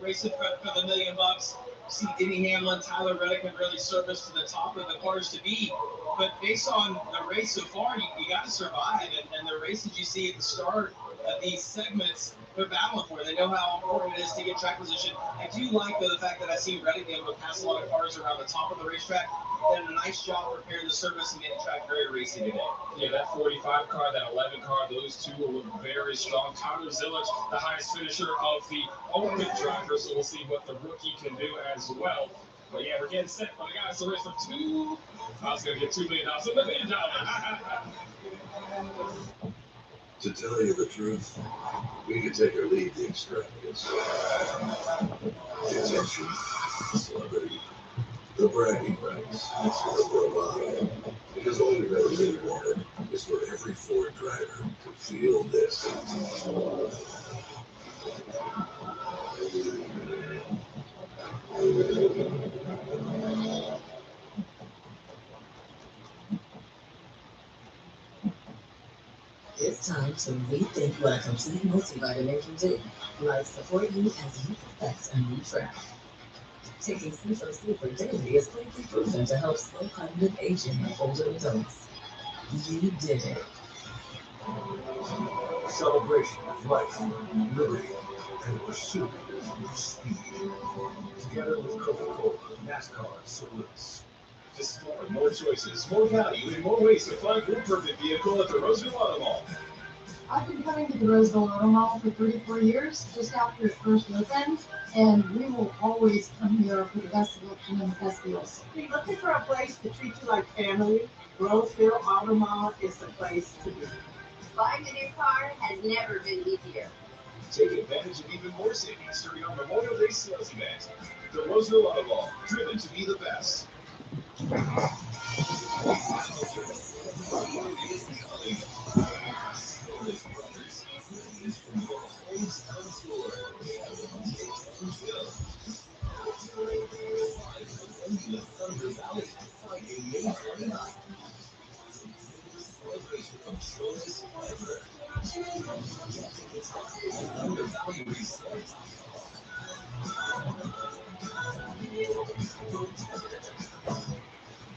racing for the $1 million. See Denny Hamlin, Tyler Reddick have really surfaced to the top of the cars to beat. But based on the race so far, you got to survive. And the races you see at the start of these segments, they're battling for it. They know how important it is to get track position. I do like, though, the fact that I see Reddick able to pass a lot of cars around the top of the racetrack. Did a nice job preparing the service and getting the track very racy today. Yeah, that 45 car, that 11 car, those two will look very strong. Tyler Zillich, the highest finisher of the open drivers, so we'll see what the rookie can do as well. But yeah, we're getting set for the guys to race for $2. I was going to get $2 million. $1 million. To tell you the truth, we could take or leave the extravagance. The attention, the celebrity, the bragging rights, or the bravado. Because all we've ever really wanted is for every Ford driver to feel this. It's time to rethink what a complete multivitamin can do. Like support you as you perfect a new track. Taking Central Sleeper daily is clinically proven to help slow cognitive aging in older adults. You did it. Celebration of life, liberty, and pursuit of speed. Together with Coca-Cola, NASCAR salutes. Discover more choices, more value, and more ways to find your perfect vehicle at the Roseville Auto Mall. I've been coming to the Roseville Auto Mall for 34 years, just after it first opened, and we will always come here for the best selection and the best deals. If you're looking for a place to treat you like family, Roseville Auto Mall is the place to be. Buying a new car has never been easier. Take advantage of even more savings during our Memorial Day sales event. The Roseville Auto Mall, driven to be the best.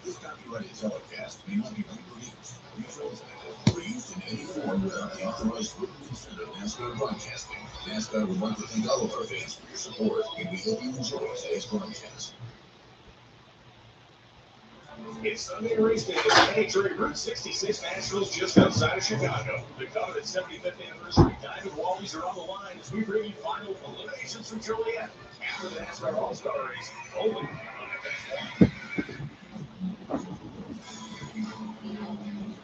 This copyrighted telecast may not be reproduced, reused in any form without the authorized written consent of NASCAR Broadcasting. NASCAR would like to thank all of our fans for your support, and we hope you enjoy today's broadcast. It's Sunday race day at NHRA Route 66 Nationals just outside of Chicago. The coveted 75th anniversary Diamond Wallies are on the line as we bring you final eliminations from Joliet after the NASCAR All-Star race. Only on FS1.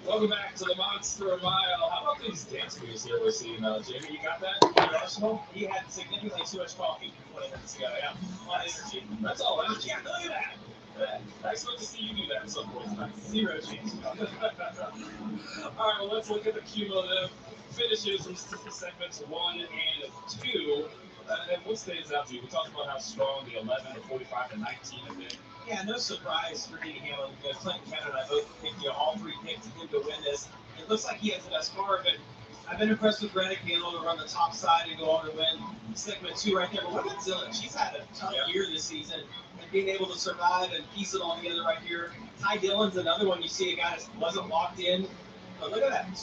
Welcome back to the Monster Mile. How about these dance moves here we're seeing, Jamie? You got that in your arsenal? He had significantly too much coffee 20 minutes ago. Yeah, a lot of energy. That's all energy. Yeah, look at that. I expect to see you do that at some point tonight. Zero change. All right, well, let's look at the cumulative finishes from segments 1 and 2. And what stands out to you? We talked about how strong the 11, the 45, and 19 have been. Yeah, no surprise for Denny Hamlin. Clinton, Kevin, and I both picked, all three picked him to win this. It looks like he has the best car, but I've been impressed with Reddick being able to run the top side and go on and win segment 2 right there. But what about Zillin? She's had a tough year this season, and being able to survive and piece it all together right here. Ty Dillon's another one. You see a guy that wasn't locked in. But look at that,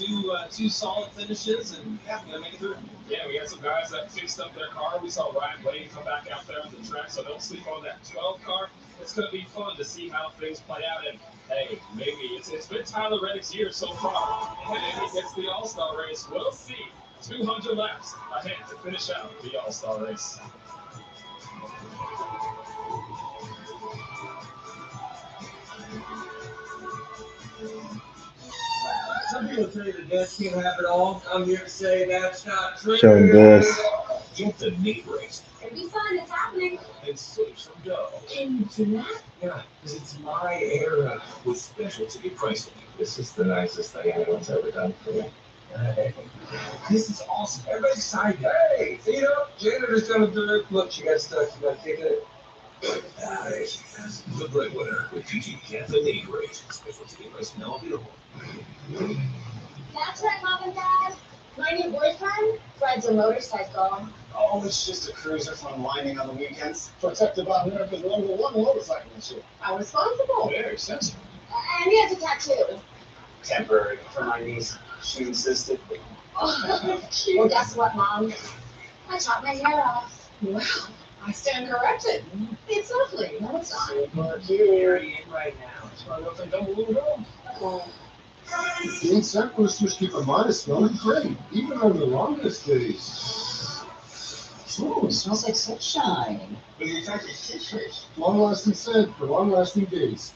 two solid finishes, and yeah, gonna make it through. Yeah, we had some guys that fixed up their car. We saw Ryan Blaney come back out there on the track, so don't sleep on that 12 car. It's going to be fun to see how things play out. And hey, maybe it's been Tyler Reddick's year so far. And maybe he gets the All-Star race. We'll see. 200 laps ahead to finish out the All-Star race. Some people tell you the dance can't have it all. I'm here to say that's not true. Showing this. Get the Nate race Every sign it's happening. and save some dough. Can you do that? Yeah, because it's my era with special ticket pricing. This is the nicest thing anyone's ever done for me. This is awesome. Everybody's excited. Hey, feet up. Janitor's coming through. Look, she got stuck. You got to kick it. There she is. The breadwinner with TG Get the Nate race. Special ticket pricing now available. That's right, Mom and Dad. My new boyfriend rides a motorcycle. Oh, it's just a cruiser fun winding on the weekends. Protected by America's #1 motorcycle insurance. How responsible. Very sensible. And he has a tattoo. Temporary for my niece. She insisted. Oh, well, guess what, Mom? I chopped my hair off. Well, I stand corrected. It's lovely. No, it's not. Super cute. Right now. It's why I don't think I'm a little girl. St. Cyprus just keep a mind smelling great, even on the longest days. Ooh, it smells like sunshine. But the effect is citrus. Long-lasting scent for long-lasting days.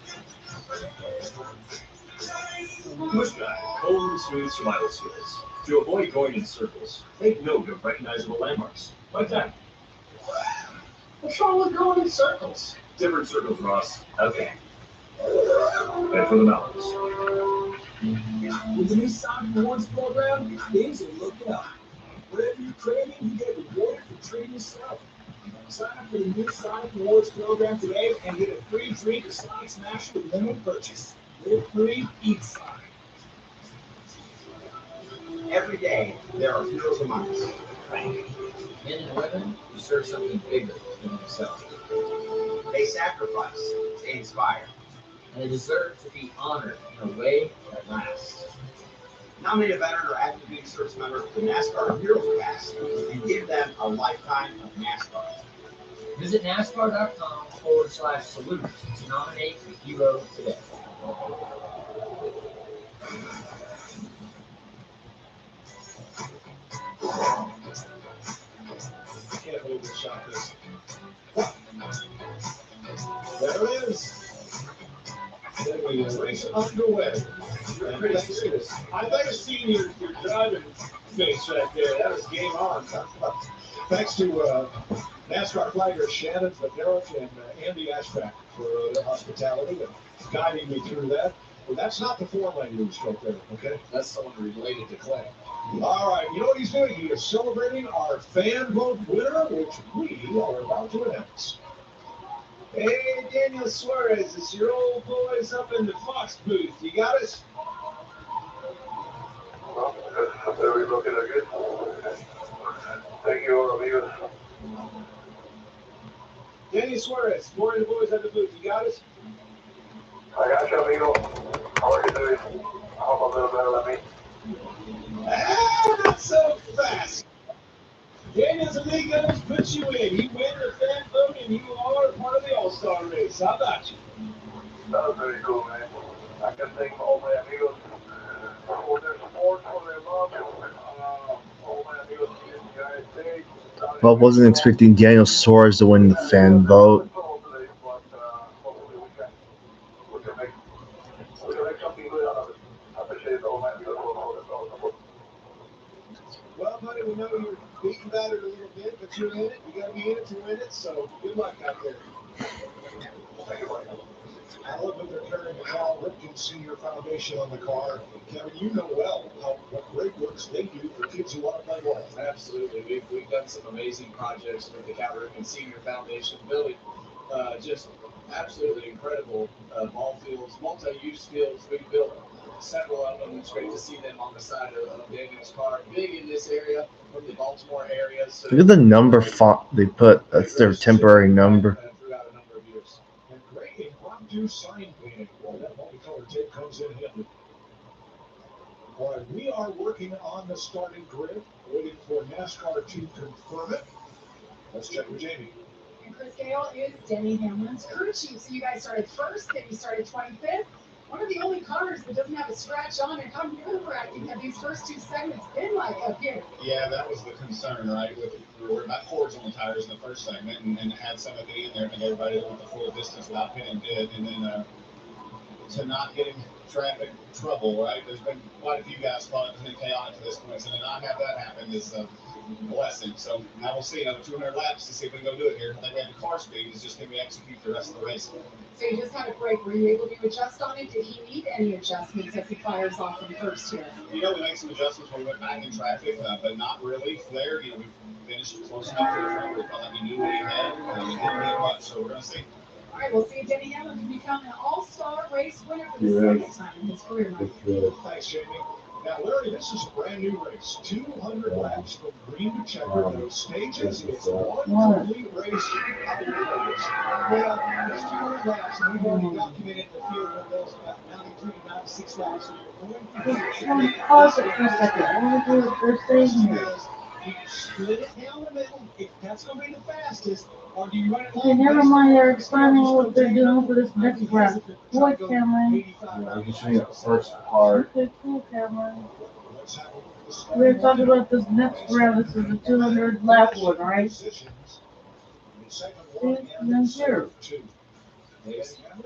Pushback, cold and smooth survival skills. To avoid going in circles, take note of recognizable landmarks, like that. What's wrong with going in circles? Different circles, Ross. Okay. And for the mountains. With the new Sonic Rewards program, things are looking up. Whatever you're craving, you get rewarded for treating yourself. Sign up for the new Sonic Rewards program today and get a free drink or Sonic Smash with minimum purchase. Live free, eat Sonic. Every day, there are heroes among us. Men and women deserve something bigger than themselves. They sacrifice to inspire. And they deserve to be honored in a way that lasts. Nominate a veteran or active duty service member to the NASCAR Heroes Pass and give them a lifetime of NASCAR. Visit NASCAR.com/salute to nominate a hero today. I can't believe we shot this. There it is. Then we race underway. You're pretty serious. I've never seen your driving face right there. That was game on. Thanks to NASCAR flaggers Shannon Federic and Andy Ashback for their hospitality and guiding me through that. Well, that's not the 4-lane loose right there, okay? That's someone related to Clay. All right, you know what he's doing? He is celebrating our fan vote winner, which we are about to announce. Hey, Daniel Suarez, it's your old boys up in the Fox booth. You got us? Well, very looking good. Thank you, amigos. Daniel Suarez, more of the boys at the booth. You got us? I got you, amigo. How are you doing? I hope a little better than me. Not so fast. Daniel's amigos put you in. You win the fan vote and you are part of the All-Star race. How about you? That was very cool, man. I can thank all my amigos for their support, for their love. All my amigos here in the United States. I wasn't expecting Daniel Suarez to win the fan vote. Hopefully we can make something good out of it. I appreciate all my amigos for all the support. Well, buddy, we know you're beaten battered a little bit, but you're in it. You got to be in it to win it, so good luck out there. Thank you, buddy. I love that they're carrying the Cal Ripken Senior Foundation on the car. Kevin, you know well what great works they do for kids who want to play ball. Absolutely. We've done some amazing projects with the Cal Ripken Senior Foundation, building just absolutely incredible ball fields, multi-use fields. We've built several of them. It's great to see them on the side of Daniel's car. Big in this area, from the Baltimore area. So Look at the number font they put. That's their temporary number. throughout a number of years. And great impromptu sign painting. Well, that multicolored tape comes in handy. All right, we are working on the starting grid, waiting for NASCAR to confirm it. Let's check with Jamie. And Chris Gale is Denny Hamlin's crew chief. So you guys started first, then you started 25th. One of the only cars that doesn't have a scratch on it. How nerve-wracking have these first two segments been like up here? Yeah, that was the concern, right? We were about cords on the tires in the first segment and had some of it in there, and everybody went the full distance without pinning did. And then to not get in traffic trouble, right? There's been quite a few guys caught up in chaotic to this point, so to not have that happen is a blessing. So now we'll see another 200 laps to see if we can go do it here. I think we have the car speed. It's just can we execute the rest of the race? So you just had a break. Were you able to adjust on it? Did he need any adjustments as he fires off from first here? You know, we made some adjustments when we went back in traffic, but not really there. You know, we finished close enough to the front. We felt like we knew what he had. We didn't need much, so we're going to see. All right, we'll see if Denny Hamlin can become an all-star race winner for the second time in his career. Thanks, Jamie. Now, Larry, this is a brand new race. 200 laps from green to checker. No stages. It's one complete race out of the race. Well, there's 200 laps, and we've already documented the field of those about 93 to 96 laps. So you're going to pause it for a second. I want to do a good thing here. you split it down the middle. If that's going to be the fastest, or do you run it Okay, never mind. They're explaining what they're doing for this next round. What, Cameron? Yeah, I'm just showing you the first part. Okay, cool, Cameron. We're talking about this next round. This is the 200 lap one, right? See, then here.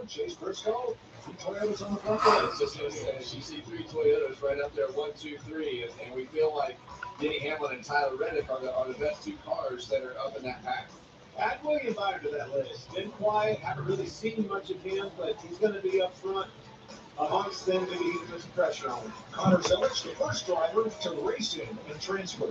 Chase Briscoe, 2 Toyotas on the front. I was just going to say, you see 3 Toyotas right up there, 1, 2, 3, and we feel like Denny Hamlin and Tyler Reddick are the best 2 cars that are up in that pack. Add William Byron to that list. Been quiet, haven't really seen much of him, but he's going to be up front amongst them. Maybe he can put some pressure on him. Connor Zelich, the first driver to race him and transfer.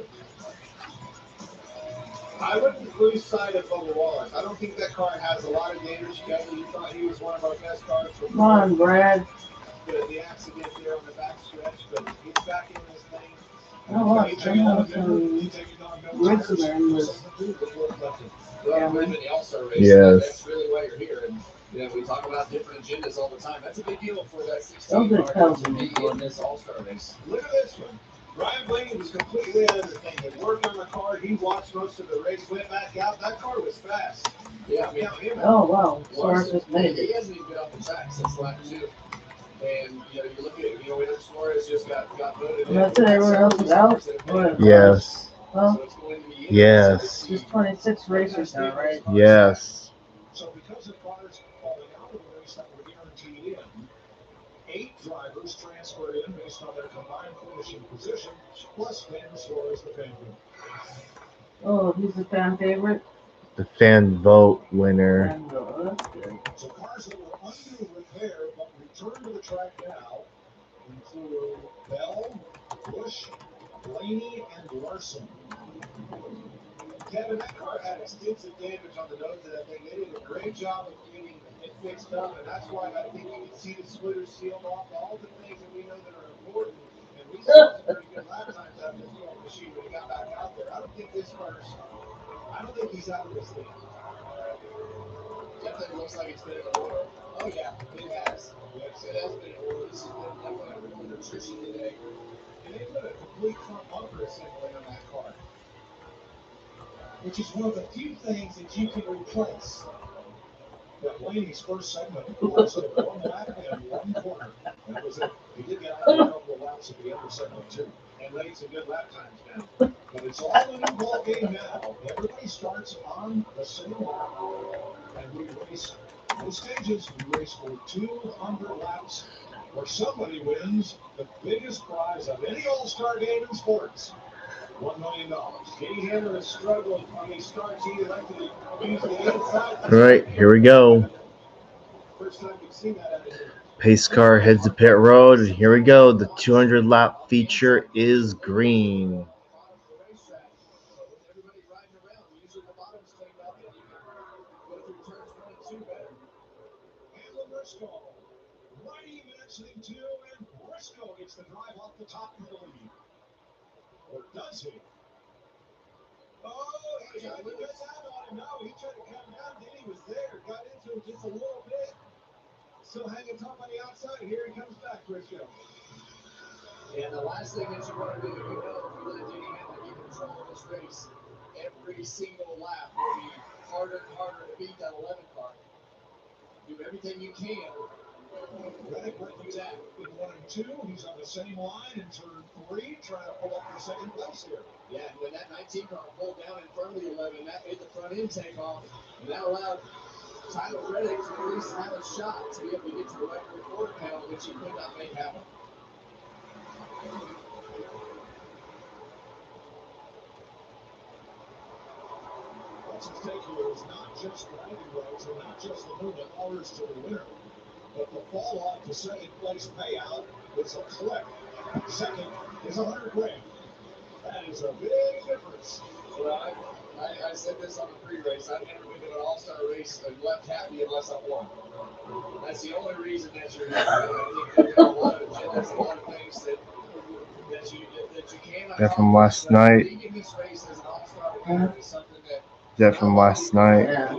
I wouldn't lose sight of Bubba Wallace. I don't think that car has a lot of damage. Kevin, you thought he was one of our best cars. Come on, Brad. The accident there on the back stretch, but he's back in this thing. Oh, wow. Samuelson Richmond was. Well, we're in the All-Star race. Yes. That's really why you're here. And we talk about different agendas all the time. That's a big deal for that Those 16 are car to Kelvin. be in this All-Star race. Look at this one. Ryan Blaney was completely out of the thing. He worked on the car. He watched most of the race, went back out. That car was fast. Yeah, I mean, Oh, wow. Source just made he it. hasn't even been off the track since lap 2. And, you look at, William Suarez just got voted in. That's it. Everyone else is out? What? Yes. Well, Yes. there's 26 racers now, right? Yes. So because of cars falling out of the race that were guaranteed in, 8 drivers transferred in based on their combined finishing position, plus Ben Suarez, the fan favorite. Oh, he's the fan favorite? The fan vote winner. Fan vote. That's good. So cars that were under repair but returned to the track now include Bell, Busch, Blaney, and Larson. Kevin, that car had extensive damage on the nose of that thing. They did a great job of getting it fixed up, and that's why I think you can see the splitters sealed off, all the things that we know that are important. And we saw some pretty good lap times out of this machine when he got back out there. I don't think he's out of this thing. Definitely looks like it's been in the oil. Oh, yeah, it has. Yes, it has been in oil. This has been definitely a real nutrition today. And they put a complete front bumper assembly on that car, which is one of the few things that you can replace. But Blaney's first segment lasted 1 lap and 1 corner. That was it. He did get out a couple of laps at the end of segment 2 and laid some good lap times down. But it's all a new ball game now. Everybody starts on the same lap, and we race no stages. We race for 200 laps, where somebody wins the biggest prize of any All-Star game in sports. $1 million. Kenny Hammer has struggled when he starts. He elected to use the inside. All right, here we go. First time we've seen that out of him. Pace car heads to pit road, and here we go. The 200 lap feature is green. Everybody riding around. Usually the bottom's cleaned up and you can go through turns 1 and 2 better. And Briscoe, mighty exiting 2, and Briscoe gets the drive off the top of the lead. Or does he? Oh, he tried to get out on him. No, he tried to come down. Then he was there. Got into him just a little bit. Still hanging tough on the outside. Here he comes back, Briscoe. And the last thing that you want to do, if you let Denny Hamlin get control of this race, every single lap will be harder and harder to beat that 11 car. Do everything you can. Reddick right through that. In 1 and 2, he's on the same line in turn 3, trying to pull up for second place here. Yeah, and when that 19 car pulled down in front of the 11, that made the front end take off, and that allowed Tyler Reddick to at least have a shot to be able to get to the right quarter panel, which he could not make happen. What's at stake here is not just bragging rights and not just the $1 million to the winner, but the fall off to second place payout is a clip. Second is $100,000. That is a big difference. Well, I said this on the pre-race. I've never been to an all-star race and left happy unless I won. That's the only reason that you're here. I think there are a lot of agendas, a lot of things that you cannot. That from last night. Being in this race as an all-star winner is something that. That from last night. Yeah.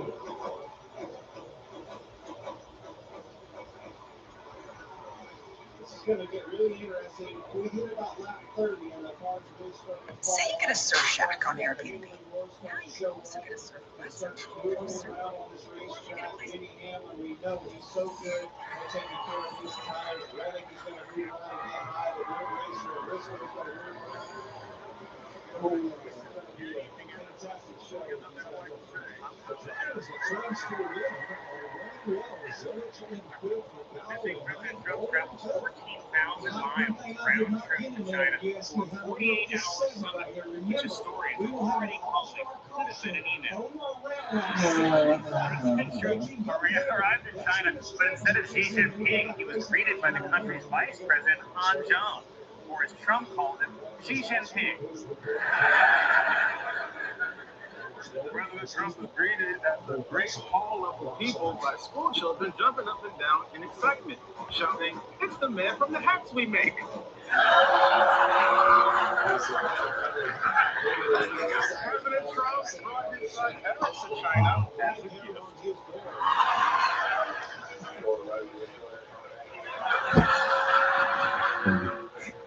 This is going to get really interesting. We hit about lap 30 and the cars are really starting to fall. Say you get a surf shack on Airbnb. Now you can also get a surf around on this racetrack. Denny Hamlin, we know he's so good at taking care of his tires. Reddick is going to move on and get high. The real racer, Briscoe is going to move on. This is going to be a fantastic show. The drivers that transferred in are running well. Zurich and Quick for Powell and Knight. 14,000 miles round trip to China for 48 hours Sunday, which historians have already called it. Send us an email. Arrived in China, but instead of Xi Jinping, he was greeted by the country's vice president, Han Zheng, or as Trump called him, Xi Jinping. President Trump was greeted at the Great Hall of the People by school children jumping up and down in excitement, shouting, "It's the man from the hats we make!" President Trump brought his son Eric to China as a gift.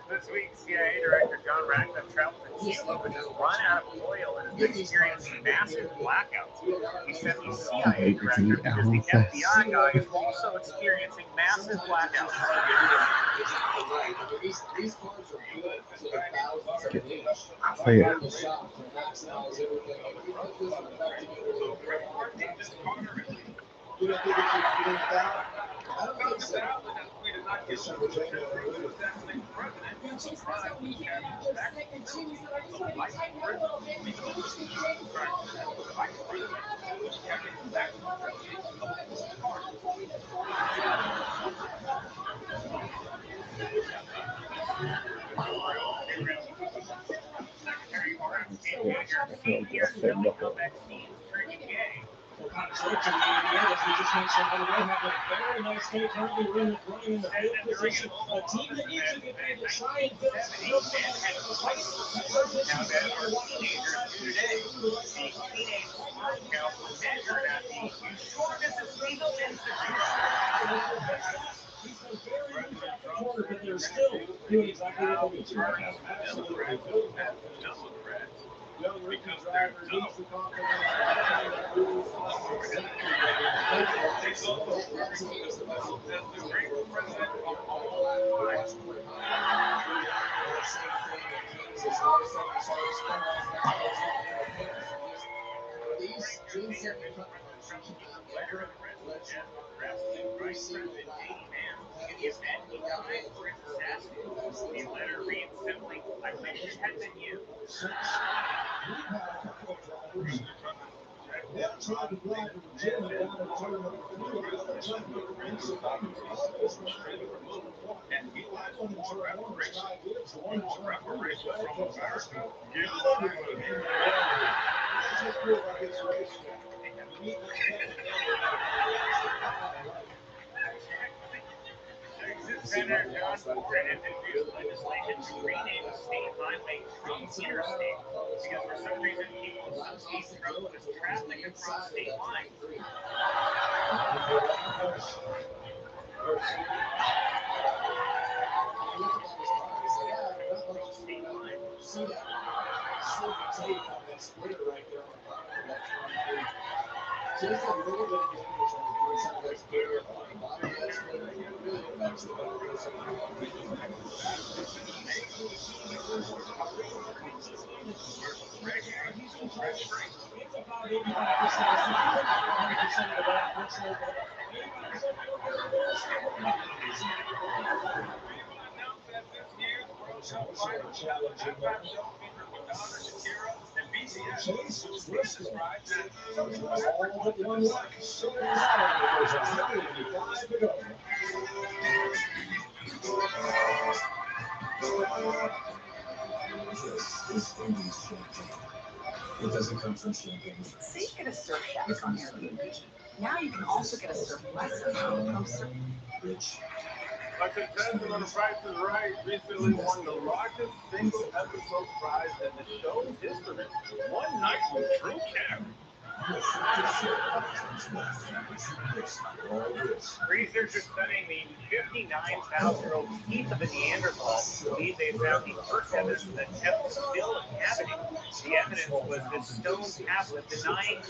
This week, CIA Director John Ratcliffe traveled to Chile, which has run out of oil and has experienced massive blackouts. He said he's CIA Director because the FBI guy is also experiencing massive blackouts. These cards are good for the thousands of each. Oh, yeah. The shop to maximize everything. And we put this one back together. You don't think it should be without? I don't think so. Now, Chase, that's what we hear after second cheese, but I just want to be tightened up a little bit because we just need James Bond. Well, contrary to the media, as we just mentioned, by the way, having a very nice day currently running in the field position. A team that needs to get ready to try and build some He's been very good at the corner, but they're still doing exactly what they need to right now. Absolutely. Young rookie driver needs the confidence. These jeans have become The letter reads simply, I wish it had been you. They'll try to drive the Virginia down to turn number 3 and another time to race it back. Always was ready for number 1. That one in turn 1 was 5 years. The one in turn 3 was right against Alaska. Not everybody can do that. Let's just feel like it's race. You need to Senator John Cornyn has introduced legislation to rename a state highway Trump Interstate because for some reason people associate Trump with traffic across state lines. See that silver tape on that splitter right there on the bottom of that 23. Just a little bit of damage on the front side of that splitter, on the bottom of that splitter, really affects the benefits of the It's about 85% of the 100% of the ball, unfortunately, but 85% Chase was risking all but one left. So it is out of the first 75 to go. This is Indian champagne. It doesn't come from champagne. Say you get a surf shack on Airbnb. Now you can also get a surf lesson from Surf. Rich. A contestant on The Price is Right recently won the largest single episode prize in the show's history. One night with Drew Carey. Researchers studying the 59,000-year-old teeth of the Neanderthal believe they found the first evidence that Jeff was still inhabiting. The evidence was this stone tablet denying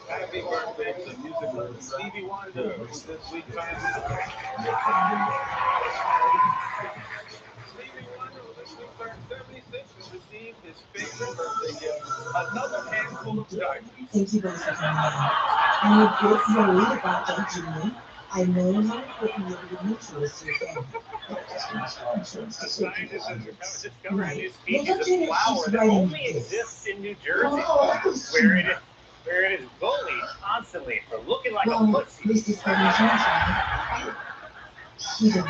Happy birthday to musical Stevie Wonder, who's this week turning 60. Stevie Wonder will this week turn 76 and received his favorite birthday gift, another handful of diamonds. Thank you both for coming. I'm a bit worried about that, Jimmy. I know how important your mutual is to your family. Scientists have discovered a new species of flower that only exists in New Jersey, where it is bullied constantly for looking like a pussy. At least he's getting attention. He didn't.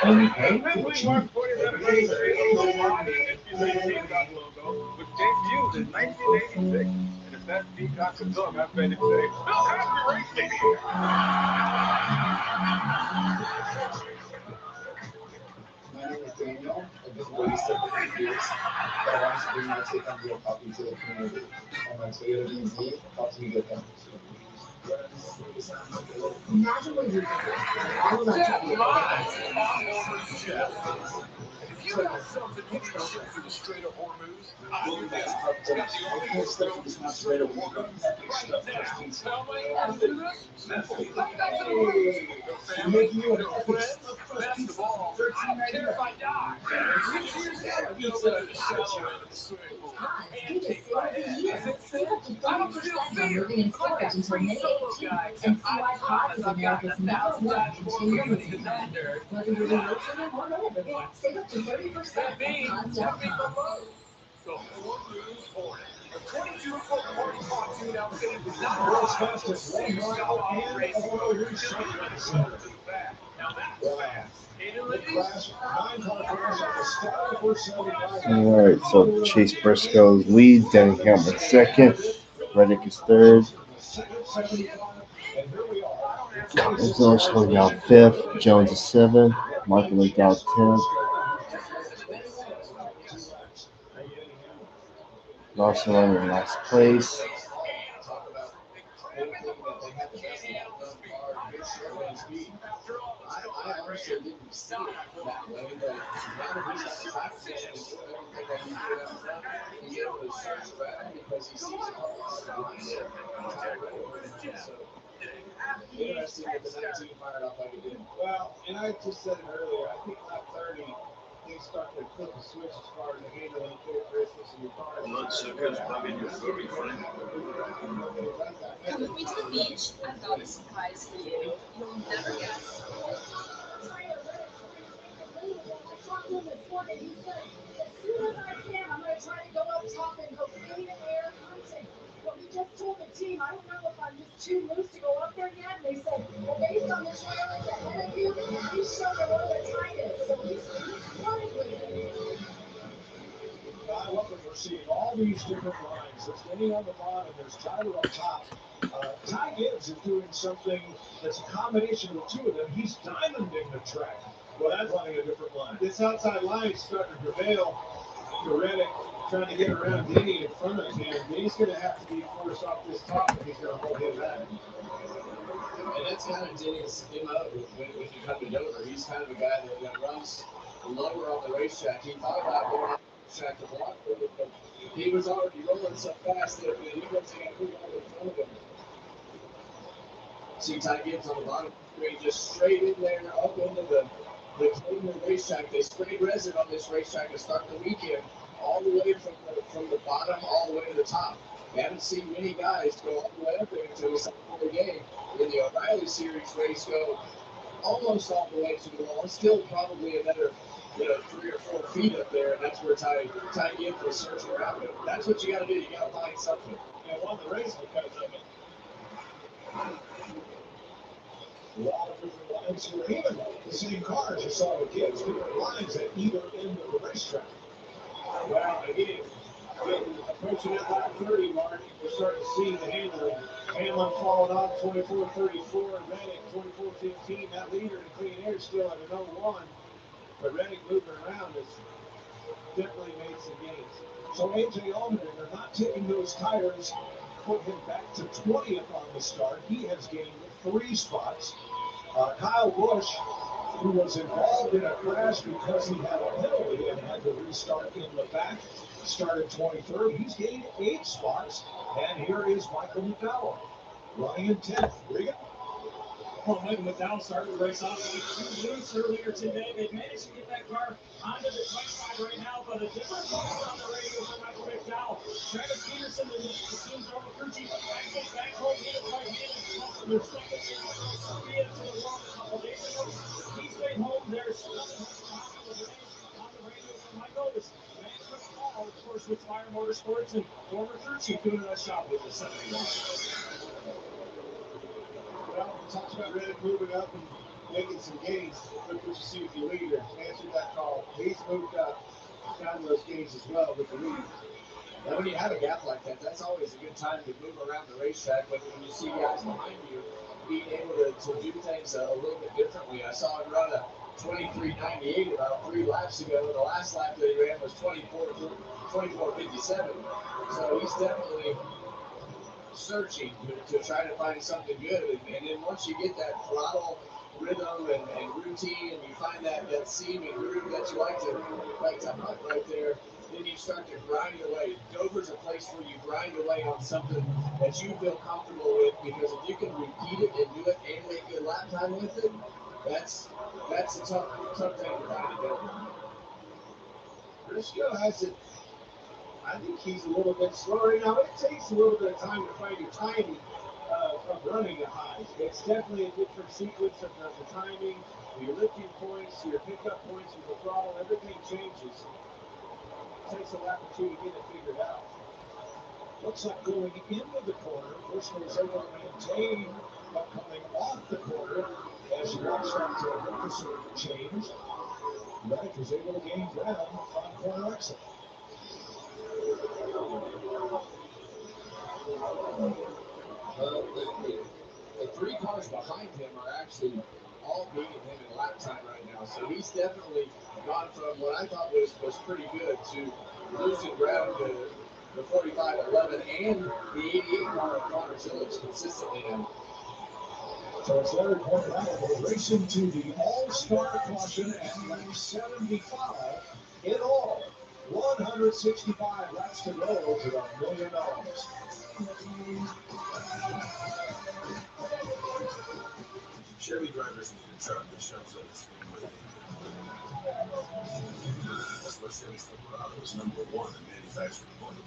This marks 40th anniversary of the Milwaukee 1986 logo, which debuted in 1986 and is that decocted dog, I bet it's a Bill Cosby race maybe. My name is Daniel. I've been racing for 8 years. I want to bring my take on real coffee to the community. And my Toyota BZ helps me get them. Imagine what you could do. All electric If you got something you need to ship through the Strait of Hormuz, I do that. Got the only way to go through the Strait of Hormuz right now. Tell me how to do this? Simple. Come back to the road. No family, no friends. Best of all, I don't care if I die. Go to the shallow end of the swimming pool. Pancake my head. Is it sick? I don't feel fear. moving in storage until May 18th, and see why Pod is America's #1 continual listing company. Whether you're relocating or renovating, save up to 30% on Pods.com. The Hormuz Hornet. A 22-foot party pontoon outfitted with World's fastest one-mile and auto recycling center. Now that's fast. The class, 9-car crash at the start of the first 75. All right, so Chase Briscoe's lead, Danny Hamlin second, Reddick is third, Arizona showing out fifth, Jones is seventh, Martin McDowell 10th, Larson running in last place. I honestly didn't see it that way, but now that he's got practice and doing everything that he's doing up front, he's able to search around because he sees cars behind him. So, interesting that the 19 fired off like it did. Well, and I just said it earlier, I think lap 30, they start to flip the switch as far as the handling characteristics of your car. Blood sugar's rubbing your furry friend. Come with me to the beach. I've got a surprise for you. You'll never guess. I talked to him this morning. He said, as soon as I can, I'm going to try to go up top and go clean air hunting. Well, he just told the team, I don't know if I'm just too loose to go up there yet. And they said, well, based on the trailers ahead of you, he's showing a little bit tightest. So he's running with it. I love that we're seeing all these different lines. There's Denny on the bottom, there's Tyler up top. Ty Gibbs is doing something that's a combination of the two of them. He's diamonding the track. Well, that's running a different line. This outside line is starting to prevail for Reddick, trying to get around Denny in front of him. Denny's going to have to be forced off this top if he's going to hold him back. And that's kind of Denny's MO when you come to Dover. He's kind of a guy that runs lower on the racetrack. He thought about going on the track to block with it, but he was already rolling so fast that he wasn't going to put it in front of him. See Ty Gibbs on the bottom screen, just straight in there, up into the Cleveland racetrack. They sprayed resin on this racetrack to start the weekend, all the way from the bottom all the way to the top. We haven't seen many guys go all the way up there until we saw the game in the O'Reilly Series race go almost all the way to the wall. Still probably another 3 or 4 feet up there, and that's where Ty Gibbs was searching around. But that's what you got to do. You got to find something. And won the race because of it. A lot of different lines for even the same cars you saw with Gibbs, different lines at either end of the racetrack. Well, again, approaching that lap 30 mark, we're starting to see the handling. Hamlin followed off 24-34, and Reddick 24-15. That leader in clean air still at an 0-1, but Reddick moving around has definitely made some gains. So AJ Allmendinger not taking those tires, put him back to 20th on the start. He has gained 3 spots. Kyle Busch, who was involved in a crash because he had a penalty and had to restart in the back, started 23rd. He's gained 8 spots. And here is Michael McDowell running in 10th. Regan? Well, Michael McDowell started the race off with 2 loose earlier today. They've managed to get that car onto the 25 right now, but a different voice on the radio for Michael McDowell. Travis Peterson, the team's over crew chief, back home, hit it right hand, and their second speed to the wall a couple days ago. He stayed home. There's nothing on the radio for Michael. It's Matt Paul, of course, with Fire Motorsports, and former crew chief doing a nice job with the 71. Well, we talked about Reddick moving up and making some gains. Look what you see with the leader. Answered that call. He's moved up, found those gains as well with the lead. And when you have a gap like that, that's always a good time to move around the racetrack. When you see guys behind you being able to do things a little bit differently. I saw him run a 23.98 about 3 laps ago. The last lap that he ran was 24.57. So he's definitely searching to try to find something good. And then once you get that throttle rhythm and routine, and you find that seam and groove that you like to hunt right there, then you start to grind away. Dover's a place where you grind away on something that you feel comfortable with, because if you can repeat it and do it and make good lap time with it, that's a tough thing to find at Dover. Briscoe has it. I think he's a little bit slower. Now, it takes a little bit of time to find your timing of running a high. It's definitely a different sequence of the timing, your lifting points, your pickup points with the throttle, everything changes. It takes a lap or two to get it figured out. Looks like going into the corner, Briscoe was able to maintain, but coming off the corner, as you watch that surface change, Reddick was able to gain ground on corner exit. The 3 cars behind him are actually all beating him in lap time right now. So he's definitely gone from what I thought was pretty good to losing ground to the 45.11 and the 88 car of Connor Tillage consistently now. So it's Larry pointed out, we're racing to the All-Star caution at lap 75 in all. 165 laps to go to $1 million. Chevy drivers need a truck that shows up as with it. That's why Chevy Silverado is #1 in manufacturing quality.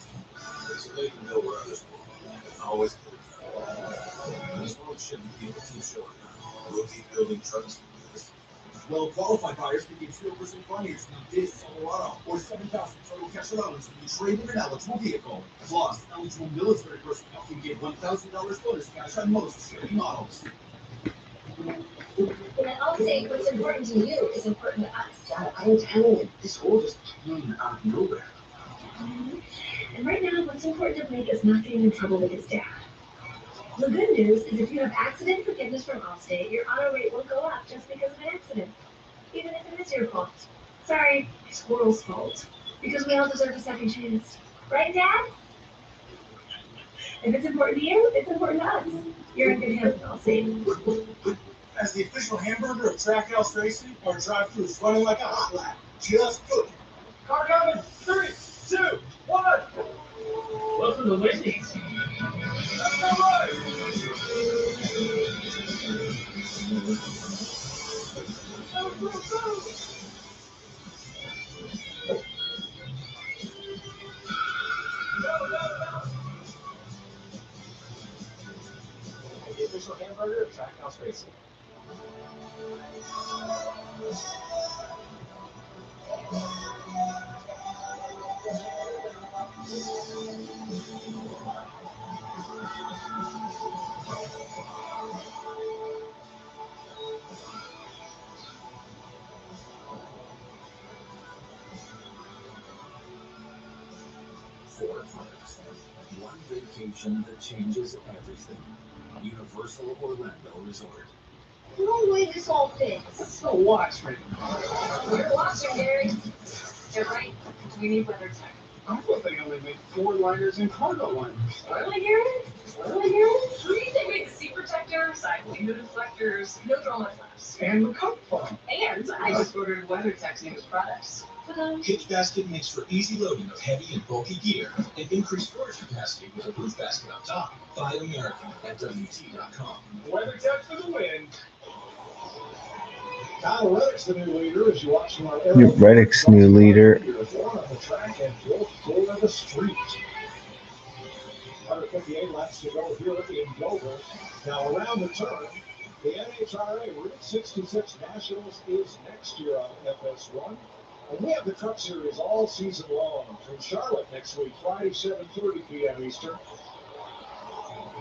It's a way to know where others will. And always put it out. As long as Chevy people keep showing up, we'll keep building trucks. Well-qualified buyers can get 0% financing on this Silverado or $7,000 total cash allowance when you trade in an eligible vehicle. Plus, eligible military personnel can get $1,000 bonus cash on most Chevy models. And I'll say what's important to you is important to us. Dad, I'm telling you, this all just came out of nowhere. And right now, what's important to Blake is not getting in trouble with his dad. The good news is if you have accident forgiveness from Allstate, your auto rate will go up just because of an accident, even if it is your fault. Sorry, Squirrel's fault. Because we all deserve a second chance. Right, Dad? If it's important to you, it's important to us. You're in good hands with Allstate. As the official hamburger of Trackhouse Racing, our drive-thru is running like a hot lap. Just cooking. Car coming, 3, 2, 1. Welcome to Wendy's. That's all right. Go, go, go. The official hamburger of Trackhouse Racing. Four Parks. One vacation that changes everything. Universal Orlando Resort. No way this all fits. So watch me. You're watching, Gary. You're right. We need weather tech. I thought they only made 4 liners and cargo liners. Really, Gary? Really, Gary? Who do you think made the seat protector, side window deflectors, no drama flaps? And the cup pump. And I just ordered WeatherTech's newest products. Hitch Basket makes for easy loading of heavy and bulky gear and increased storage capacity with a roof basket on top. Buy American at WT.com. WeatherTech for the win. Kyle Reddick's the new leader as you watch him on Reddick's new leader. One on the track and drove full of the street. 158 laps to go here in Dover. Now around the turn, the NHRA Route 66 Nationals is next year on FS1. And we have the Truck Series all season long from Charlotte next week, Friday, 7:30 p.m. Eastern.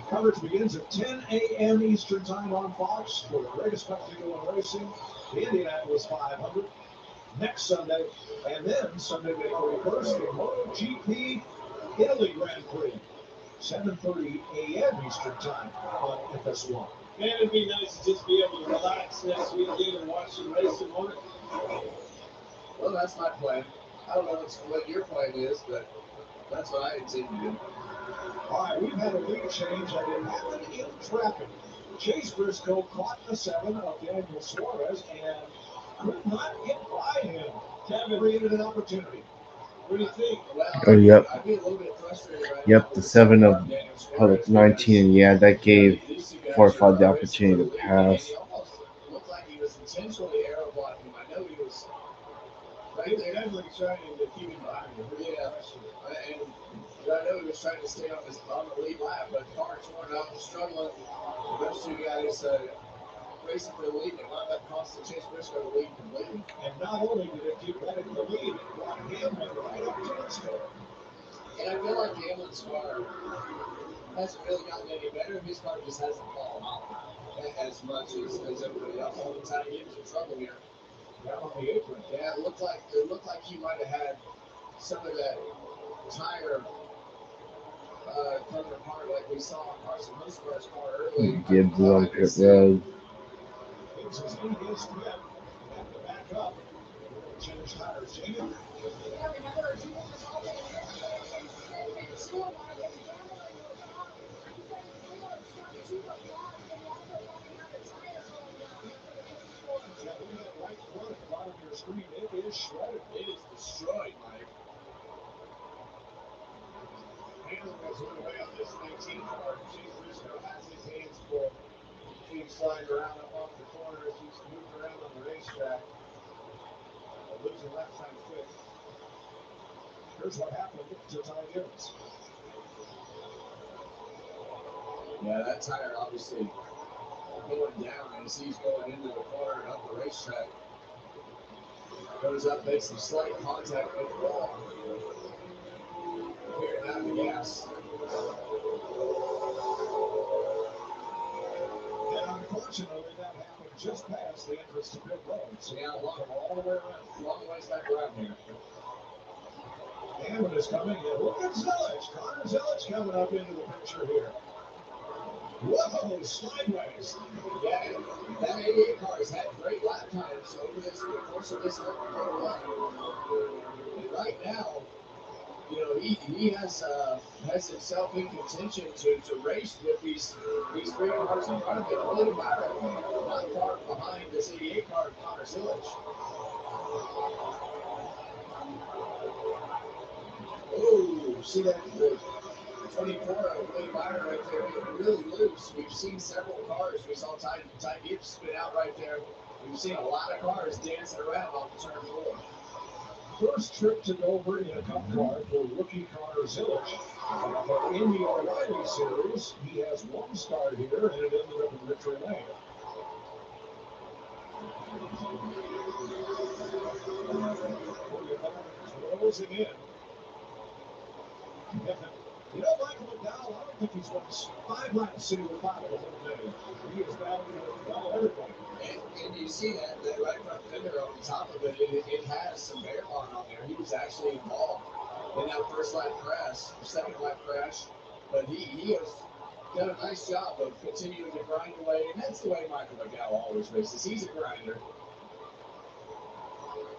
Coverage begins at 10 a.m. Eastern Time on Fox for the greatest spectacle in racing, the Indianapolis 500, next Sunday, and then Sunday, May 31st, in MotoGP Italy Grand Prix, 7:30 a.m. Eastern Time on FS1. Man, it'd be nice to just be able to relax next weekend and watch some racing on it. Well, that's my plan. I don't know what your plan is, but that's what I intend to do. All right, we've had a lead change that it happened in traffic. Chase Briscoe caught the 7 of Daniel Suarez and could not get by him. Kevin created an opportunity. What do you think? Oh, yep. I'd be a little bit frustrated right Yep, now the 7 of Public 19, and yeah, that gave 4-5 the opportunity to pass. He almost looked like he was intentionally aero blocking him. I know he was right He's there. definitely trying to keep him behind him. Yeah, and I know he was trying to stay on the lead lap, but car torn up, struggling. Those two guys racing for the lead, and it wound up costing Chase Briscoe the lead completely. And not only did it give Reddick the lead, it brought Hamlin right up to Briscoe. And I feel like Hamlin's car hasn't really gotten any better. His car just hasn't fallen off as much as everybody else. All the time he gets in trouble here. Down on the apron. Yeah, it looked like he might have had some of that tire coming apart like we saw on Carson Hoskar's car early. Gibbs on pit road. Gibbs is in his grip. Have to back up. Change tires. Jamie? Yeah, remember, Junior was all day and said that Tua wanted him gambling with Bob. He said they want to start Tua fast, and he also wanted to have a tire going down. That's what it was for. Yeah, look at that right front at the bottom of your screen. It is shredded. It is destroyed, Mike. Hamlin was one away on this 19 car. Chase Briscoe has his hands full. He's sliding around up off the corners. He's moving around on the racetrack. Losing left side quick. Here's what happened to Ty Gibbs. Yeah, that tire obviously going down as he's going into the corner and up the racetrack. Goes up, makes some slight contact with the wall. Clearing out the gas. And unfortunately, that happened just past the entrance to pit road. So Yeah, come all the way around. Long ways back around here. Hamlin is coming in. Look at Zillage. Connor Zillage coming up into the picture here. Whoa, sideways. Yeah, that 88 car has had great lap times over the course of this whole run. And right now, you know, he has himself in contention to race with these three cars in front of him. Only Byron not far behind this 88 car, Connor Zillage. Oh, see that? The 24 of Lee Byron right there getting really loose. We've seen several cars. We saw Ty Gibbs spin out right there. We've seen a lot of cars dancing around off the turn 4. First trip to Dover in a cup car for rookie Connor Zillage. But in the O'Reilly series, he has one start here, and it ended up in victory lane. Closing in. You know, Michael McDowell, I don't think he's won 5 laps in the final the whole day. He is battling with double everybody. And you see that right front fender on the top of it, it has some bear bond on there. He was actually involved in that first lap crash, second lap crash, but he has done a nice job of continuing to grind away, and that's the way Michael McDowell always races. He's a grinder.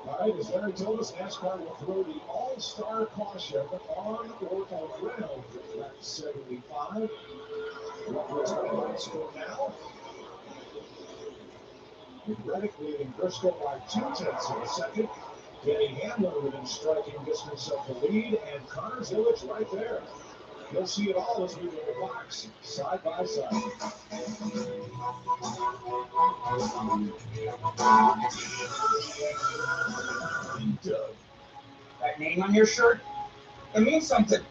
All right, as Larry told us, NASCAR will throw the all-star caution on or around lap 75. What lights go now? With Reddick leading Briscoe by 0.2 of a second. Denny Hamlin within striking distance of the lead, and Connor Zillage right there. You'll see it all as we go to box, side by side. Doug, that name on your shirt, it means something.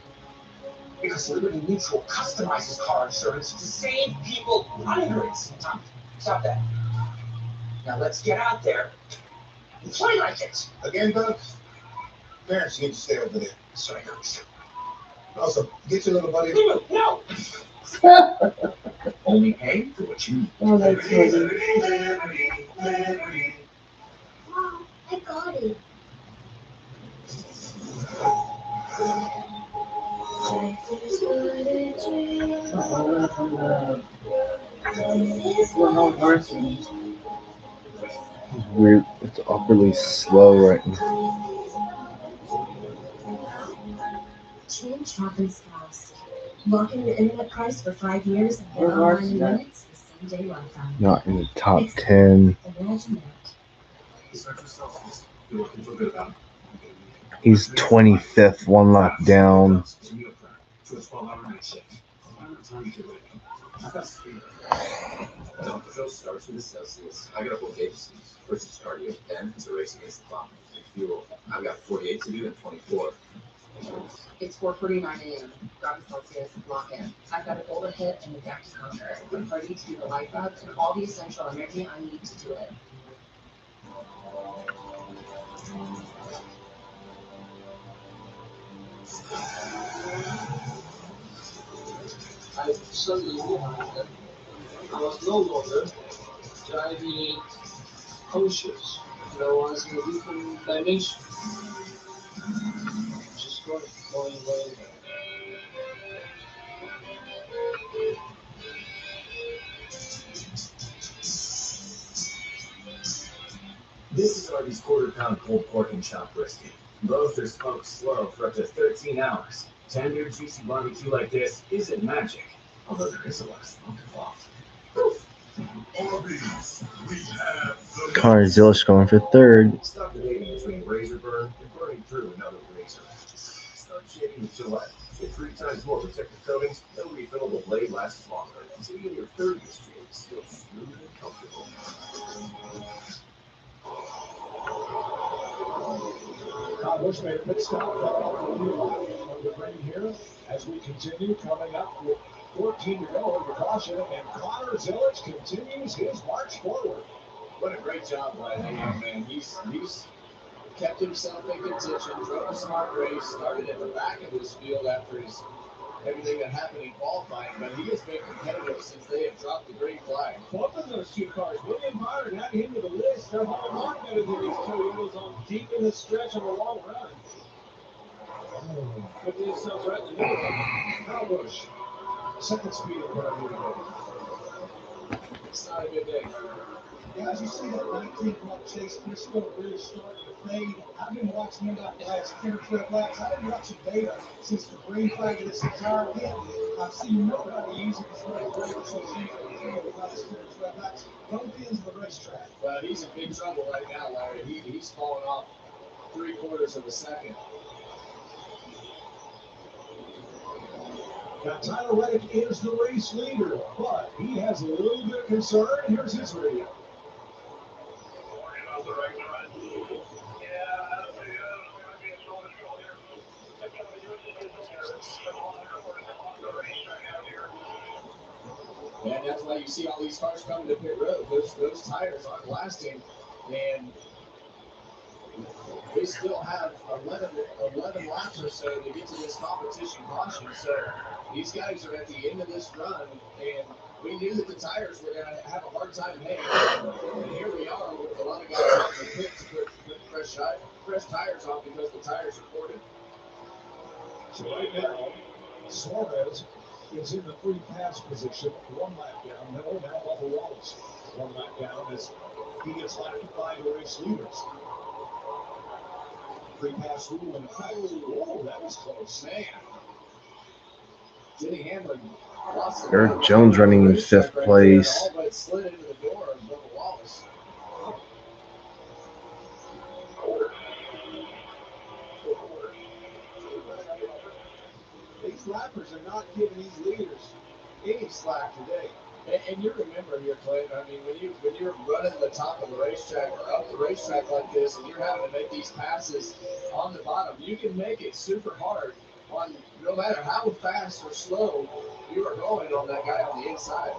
Because Liberty Mutual customizes car insurance to save people hundreds. Stop that. Now let's get out there and play like it. Again, Doug? Parents need to stay over there. Sorry, Coach. Also, get your little buddy. No! Only pay for what you need. Oh, that's funny. Mom, I got it. No mercy. It's weird. It's awkwardly slow right now. Change happens fast. Lock in your internet price for 5 years and get We're online watching in that. minutes with 7-day lifetime. Not in the top 10. Imagine that. He's 25th, one lap down. Dr. starts with a Celsius. I got a full gauge versus cardio. Then it's a race against the clock. Fuel. I've got 48 to do and 24. It's 4:49 a.m. Grab a Celsius, lock in. I've got a golden hit and adaptive contrast. I'm ready to do the light up and all the essential energy I need to do it. I suddenly realized that I was no longer driving conscious, but I was in a different dimension. Just going. This is Arby's quarter-pound pulled pork and chopped brisket. Both are smoked slow for up to 13 hours. Tender, juicy barbecue like this isn't magic, although there is a lot of smoke involved. Arby's, we have the Connor Zilish going for third. Stop debating between razor burn and burning through another razor. Start shaving with Gillette. Get 3 times more protective coatings, no refillable blade lasts longer. So even your 30th shave is still smooth and comfortable. Kyle Busch made a pit stop on the green here as we continue coming up with 14 to go under caution, and Connor Zilish continues his march forward. What a great job by that young man. He's kept himself in contention, drove a smart race, started at the back of his field after everything that happened in qualifying, but he has been competitive since they have dropped the green flag. Both of those two cars, William Byron adding him to the list. They're hard on better than these Toyotas on deep in the stretch of a long run. Put themselves right in the middle. Kyle Busch, second speed of car here today. It's not a good day. Guys, you see that 19th lap chase, they're still really starting to fade. I've been watching him about the last 10 or 12 laps. I've been watching data since the green flag of this entire pit. I've seen nobody using as much brake as he's using the last 10 or 12 laps. Both ends of the racetrack. But he's in big trouble right now, Larry. He's falling off 3/4 of a second. Now, Tyler Reddick is the race leader, but he has a little bit of concern. Here's his radio. And that's why you see all these cars coming to pit road. Those tires aren't lasting, and they still have 11 laps or so to get to this competition caution. So these guys are at the end of this run, and we knew that the tires were going to have a hard time hanging. And here we are with a lot of guys out in the pit to put fresh tires on because the tires are ported. So right now, Suarez is in the free pass position, 1 lap down. No, now Bubba Wallace, 1 lap down as he gets lapped by the race leaders. Free pass rule in effect. Oh, that was close. Man. Denny Hamlin lost Eric Jones running in 5th place. All but slid into the door of Bubba Wallace. These lappers are not giving these leaders any slack today. And you remember here, Clayton, I mean, when you're running the top of the racetrack or up the racetrack like this, and you're having to make these passes on the bottom, you can make it super hard on no matter how fast or slow you are going on that guy on the inside.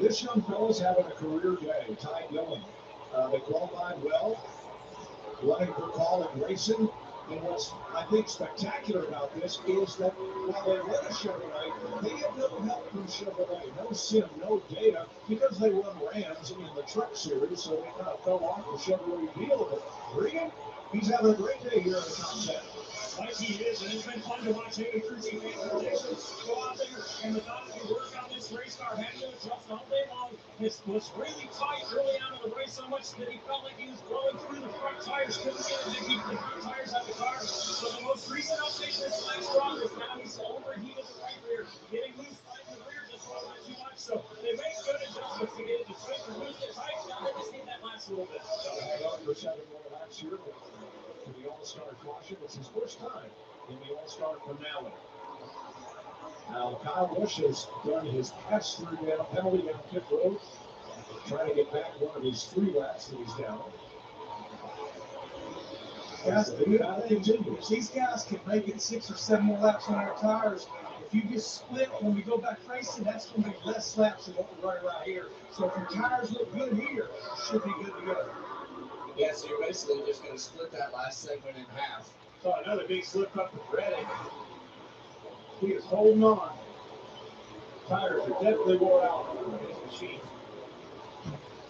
This young fella's having a career day. Ty Dillon, they qualified well, running for call in racing. And what's, I think, spectacular about this is that while they run a Chevrolet, they get no help from Chevrolet, no sim, no data, because they run Rams in the truck series, so they kind of fell off the Chevrolet deal. But Regan, He's having a great day here in the top 10. Like he is, and it's been fun to watch him and Cruzy make predictions. Go out there and methodically work on this race car, had to adjust all day long. It was really tight early on in the race, so much that he felt like he was blowing through the front tires, couldn't get it to keep the front tires out the car. So the most recent update this last run is now he's overheated the right rear, getting loose right in the rear just a little bit too much. So they make good adjustments to get it to tight and loose it tight. Now they just need that last little bit. Hang on for 7 more laps here for the All-Star caution. It's his first time in the All-Star finale. Now, Kyle Busch has done his pass-through down penalty down pit road, trying to get back one of his 3 laps that he's down. Guys, the good thing is these guys can make it 6 or 7 more laps on our tires. If you just split when we go back racing, that's going to be less laps than what we're running right here. So if your tires look good here, it should be good to go. Yeah, so you're basically just going to split that last segment in half. So another big slip up with Reddick. He is holding on. Tires are definitely wore out on his machine.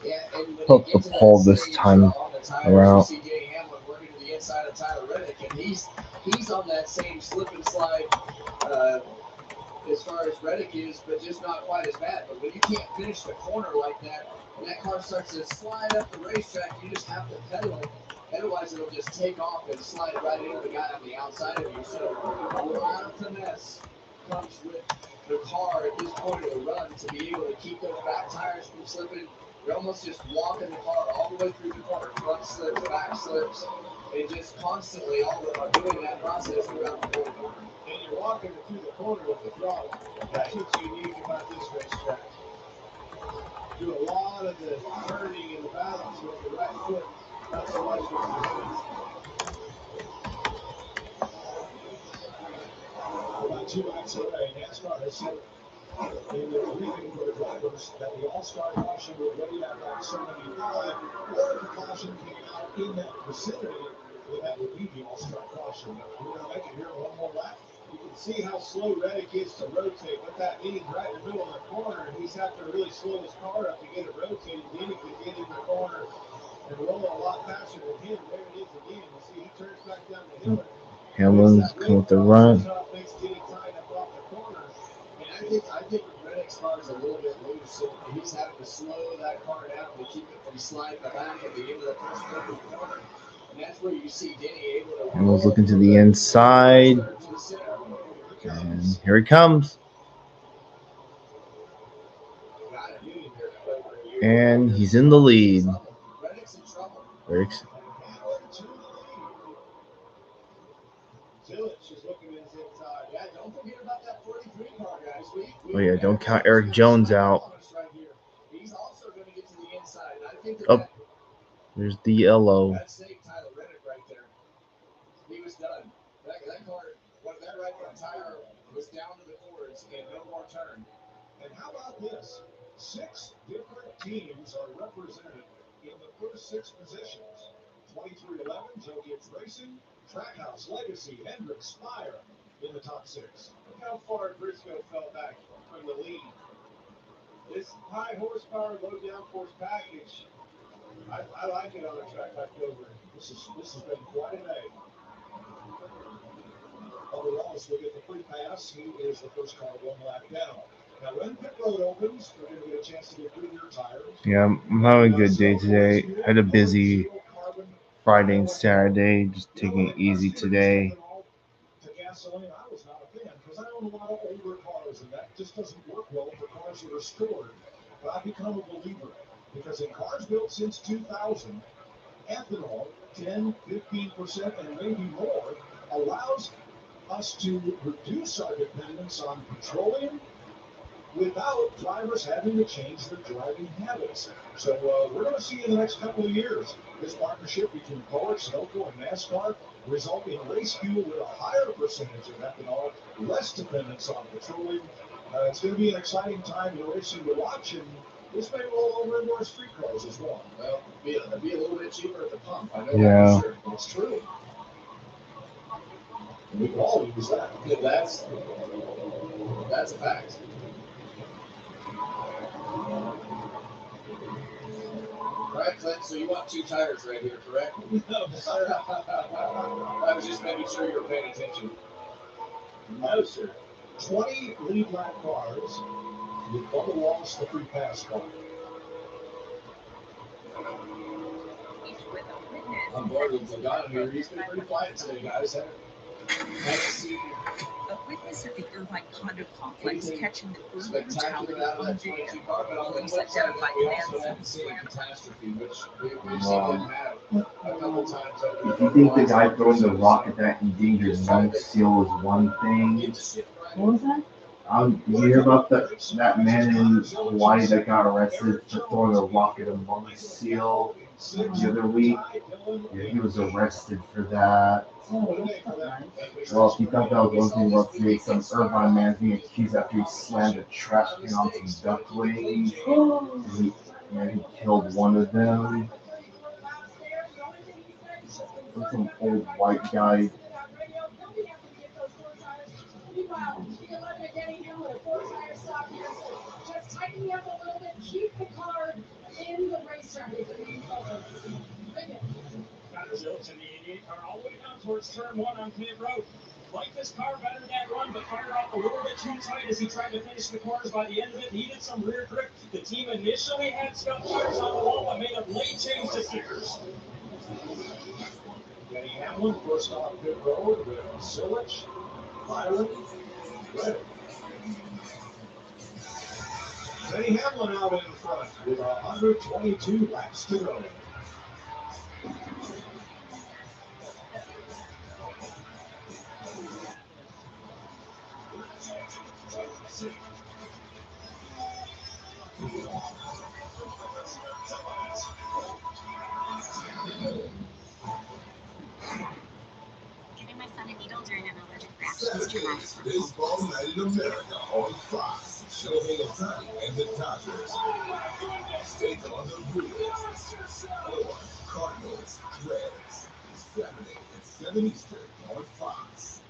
Yeah, and when Hope you get the to pole that this stage time on the tires, around. you see Danny Hamlin working to the inside of Tyler Reddick, and he's on that same slip and slide as far as Reddick is, but just not quite as bad. But when you can't finish the corner like that, and that car starts to slide up the racetrack, you just have to pedal it. Otherwise, it'll just take off and slide right into the guy on the outside of you. So a lot of finesse comes with the car at this point of the run to be able to keep those back tires from slipping. You're almost just walking the car all the way through the corner, front slips, back slips, and just constantly doing that process throughout the whole corner. And you're walking it through the corner with the throttle. That's what's unique about this racetrack. Do a lot of the turning and the balance with the right foot, not so much with the left. About 2 laps away, NASCAR has said in their briefing for the drivers that the All-Star caution would ready at about 75, or if the caution came out in that vicinity, then that would be the All-Star caution. But we're going to make it here in one more lap. You can see how slow Reddick is to rotate. What that means, right in the middle of the corner, and he's having to really slow his car up to get it rotated. Then he can get in the corner and roll a lot faster than him. There it is again. You see, he turns back down the hill. Hamlin's coming with the run. Makes getting tied up off the corner. And I think Reddick's car is a little bit loose, so he's having to slow that car down to keep it from sliding back at the end of the first corner. And that's where you see Denny able to. Hamlin's looking to the inside. And here he comes. And he's in the lead. Reddick's Yeah, don't forget about that 43 car, guys. Oh yeah, don't count Eric Jones out. He's also going to get to the inside. And I think Oh, there's the yellow. that saved Tyler Reddick right there. He was done. That car, that right front tire was down to the cords and no more turn. And how about this? 6 different teams are represented in the first 6 positions. 2311, Joe Gibbs Racing, Trackhouse, Legacy, Hendricks, Spire in the top 6. Look how far Briscoe fell back from the lead. This high horsepower, low downforce package, I like it on a track like Dover. This has been quite a day. Overall, will get the free pass. He is the first car 1 lap down. Now, when pit road opens, we're going to get a chance to get through your tires. Yeah, I'm having a good day today. Had a busy Friday and Saturday, just taking it easy today. To gasoline, I was not a fan because I own a lot of older cars, and that just doesn't work well for cars that are stored. But I've become a believer because in cars built since 2000, ethanol, 10, 15%, and maybe more, allows us to reduce our dependence on petroleum without drivers having to change their driving habits. So we're going to see in the next couple of years this partnership between Power, Sunoco, and NASCAR result in race fuel with a higher percentage of ethanol, less dependence on petroleum. It's going to be an exciting time in racing to watch, and this may roll over into our street cars as well. Well, it'll be a little bit cheaper at the pump. I know Yeah. that for sure. It's true. We can all use that. Yeah, that's a fact. right, Clint, so you want 2 tires right here, correct? No, sir. I was just making sure you were paying attention. No, sir. 20 lead lap cars with Bubba Wallace, the free pass car. I'm bored with Logano here. He's been pretty quiet today, guys. Haven't seen A witness at the Irvine condo complex catching the brutal spectacular brutality out of on that video. 22 car, but on the Police flip side, identified we the also man. haven't seen a catastrophe, which we've seen them have a couple times over If you think the guy throwing the rock at that endangered monk seal is one thing, What was that? did you hear about that man in Hawaii that got arrested for throwing a rock at a monk seal the other week? Yeah, he was arrested for that. Oh, that's not nice. Well, if you thought that was one thing, well, today some Irvine man's being accused after he slammed a trash can on some ducklings. He killed one of them. Some old white guy. Meanwhile, you can let Danny Hamlin a 4-tire stop here. So just tighten me up a little bit, keep the car in the racetrack. Connor Zilch in the 88 car all the way down towards turn 1 on pit road. Liked this car better than that run, but fired off a little bit too tight as he tried to finish the corners. By the end of it, needed some rear grip. The team initially had scuff tires on the wall, but made a late change to stickers. Danny Hamlin first off pit road with Silich, Byron, Reddick. Danny Hamlin out in front with 122 laps to go. Giving my son a needle during an allergic reaction is traumatic. Baseball Night in America on Fox. Shohei Ohtani and the Dodgers. Take on the Brewers. Or Cardinals, Reds. Saturday at 7 Eastern on Fox.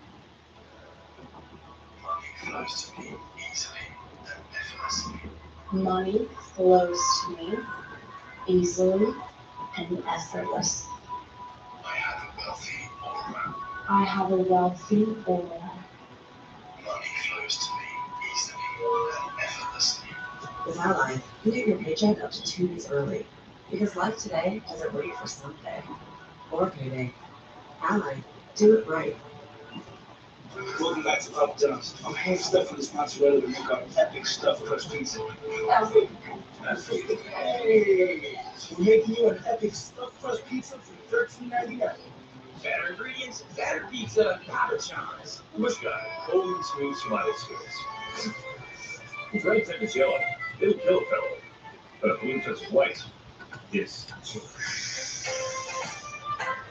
Money flows to me easily and effortlessly. Money flows to me easily and effortlessly. I have a wealthy aura. Money flows to me easily and effortlessly. With Ally, you get your paycheck up to 2 days early. Because life today doesn't wait for someday or payday. Ally, do it right. Welcome back to Papa John's. I'm hand stuffing this mozzarella to make our epic stuffed crust pizza. Hey, we're making you an epic stuffed crust pizza for $13.99. Better ingredients, better pizza, Papa John's. Mush guy, bold and smooth smiley skills. If red touches yellow, it'll kill a fellow. But if blue touches white, it's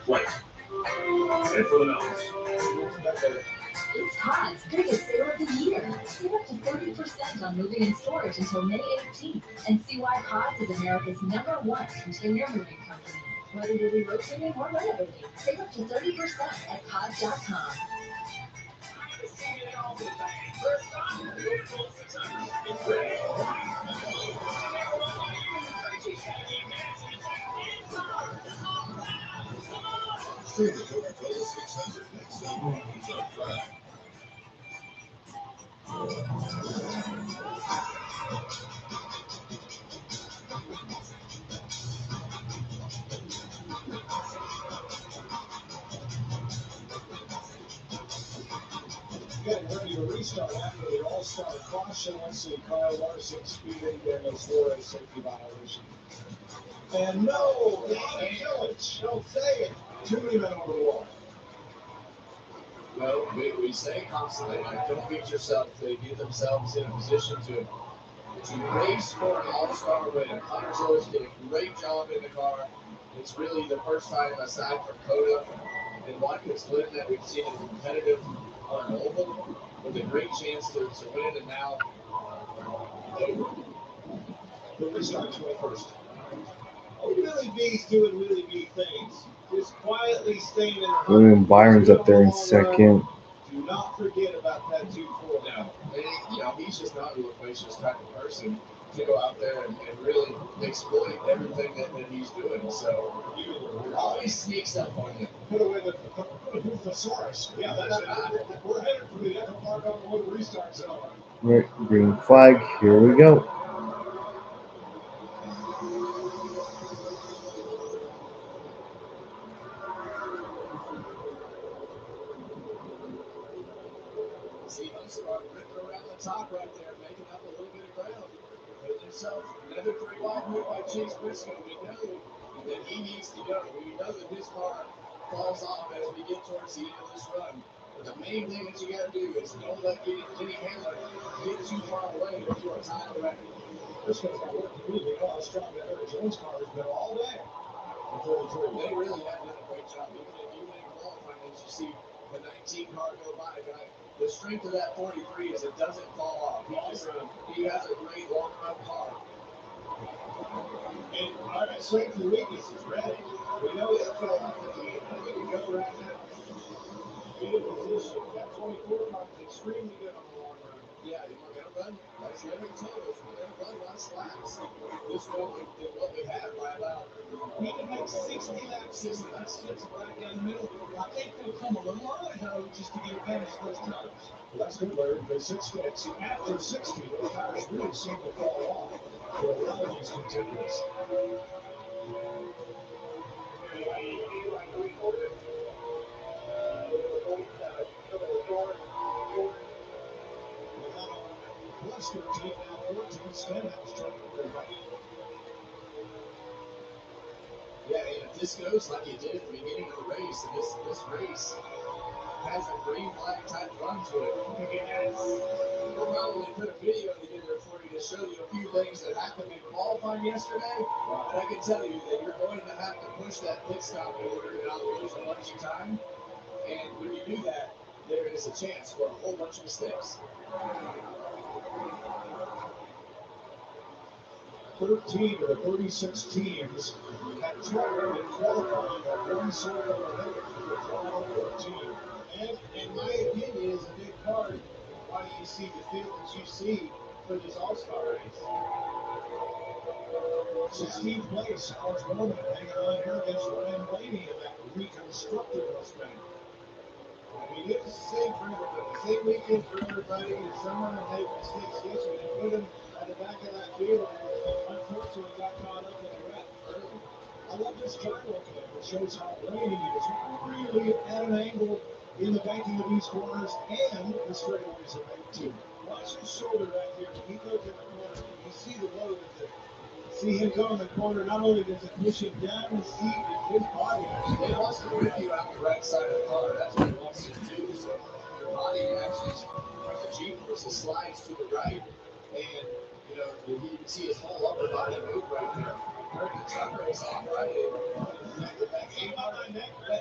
white. And for the mountains. It's Cod's biggest sale of the year. Save up to 30% on moving and storage until May 18th. And see why Cod's is America's #1 container moving company. Whether you're relocating or renovating, save up to 30% at Cods.com. Stream the Coca-Cola 600 next Sunday on Prime. Getting ready to restart after the All-Star caution. Let's see, Kyle Larson speeding, Daniel Suarez safety violation. And no, Ronnie Illich, don't say it. Too many men over the wall. Well, we say constantly, like, don't beat yourself. They get themselves in a position to race for an all-star win. Connor Zilch did a great job in the car. It's really the first time, aside from Coda and Watkins Glen, that we've seen a competitive on oval with a great chance to win, and now The restart 21st. Oh, Willie B's doing Willie B things. Just quietly staying in the hunt. William Byron's up there in second. Do not forget about that 2-4 now. And, he's just not a loquacious type of person. to go out there and really exploit everything that he's doing. So always sneaks up on you. Put away the thesaurus. Yeah, that's it. We're headed for the echo mark on the way to restart zone. Right, green flag. Here we go. See Huntsville ripping around the top right there, making up a little bit of ground. Putting himself another 3-wide move by Chase Briscoe. We know that he needs to go. We know that his car falls off as we get towards the end of this run. But the main thing that you got to do is don't let Denny Hamlin get too far away if you are tied already. Briscoe's got work to do. They know how strong that Eric Jones car has been all day. They really have done a great job. Even in qualifying, as you see the 19 car go by. The strength of that 43 is it doesn't fall off. He has a great long run car. And all right, strength and weakness is ready. We know that fell off at the end. We can go right now. Good position. That 24 car is extremely good on the long run. Yeah, we're going to run, as Larry told us, we're going to run less laps this one than what we had by about. We can make 60 laps. 60 laps fits right down the middle. I think they'll come a little early, though, just to get advantage of those tires. Well, that's good, Larry, because after 60, those tires really seem to fall off. The rally is continuous. Plus 13, now 14, Stenhouse trying to go back. Yeah, and if this goes like it did at the beginning of the race, and this race has a green flag type run to it, we'll probably put a video together for you to show you a few things that happened in qualifying yesterday. And I can tell you that you're going to have to push that pit stop in order to not lose a bunch of time. And when you do that, there is a chance for a whole bunch of mistakes. 13 of the 36 teams had trouble in qualifying at one sort or another for the final 14. And in my opinion, is a big part why you see the field that you see for this All-Star race. 16th place, Alex Bowman hanging on here against Ryan Blaney in that reconstructed Mustang. I mean, it was the same for everybody. Same weekend for everybody. If someone had made mistakes yesterday, they put him at the back of that field and unfortunately got caught up in the wreck early. I love this gyro cam. It shows how Blaney is really at an angle in the banking of these corners and the straightaways are made too. Watch his shoulder right here. When he goes in the corner, you see the load of it. See him go in the corner, not only does it push him down the seat, it's his body. It wants to rip you out the right side of the car. That's what it wants you to do. So your body actually, the G-forces slides to the right. And, you know, you can see his whole upper body move right there. During the truck race on Friday, that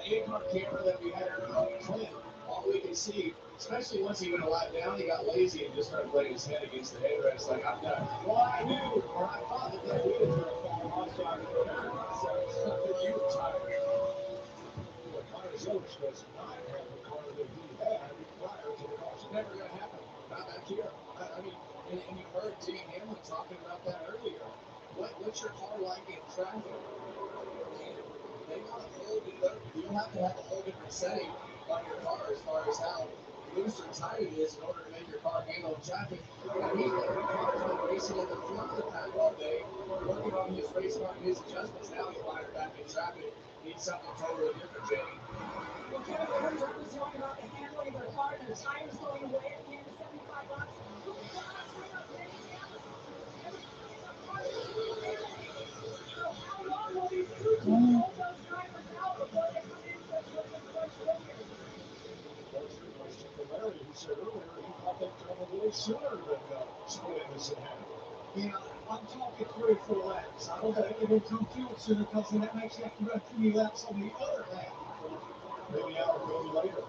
A-car camera that we had on Clint, all we could see, especially once he went a lap down, he got lazy and just started putting his head against the headrest like, I'm done. Well, I knew, or I thought that wheel was going to fall off, so I prepared myself that you were tired. But Connor Zoach does not have the car that he had prior to the caution. Never going to happen. Not back here. I mean, and you heard Denny Hamlin talking about that earlier. What's your car like in traffic? They want to hold it up. You'll have to have a whole different setting on your car as far as how loose or tight it is in order to make your car handle traffic. And he's been racing at the front of the pack all day, working on his race car and his adjustments. Now he's wired back in traffic. Needs something totally different, Jamie. Well, Kevin, I heard drivers talking about the handling of their car and their tires going away at the end of 75 laps. Who cannot bring up Denny Hamlin? Everybody in the car is eliminated. So how long will these crews hold those drivers out before they come in to put them fresh fingers? That's the question for Larry, who said earlier he thought they'd come a little sooner than splitting this in half. Yeah, I'm talking 3 or 4 laps. I don't think they're going to come through sooner because then that makes you have to run 3 laps on the other half. Maybe out, maybe later.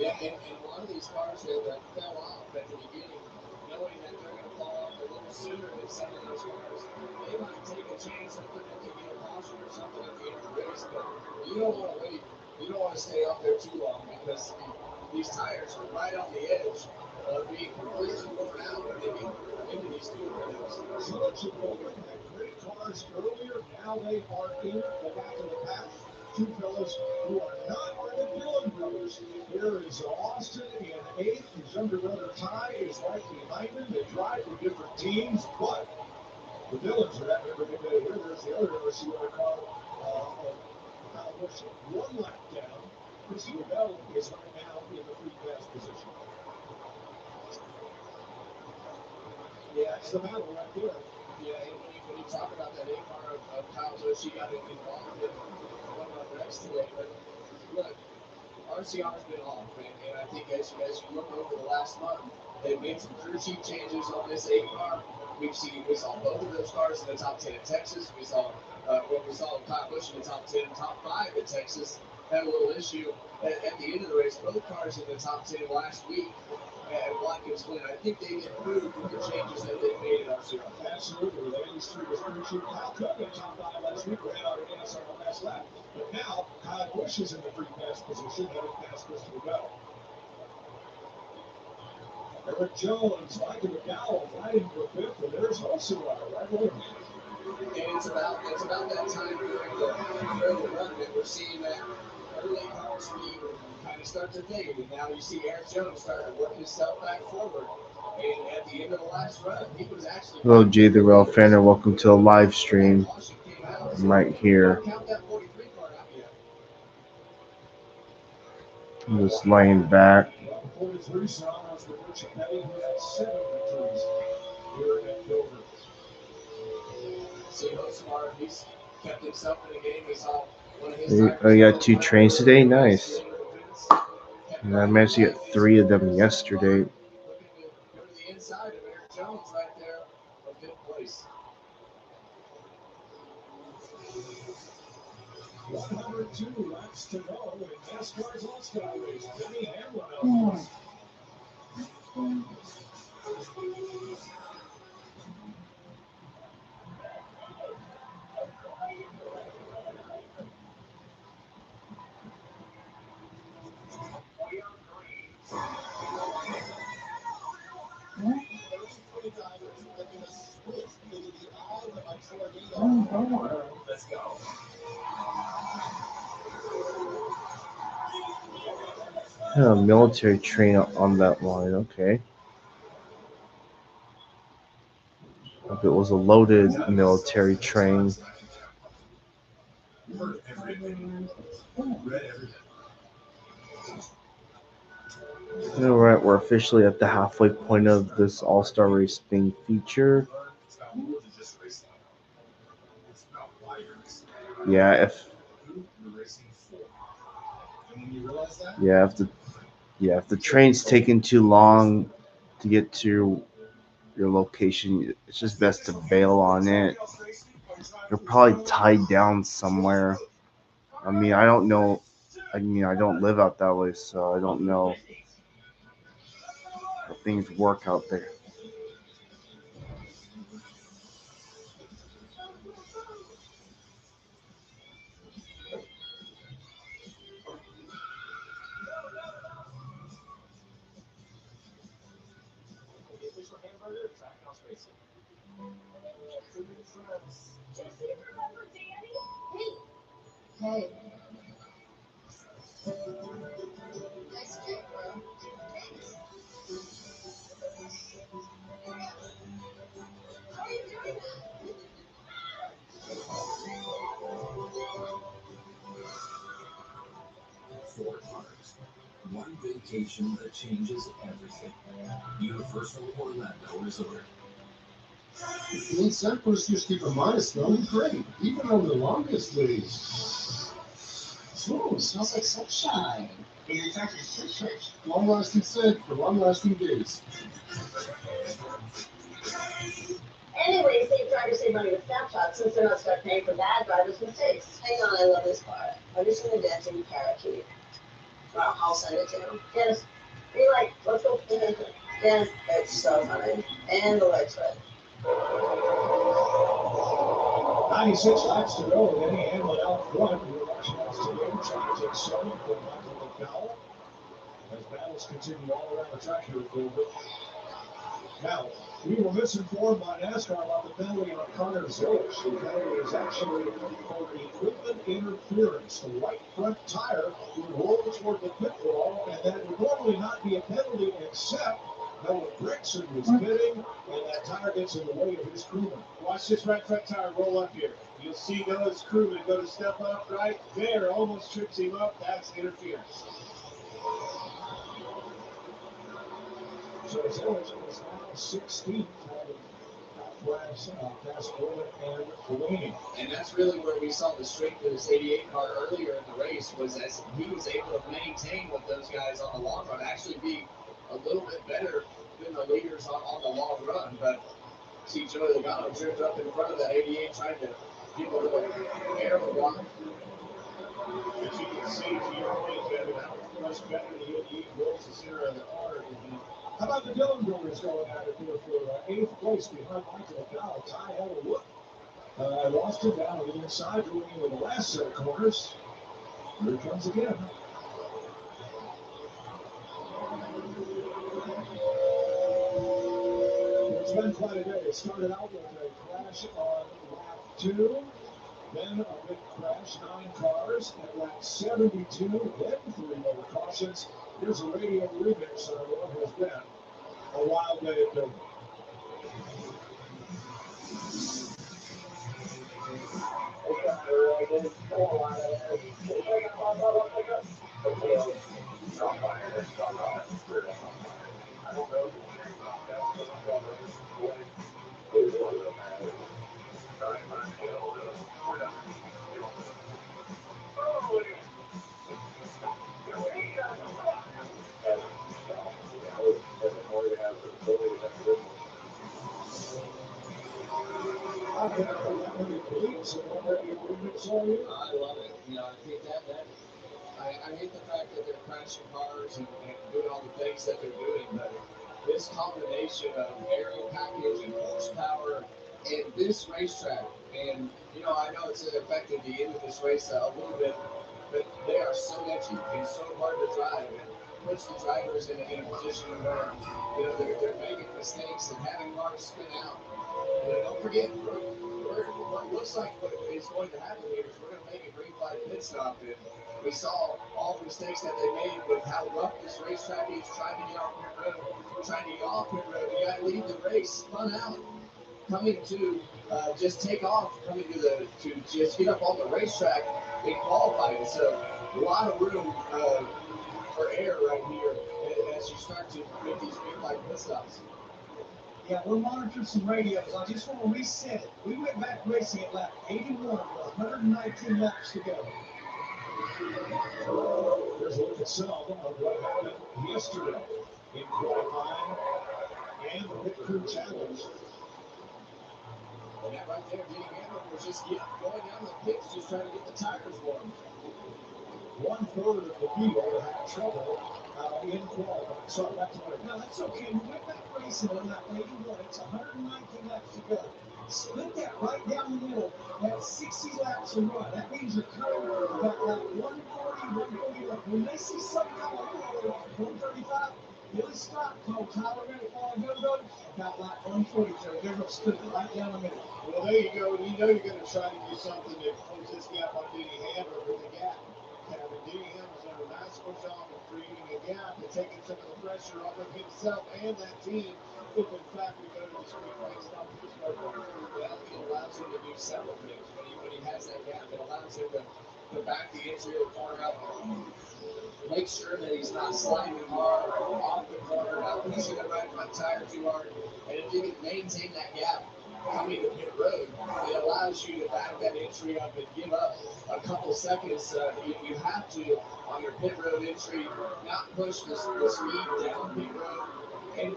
Yeah, and a lot of these cars that fell off at the beginning, knowing that they're going to fall off a little sooner than some of those cars, they might take a chance hoping that they get a caution or something at the end of the race, but you don't want to wait. You don't want to stay out there too long because these tires are right on the edge of being completely worn out when they get into these fuel windows. George and Bowman had great cars earlier. Now they are in the back of the pack. Two fellas who are not the Dillon brothers. Here is Austin in eighth. His younger brother Ty is right behind him. They drive for different teams, but the Dillons are having a great day here. There's the other RCR car. Kyle Busch one lap down. Chrissy Bell is right now in the free pass position. Yeah, it's the battle right there. Yeah, and when you talk about that A car of Kyle Busch, he got involved in one of the wrecks today. But look, RCR's been off, and I think as you look over the last month, they've made some crew chief changes on this A car. We saw both of those cars in the top 10 in Texas. We saw Kyle Busch in the top 10, top 5 in Texas. Had a little issue at the end of the race. Both cars in the top 10 last week at Watkins Glen. I think they improved with the changes that they made at RCR. Absolutely. With Andy Street was crew chief. Kyle Cook in the top 5 last week, ran out again on the last lap. But now Kyle Busch is in the free pass position, heading past Christopher Bell. Eric Jones, Mike McDowell fighting for fifth, and there's also right over. And it's about that time during the run that we're seeing that early car speed kind of start to fade. And now you see Eric Jones starting to work himself back forward. And at the end of the last run, he was actually. Hello, Jay the Rail fan, and welcome to a live stream. I'm right here. I'm just laying back. 43 songs for Richard Petty, who had 7 victories here at Dover. See, Hosmar, he's kept himself in the game. We saw one of his. I got 2 trains today. Nice. And I managed to get 3 of them yesterday. Go to the inside of Eric Jones right there for fifth place. 102 laps to go in NASCAR's All-Star race. Denny Hamlin out. Let's go. A military train on that line. Okay. If it was a loaded military train. All right, we're officially at the halfway point of this All-Star race being featured. Yeah, if the train's taking too long to get to your location, it's just best to bail on it. You're probably tied down somewhere. I mean, I don't know. I don't live out that way, so I don't know how things work out there. Hey. Nice drink, bro. Thanks. How are you doing that? Four cars. One vacation that changes everything. Universal Orlando Resort. The inside just keep in mind, it's smelling great, even on the longest days. Smooth, smells like sunshine. Your tractor's switch. Long-lasting scent for long-lasting days. Anyway, safe drivers save money with Snapshot since they're not stuck paying for bad drivers' mistakes. Hang on, I love this part. I'm just gonna dance in parakeet. Well, I'll send it to him. Yes. Be like, let's go. Yes, it's so funny. And the light's red. 96 laps to go. Denny Hamlin out front. We're watching us today, trying to take 7 from Michael McDowell. as battles continue all around the track here at Gilbert. Now, we were misinformed by NASCAR about the penalty on Connor Zilch. The penalty is actually for equipment interference. The right front tire would roll toward the pit wall, and that would normally not be a penalty except Noah Brixton was pitting, and that tire gets in the way of his crewman. Watch this right front tire roll up here. You'll see Noah's crewman go to step up right there, almost trips him up. That's interference. So Zilch is now 16th, past Gordon and Delaney. And that's really where we saw the strength of this 88 car earlier in the race, was as he was able to maintain with those guys on the long run, actually be a little bit better than the leaders on the long run. But see Joey Logano drift up in front of that 88 trying to give a little air of the block. As you can see, to your point, Kevin, how much better the 88 rolls the center of the car. How about the Dillon brothers going at it here for 8th place behind Michael McDowell? Ty Elwood lost him down on the inside, going into the last set of corners. Here it comes again. It's been quite a day. It started out with a crash on lap 2. Then a big crash, 9 cars at lap 72, then 3 more cautions. Here's a radio remix on what has been a wild day at Dover. I love it. You know, I think that I hate the fact that they're crashing cars and doing all the things that they're doing, but this combination of aerial package and horsepower and this racetrack, and you know, I know it's affected the end of this race a little bit, but they are so edgy and so hard to drive, and puts the drivers in a position where you know they're making mistakes and having cars spin out. You know, don't forget, what looks like what is going to happen here is we're going to make a green flag pit stop, and we saw all the mistakes that they made with how rough this racetrack is, trying to get off pit road, trying to get off pit road. You got to leave the race spun out, coming to just take off, coming to just get up on the racetrack and qualifying. So a lot of room for error right here as you start to make these green flag pit stops. Yeah, we're monitoring some radios. I just want to reset it. We went back racing at lap 81 with 119 laps to go. Here's a look at some of what happened yesterday in qualifying and the pit crew challenge. And that right there, Denny Hamlin was just going down the pits, just trying to get the tires warm. 1/3 of the field had trouble in qualifying. Sorry, back to work. No, that's okay. We went back racing on that 81. It's 119 laps to go. Split that right down the middle. That's 60 laps to run. That means you're cutting about like 140, 141. When they see something come a little over 135, Billy Scott told Tyler Reddick on Hill Road about like 143. They're going to split it right down the middle. Well, there you go. And you know you're going to try to do something to close this gap on Denny Hamlin with the gap. Having Denny Hamlin's done a masterful job of creating a gap and taking some of the pressure off of himself and that team. If in fact we go to this green flag stop this program, well, it allows him to do several things. When he has that gap, it allows him to back the interior corner up, make sure that he's not sliding the car off the corner, not pushing the right front tire too hard. And if you can maintain that gap coming to pit road, it allows you to back that entry up and give up a couple seconds. You have to, on your pit road entry, not push the speed down pit road and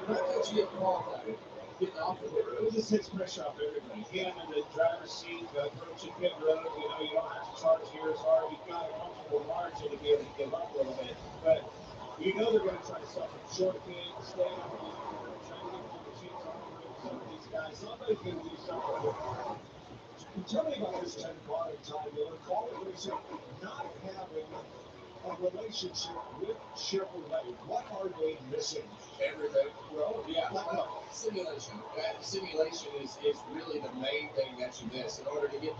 not let you get qualified getting off the pit road. It just takes pressure off everybody. Him in the driver's seat, approaching pit road, you know, you don't have to charge here as hard. You've got a comfortable margin to be able to give up a little bit. But you know they're going to try to stop it. Short game, stay on the block, try to get more machines on the road. Some of these guys, somebody's going to do something different. Tell me about this 10 car in time, Miller. Call it racing, not having a relationship with Chevrolet. What are they missing? Everything. Well, Yeah, like what? simulation. Simulation is really the main thing that you miss in order to get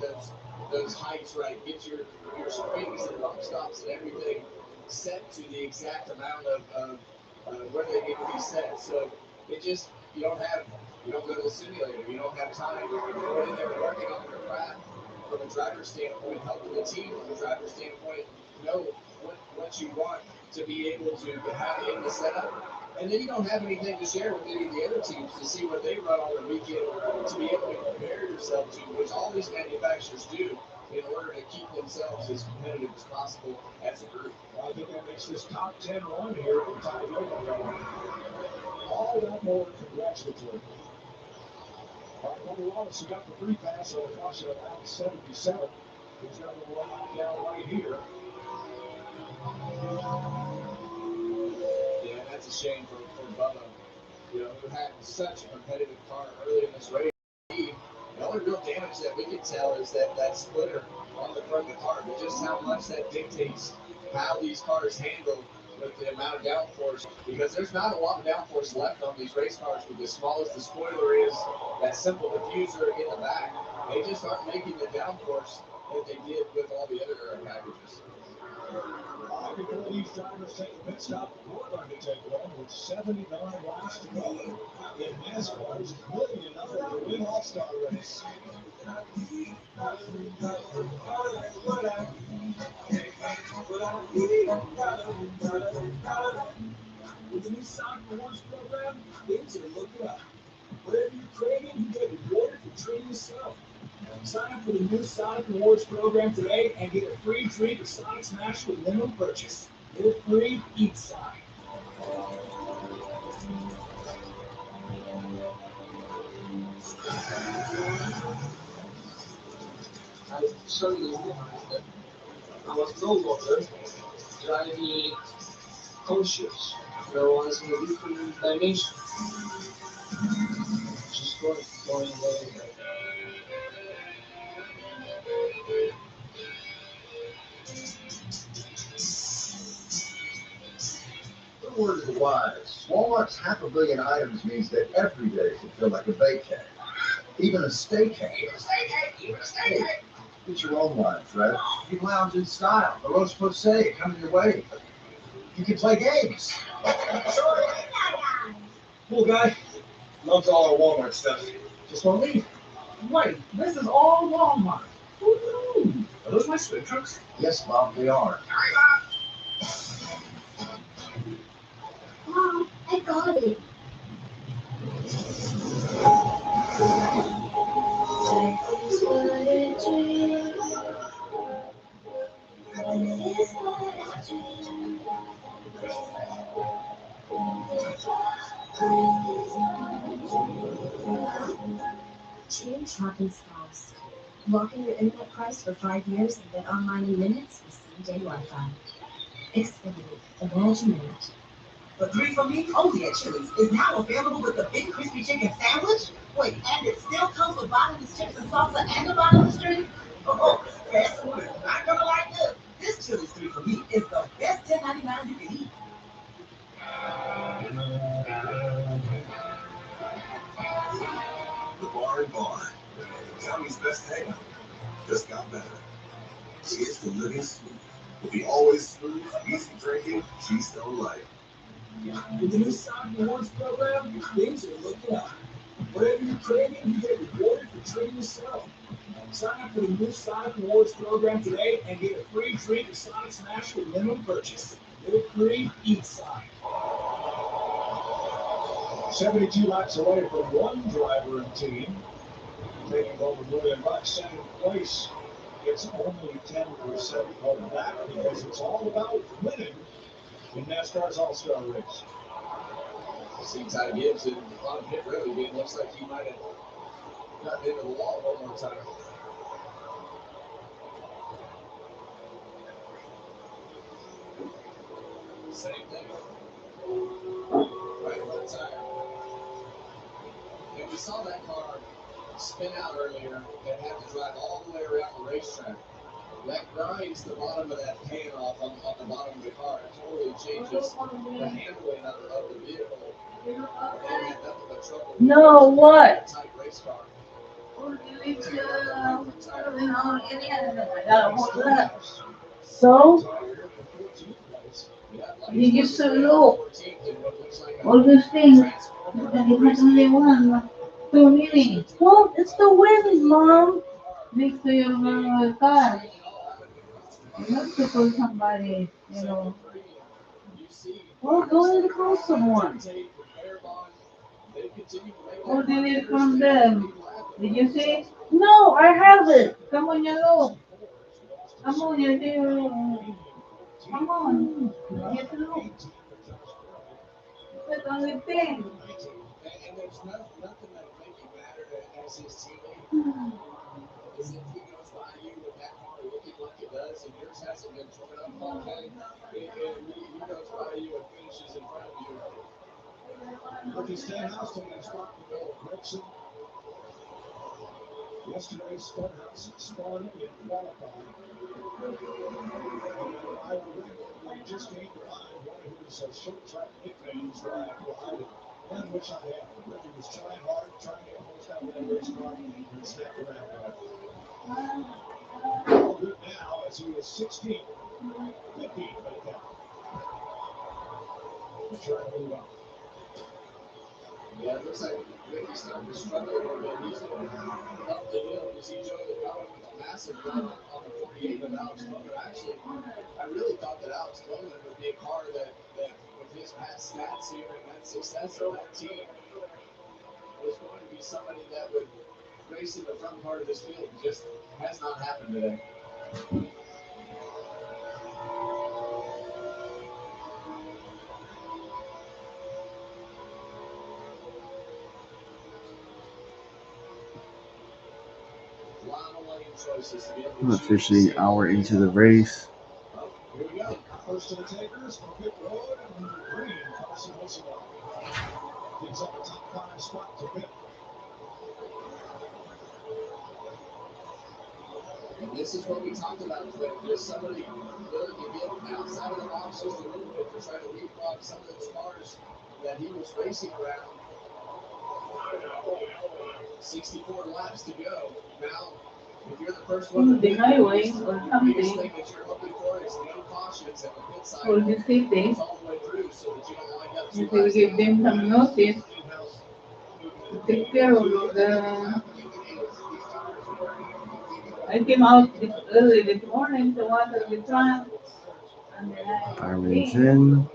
those heights right, get your springs and bump stops and everything set to the exact amount of where they need to be set. So it just you don't go to the simulator. You don't have time to go in there working on your craft from a driver's standpoint, helping the team from a driver's standpoint know what you want to be able to have in the setup. And then you don't have anything to share with any of the other teams to see what they run on the weekend to be able to compare yourself to, which all these manufacturers do in order to keep themselves as competitive as possible as a group. I think that makes this top 10 run here at Talladega all that more congratulatory. All right, number one, so got the free pass on a caution at lap 77. He's going to run down right here. Yeah, that's a shame for Bubba, who had such a competitive car early in this race. The only real damage that we can tell is that splitter on the front of the car, but just how much that dictates how these cars handle with the amount of downforce, because there's not a lot of downforce left on these race cars with as small as the spoiler is, that simple diffuser in the back. They just aren't making the downforce that they did with all the other air packages. Before these drivers take a pit stop, we're going to take one with 79 laps to go in NASCAR's $1 million to win All-Star race. With the new Sonic Rewards program, things are looking up. Whatever you're craving, you get rewarded for treating yourself. Sign up for the new Sonic Rewards program today and get a free drink or Sonic Smash with minimum purchase. Get it free, eat Sonic. I suddenly realized that I was no longer driving conscious. I was in a different dimension. Just going away. The word of the wise. Walmart's 500 million items means that every day should feel like a vacay. Even a staycay. Get your own life, right? You can lounge in style. The roast posse coming your way. You can play games. Cool guy. Loves all our Walmart stuff. Just won't leave. Wait, this is all Walmart. Woo-hoo. Are those my swim trunks? Yes, Bob, they are. Mom, I got it. This is what I dream. This is what I dream. Change happens fast. Lock in your internet price for 5 years and get online in minutes with same-day Wi-Fi. Xfinity. Imagine it. The 3 for Me only at Chili's is now available with the big crispy chicken sandwich. Wait, and it still comes with bottomless chips and salsa and a bottomless drink? Oh, fast food is not gonna like this. This Chili's 3 for Me is the best $10.99 you can eat. The Bar and Bar. County's best hangout. Just got better. Cheers to living smooth. With the always smooth, easy drinking Keystone Light. With the new Sonic Rewards program, things are looking up. Whatever you're craving, you get rewarded for treating yourself. Sign up for the new Sonic Rewards program today and get a free drink or Sonic Smash with minimum purchase. Get it free, eat Sonic. 72 laps away from one driver and team. Taking home $1 million, second place. It's only 10% of that because it's all about winning in NASCAR's All-Star race. See Ty Gibbs and on pit road again. Looks like he might have gotten into the wall one more time. Same thing. Right on the tire. And we saw that car spin out earlier and have to drive all the way around the racetrack. That grinds the bottom of that pan off on the bottom of the car. It totally changes the handling of the vehicle. And had nothing but trouble with No, what? a tight race car. So, did you look? All these things. Too many. Well, it's the wind, Mom. Next to your car. You have to call somebody, you know. Well, go and call someone. Or delete it from them. Did you see? No, I have it. Come on, you look. Come on, you do. Come on. Get to look. It's the only thing. And there's nothing that would make you madder as his teammate is if he goes by you with that car looking like it does and yours hasn't been torn up all day, and he goes by you and finishes in front of you. Ricky Stenhouse taking a spot for Bill Gregson. Yesterday, Stenhouse spun in qualifying. I really just came to mind one of his short track nicknames where I applied it. One which I had. Ricky was trying hard, trying to get most out of that race car, and snapped around there. All good now as he is 16th, 15th by the count. He's trying to move on. Yeah, it looks like Ricky's starting to struggle a little bit. He's going up the hill. You see Joey Logano with a massive run on the 48 of Alex Bowman. Actually, I really thought that Alex Bowman would be a car that with his past stats here and that success of that team, was going to be somebody that would race in the front part of this field. It just has not happened today. Officially an hour into the race. Here we go. First to the takers from pit road, number 3, Carson Wilson. Gives up a top 5 spot to pit. And this is what we talked about today. Just somebody willing to get outside of the box just a little bit to try to leapfrog some of those cars that he was racing around. 64 laps to go. Now, if you're the first one to the highway or the biggest something. thing that you're looking for is no cautions and the pit side Or the city. all the way through so that you don't wind up If we give them some notice to take care of the. I came out early this morning to water the plant. And then Irons in.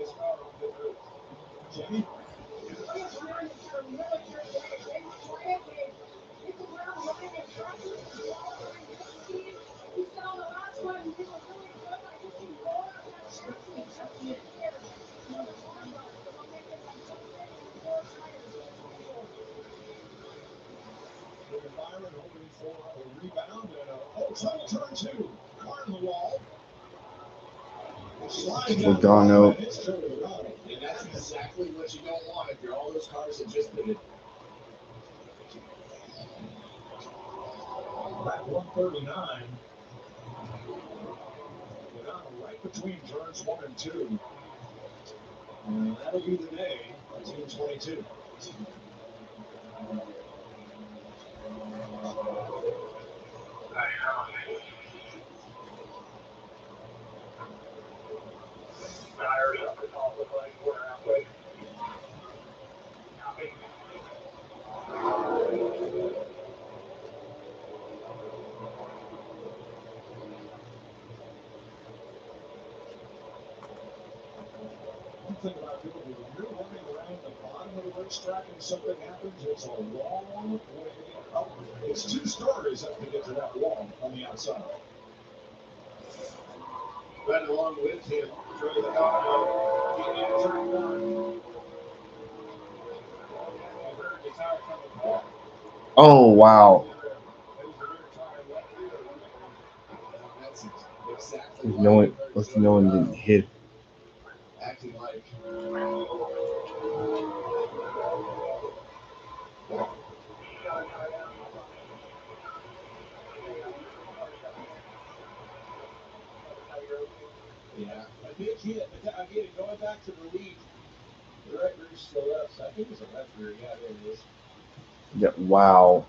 Byron hoping for a rebound and trouble turn 2. Car in the wall. Logano. And that's exactly what you don't want if you're all those cars that just pitted. Lap 139. Logano right between turns 1 and 2. And that'll be the day of Team 22. Thing about doing it, when you're running around the bottom of the racetrack and something happens, it's a long way up. It's 2 stories up to get to that wall on the outside. Right along with him, Joey Logano getting into turn 1. You heard the tire coming back. Oh wow. that's exactly If no one didn't hit. acting like get it. Going back to the lead. The right rear's still up. So I think it's a left rear. Yeah, there it is. Yeah, wow.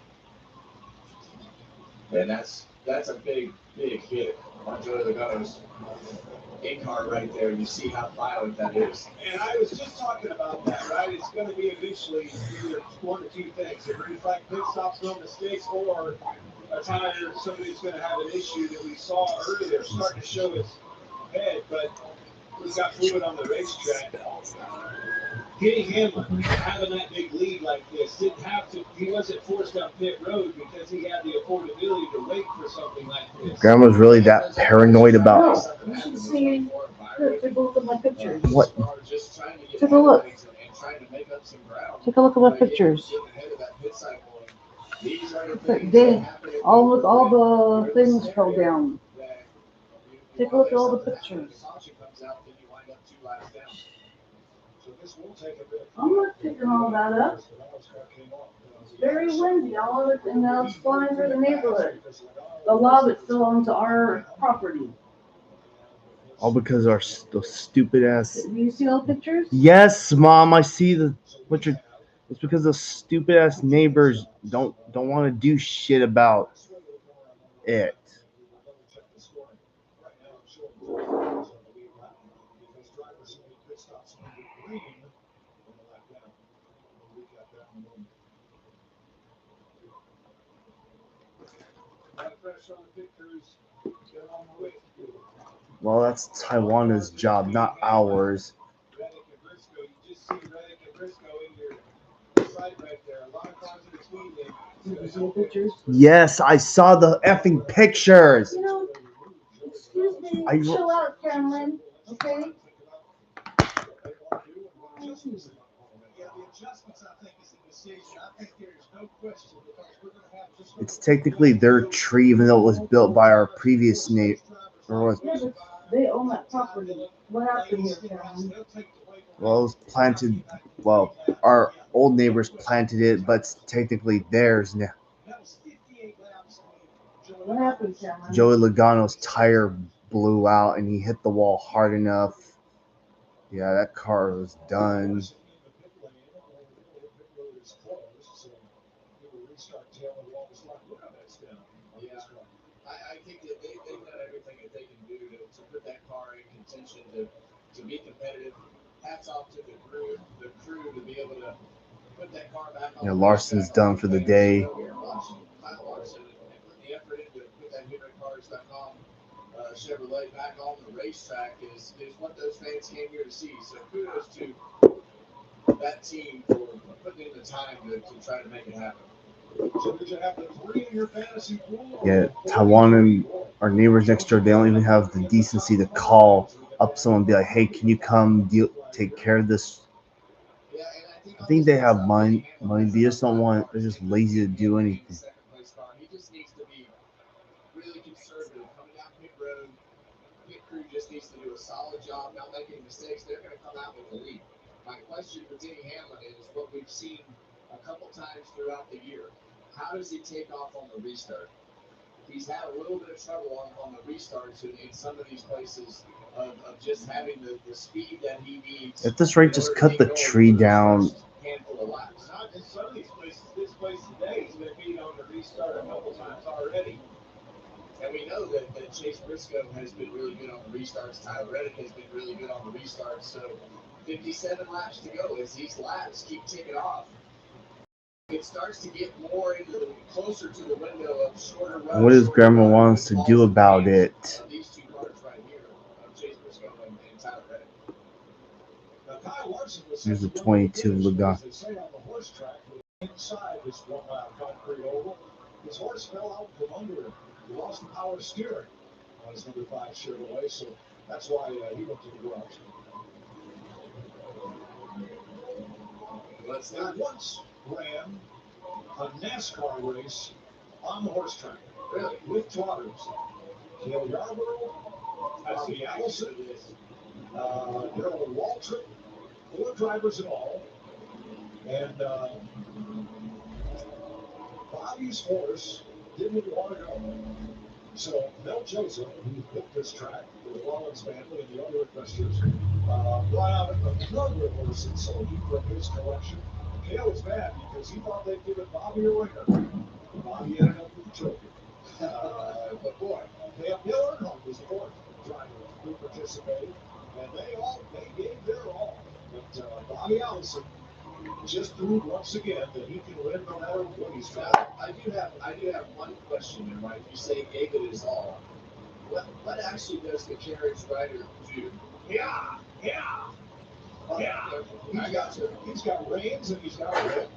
And that's a big hit on Joey Logano's in-car right there. You see how violent that is. And I was just talking about that, right? It's going to be eventually either one or two things. A green flag pit stops, no mistakes, or a tire, somebody's going to have an issue that we saw earlier, starting to show its head, but we've got fluid on the racetrack. Getting Hamlin, having that big lead like this, didn't have to, he wasn't forced down pit road because he had the affordability to wait for something like this. Grandma's really that paranoid about. No, you should see. Take a look at my pictures. What? Take a look. Take a look at my pictures. They all the things fell down. Take a look at all the pictures. I'm not picking all that up. It's very windy. All of it, and now it's flying through the neighborhood. A lot of it's still onto our property. All because our those stupid ass. Do you see all the pictures? Yes, Mom, I see the what you're. It's because the stupid ass neighbors don't want to do shit about it. Well, that's Taiwan's job, not ours. Yes, I saw the effing pictures. You know, excuse me. Chill out, Cameron. Okay? It's technically their tree, even though it was built by our previous neighbor. Yeah, but they own that property. What happened here, Cameron? Well, it was planted. Well, our old neighbors planted it, but it's technically theirs now. What happened, Cameron? Joey Logano's tire blew out, and he hit the wall hard enough. Yeah, that car was done. I think that they've done everything that they can do to put that car in contention to be competitive. Hats off to the crew to be able to put that car back on. Yeah, Larson's done for the day. Kyle Larson and put the effort into put that HenryCars.com Chevrolet back on the racetrack is what those fans came here to see. So kudos to that team for putting in the time to try to make it happen. So did you have the 3 in your fantasy pool? Yeah, Taiwan and our neighbors next door, they don't even have the decency to call up someone and be like, hey, can you come take care of this? I think they have money. They just don't want, they're just lazy to do anything. He just needs to be really conservative coming down pit road. Pit crew just needs to do a solid job, not making mistakes. They're going to come out with the lead. My question for Denny Hamlin is what we've seen a couple times throughout the year. How does he take off on the restart? He's had a little bit of trouble on the restarts in some of these places of just having the speed that he needs. At this rate, just cut the tree down. Handful of laps. Not in some of these places. This place today has been beat on the restart a couple times already. And we know that Chase Briscoe has been really good on the restarts. Tyler Reddick has been really good on the restarts. So 57 laps to go. As these laps keep ticking off, it starts to get more closer to the window of shorter runs. What does Grandma want us to do about it? These two cars right here, Chase Briscoe and Tyler Reddick. Here's the 22 Logano. Inside this one-lap concrete oval, his horse fell out from under him. He lost the power steering on his number 5 Chevrolet, so that's why he went to the garage. He once ran a NASCAR race on the horse track, really, with trotters. Dale Yarborough, Bobby Allison, Darrell Waltrip, 4 drivers in all. And Bobby's horse didn't want to go. So Mel Joseph, who booked this track for the Rollins family and the other investors, brought out another horse and Sulky from his collection. Kale was mad because he thought they'd give it Bobby a ringer. Bobby ended up with the trophy. But boy, Dale Earnhardt was the fourth driver who participated, and they gave their all. But Bobby Allison just proved once again that he can win no matter what he's got. I do have one question there, Mike. You say gave it his all. What actually does the carriage rider do? Yeah. He's got reins and he's got a whip.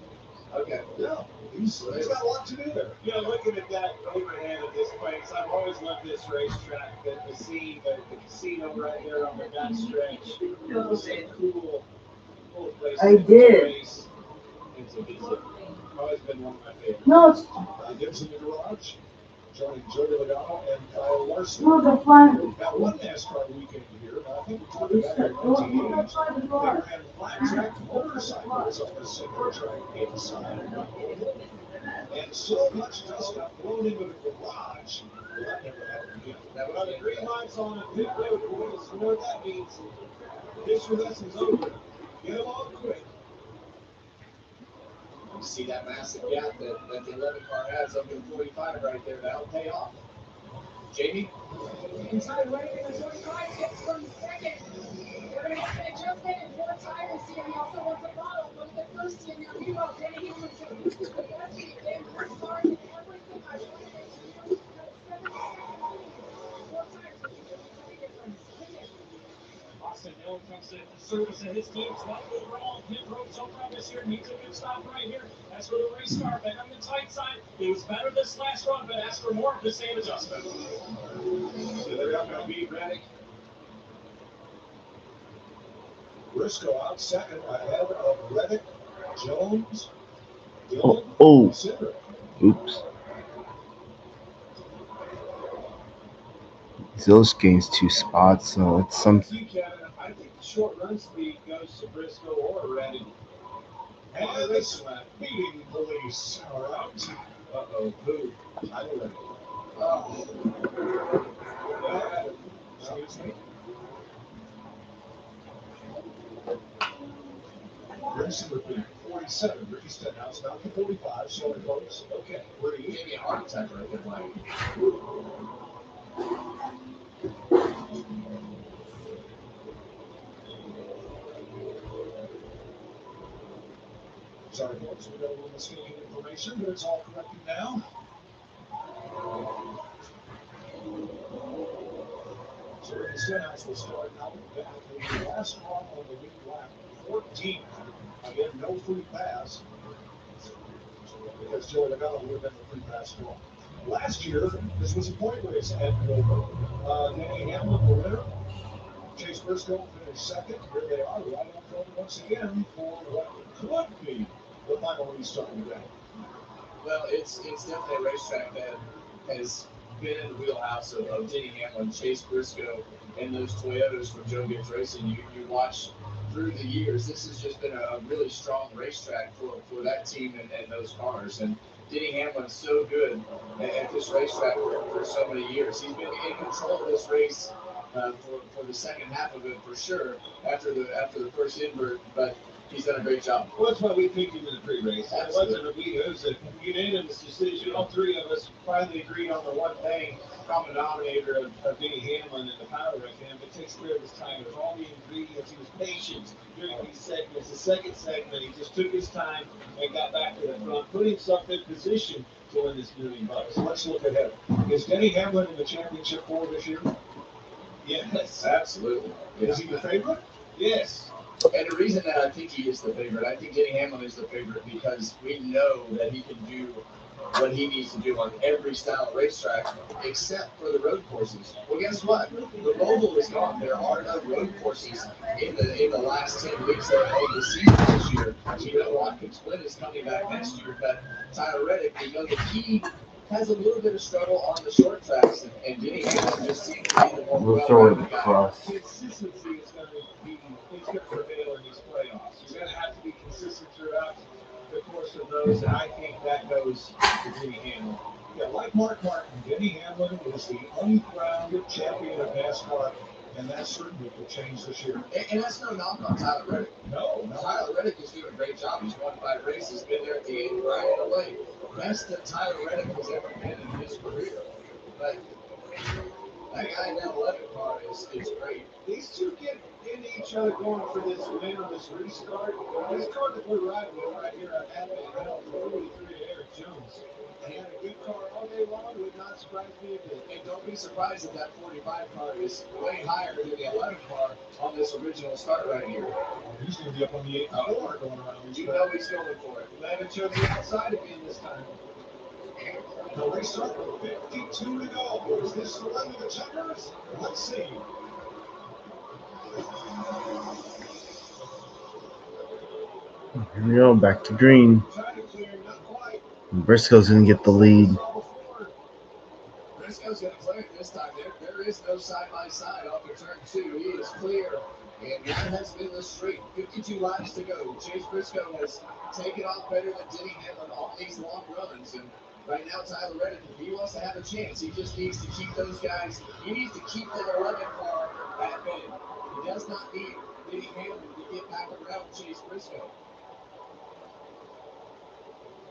Okay. Yeah. He's got a lot to do there. You know, looking at that overhead of this place, I've always loved this racetrack. The scene, the casino right there on the back stretch. It's a cool place. I did. It's always been one of my favorites. No, it's Gibbs in the garage, joining Joey Logano and Kyle Larson. no, the fun. Now, one NASCAR weekend here, and I think we're talking about it in the 1980s, they ran flat track motorcycles on the single track inside of the oval. And so much dust got blown into the garage, well, that never happened again. Now, when the green light's on a pit road, boys, you know what that means? History lesson's over. Get them on quick. You see that massive gap that the 11 car has up in 45 right there. That'll pay off. Jamie? Inside right in the 25 gets from second. They're going to have to adjust it in 4 tires here. He also wants a bottle. Look at the first team now. Meanwhile, Danny Hamlin's going to boost the best team. Game for stars and everything I wanted it to do. Got a 7-second lead. 4 tires will make a big difference. Austin Dillon comes to the service of his team. 12 overall. Pit road so far this year. Needs a good stop right here. As for the race car, back on the tight side. It was better this last run, but asked for more of the same adjustment. So they're not going to beat Reddick. Briscoe out second ahead of Reddick, Jones, Dillon, and Cindric. Oops. Zilch gains 2 spots, so it's some. I think the short run speed goes to Briscoe or Reddick. And the speeding police are out. Who? I know Reddick. Excuse me. Grimson would be 47. Ricky Stenhouse down to 45. Showing folks. Okay, where do you Gave me a heart attack right there, Mike. Sorry, folks, we got a little mistaken information, but it's all corrected now. So Ricky Stenhouse will start out back in the last run on the lead lap, 14th. Again, no free pass, because Joey Logano would have been the free pass for him. Last year, this was a point race at Dover. Danny Hamlin, the winner. Chase Briscoe finished second. Here they are, right up front once again for what could be the final restart today. Well, it's definitely a racetrack that has been in the wheelhouse of Denny Hamlin, Chase Briscoe, and those Toyotas from Joe Gibbs Racing. You watch through the years, this has just been a really strong racetrack for that team and those cars. And Denny Hamlin's so good at this racetrack for so many years. He's been in control of this race for the second half of it for sure after the first invert, but he's done a great job. Well, that's why we picked him in the pre-race. It wasn't it was a unanimous decision. All 3 of us finally agreed on the one thing, common denominator of Denny Hamlin and the power of him. It takes care of his time. There's all the ingredients. He was patient during these segments. The second segment, he just took his time and got back to the front, put himself in position to win this $1 million. Let's look ahead. Is Denny Hamlin in the championship for this year? Yes. Absolutely. Yeah. Is he the favorite? Yes. And the reason that I think he is the favorite, I think Denny Hamlin is the favorite because we know that he can do what he needs to do on every style of racetrack except for the road courses. Well, guess what? The Roval is gone. There are no road courses in the last 10 weeks of the season this year. You know, Watkins Glen is coming back next year, but Tyler Reddick, we know that he has a little bit of struggle on the short tracks, and Denny Hamlin just seems to be the more well-rounded guy. Consistency is going to prevail in these playoffs. You're going to have to be consistent throughout the course of those, and I think that goes to Denny Hamlin. Yeah, like Mark Martin, Denny Hamlin is the uncrowned champion of NASCAR And that certainly could change this year. And that's no knock on Tyler Reddick. No. Tyler Reddick is doing a great job. He's won 5 races, been there at the end, riding away. Best that Tyler Reddick has ever been in his career. But that guy in that 11 car is great. These two get into each other going for this win on this restart. This car that we're riding with right here at Advent Health, 43 to Eric Jones. He had a good car all day long, would not surprise me a bit. And don't be surprised that that 45 car is way higher than the 11 car on this original start right here. He's going to be up on the 8 car going around. You know he's going for it. 11 chose the outside again this time. The restart with 52 to go. Is this the run of the checkers? Let's see. Here we go, back to green. Briscoe's going to get the lead. Briscoe's going to clear it this time. There is no side-by-side off of turn 2. He is clear, and that has been the streak. 52 laps to go. Chase Briscoe has taken off better than Denny Hamlin on these long runs, and right now Tyler Reddick, if he wants to have a chance, he just needs to keep those guys. He needs to keep that 11 car at bay. He does not need Denny Hamlin to get back around Chase Briscoe.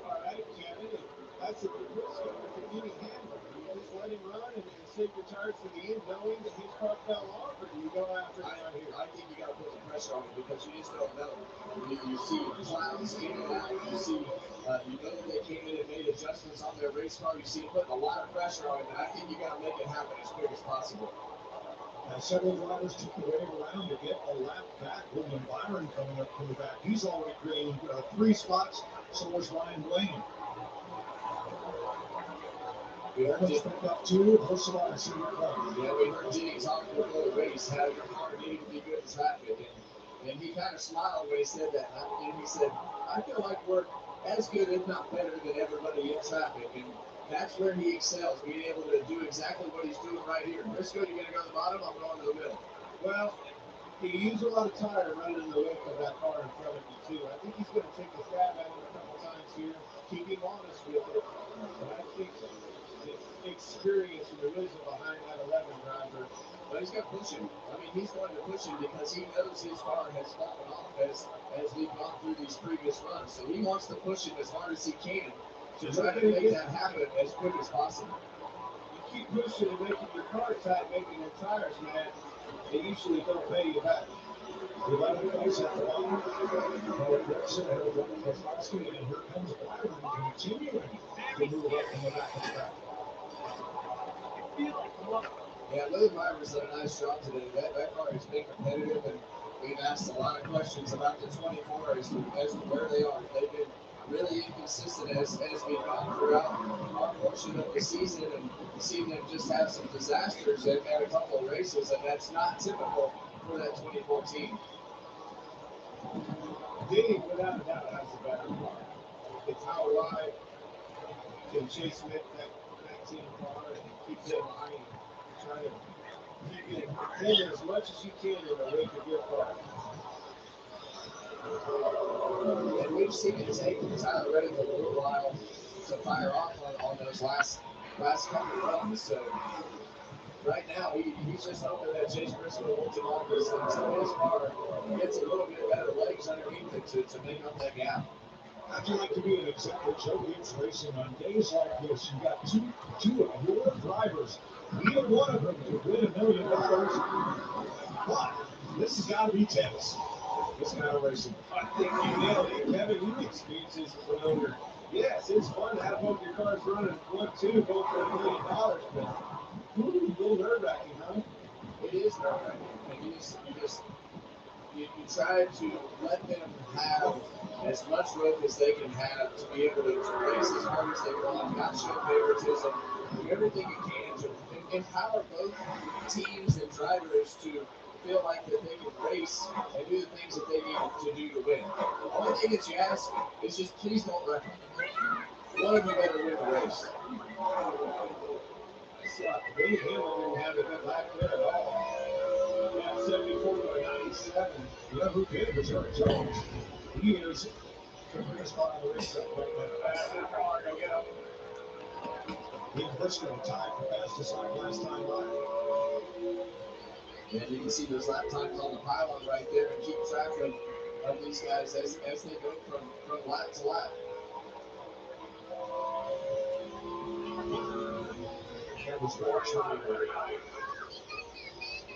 All right, Kevin, that's a good Briscoe. That's a Denny Hamlin. You just let him run and save your tires to the end, knowing that his car fell off, or do you go after him out here? I think you got to put the pressure on him because you just don't know. You see clouds in and out. You see, you know that they came in and made adjustments on their race car. You see putting a lot of pressure on him, and I think you got to make it happen as quick as possible. Several drivers took the wave around to get a lap back. William Byron coming up from the back. He's already gained 3 spots. So was Ryan Blaney. We heard Just picked up 2. Horselaar, see your car. Yeah, we heard Denny talking before the race how your car needed to be good in traffic, and he kind of smiled when he said that. And he said, "I feel like we're as good, if not better, than everybody in traffic." And that's where he excels, being able to do exactly what he's doing right here. Briscoe, you're going to go to the bottom. I'm going to the middle. Well, he used a lot of tire running in the wake of that car in front of you, too. I think he's going to take a stab at him a couple times here, keep him honest with it. But I think the experience and the wisdom behind that 11 driver. But he's going to push him. I mean, he's going to push him because he knows his car has fallen off as we've gone through these previous runs. So he wants to push him as hard as he can to try to make that happen as quick as possible. You keep pushing and making your car tight, making your tires mad, they usually don't pay you back. 11 guys at the bottom. Noah Grayson, Harold Kozlowski, and here comes Byron continuing to move up in the back of the pack. Yeah, William Byron's done a nice job today. That car has been competitive, and we've asked a lot of questions about the 24 as to where they are. They've been really inconsistent as we've gone throughout our portion of the season, and seen them just have some disasters at a couple of races, and that's not typical for that 24 team. Denny, without a doubt, has a better car. It's how wide can Chase make that 19 car and keep them behind him. Try to keep him as much as you can in the wake of your car. And we've seen it take Tyler Reddick a little while to fire off on those last couple of runs. So right now, he's just hoping that Chase Briscoe holds him off until his car gets a little bit better legs underneath it to make up that gap. How'd you like to be an example? Joe Gibbs Racing on days like this. You got two of your drivers. Either one of them could win $1 million. But this has got to be tennis. This kind of racing. I think you nailed it, Kevin. You experience this as an owner. Yes, it's fun to have both your cars running 1-2, both for $1 million. But a little nerve-wracking, huh? It is nerve-wracking. And you try to let them have as much rope as they can have to be able to race as hard as they want, not show favoritism, do everything you can to empower both teams and drivers to feel like that they can race and do the things that they need to do to win. The only thing that you ask is just please don't wreck them. One of you better win the race. Denny Hamlin didn't have a good lap there at all. Yeah, 74 to 97. You know who did was Eric Jones. He is the quickest car on the racetrack right now. That's the car, go get him. He and Briscoe tied for fastest lap last time by. And you can see those lap times on the pylon right there and keep track of these guys as they go from lap to lap. Campbell's watch radio.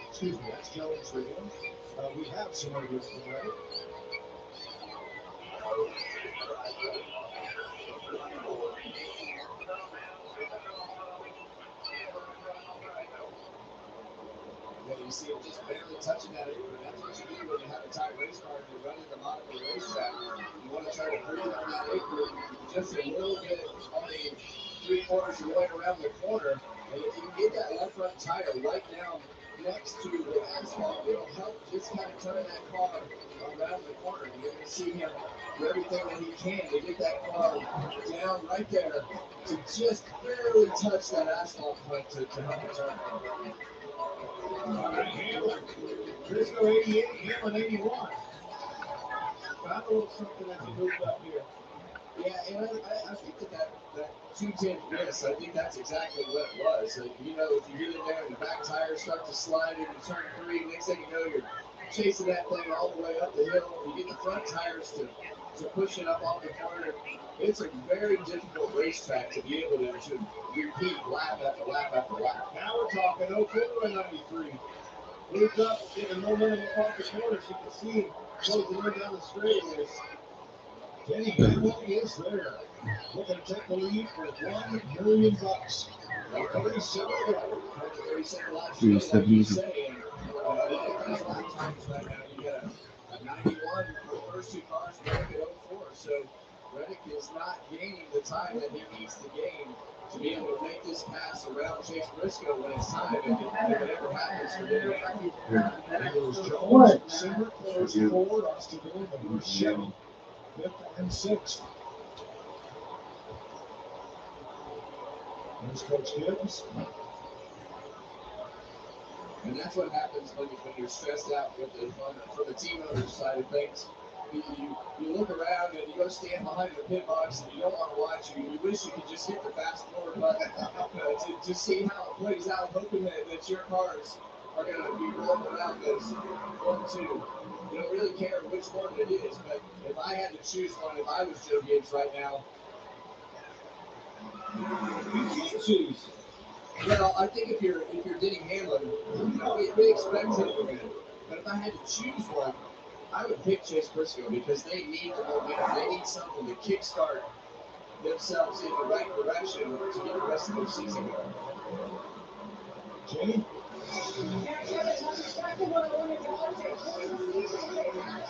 Excuse me, that's Jones radio. We have some radio from Reddit. Yeah, you see him just barely touching that apron. That's what you do when you have a tight race car and you're running them out of the racetrack. You want to try to breathe on that apron just a little bit on the 3/4 of the way around the corner. And if you can get that left front tire right down next to the asphalt, it'll help just kind of turn that car around the corner. And you're going to see him do everything that he can to get that car down right there to just barely touch that asphalt front to help it turn. Briscoe 88, Hamlin 81. Found a little something as he moved up here. Yeah, and I think that 210 miss, I think that's exactly what it was. You know, if you get in there and the back tires start to slide into turn 3, next thing you know, you're chasing that thing all the way up the hill. You get the front tires to push it up on the corner. It's a very difficult racetrack to be able to repeat lap after lap after lap. Now we're talking 04 and 93. Moved up, getting momentum off the corners. You can see him closing in down the straightaways. Denny Hamlin is there. Looking to take the lead for $1 million. 37 to go. 37 laps. 37. These lap times right now, you got a 91 for the first two cars, Reddick at 04. So Reddick is not gaining the time that he needs to gain to be able to make this pass around Chase Briscoe when it's time, if it ever happens for Denny Hamlin. There's Jones, Simmer, close forward, Austin Dillon, the first Chevy, 5th and 6th. There's Coach Gibbs. And that's what happens when you're stressed out from the team owner's side of things. You look around and you go stand behind the pit box and you don't want to watch. You wish you could just hit the fast forward button to see how it plays out, hoping that your cars are going to be rolling around those 1, 2. You don't really care which one it is, but if I had to choose one, if I was Joe Gibbs right now, You can't choose. well, I think if you're Denny Hamlin, we expect him to win. But if I had to choose one, I would pick Chase Briscoe because they need the momentum. They need something to kickstart themselves in the right direction to get the rest of their season going. Jenny? Yeah, Kevin, that's exactly what I wanted to update. For the season, they had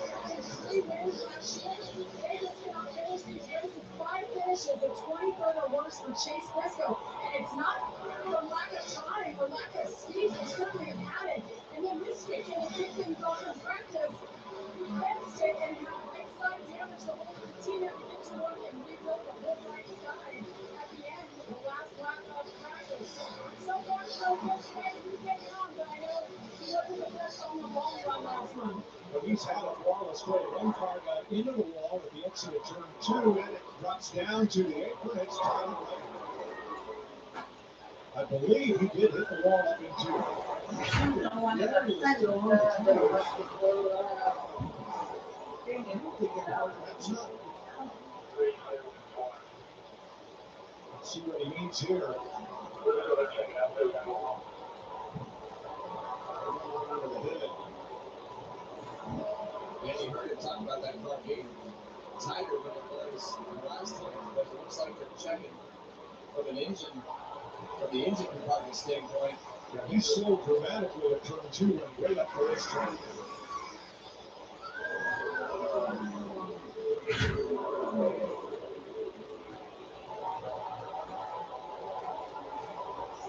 3 wins last year. They just cannot finish these races. 5 finishes, a 23rd or worse for Chase Briscoe. And it's not from lack of trying or lack of speed. They certainly have had it. And then this weekend, to kick things off in practice, he fenced it and had right side damage. The whole team had to get to work and rebuild the whole right side at the end of the last lap of practice. So far, so good today. He's getting on, but I know he wasn't the best on the long run last month. But he's had a flawless day. One car got into the wall at the exit of turn 2, and it drops down to the apron. It's tied away. I believe he did hit the wall up into it. Yeah, he was still on the tires. That's not. Let's see what he means here. Under the hood. And you heard him talk about that car being tighter than it was last time, but it looks like they're checking from the engine compartment standpoint. Yeah, he slowed dramatically at turn 2 and right up the racetrack.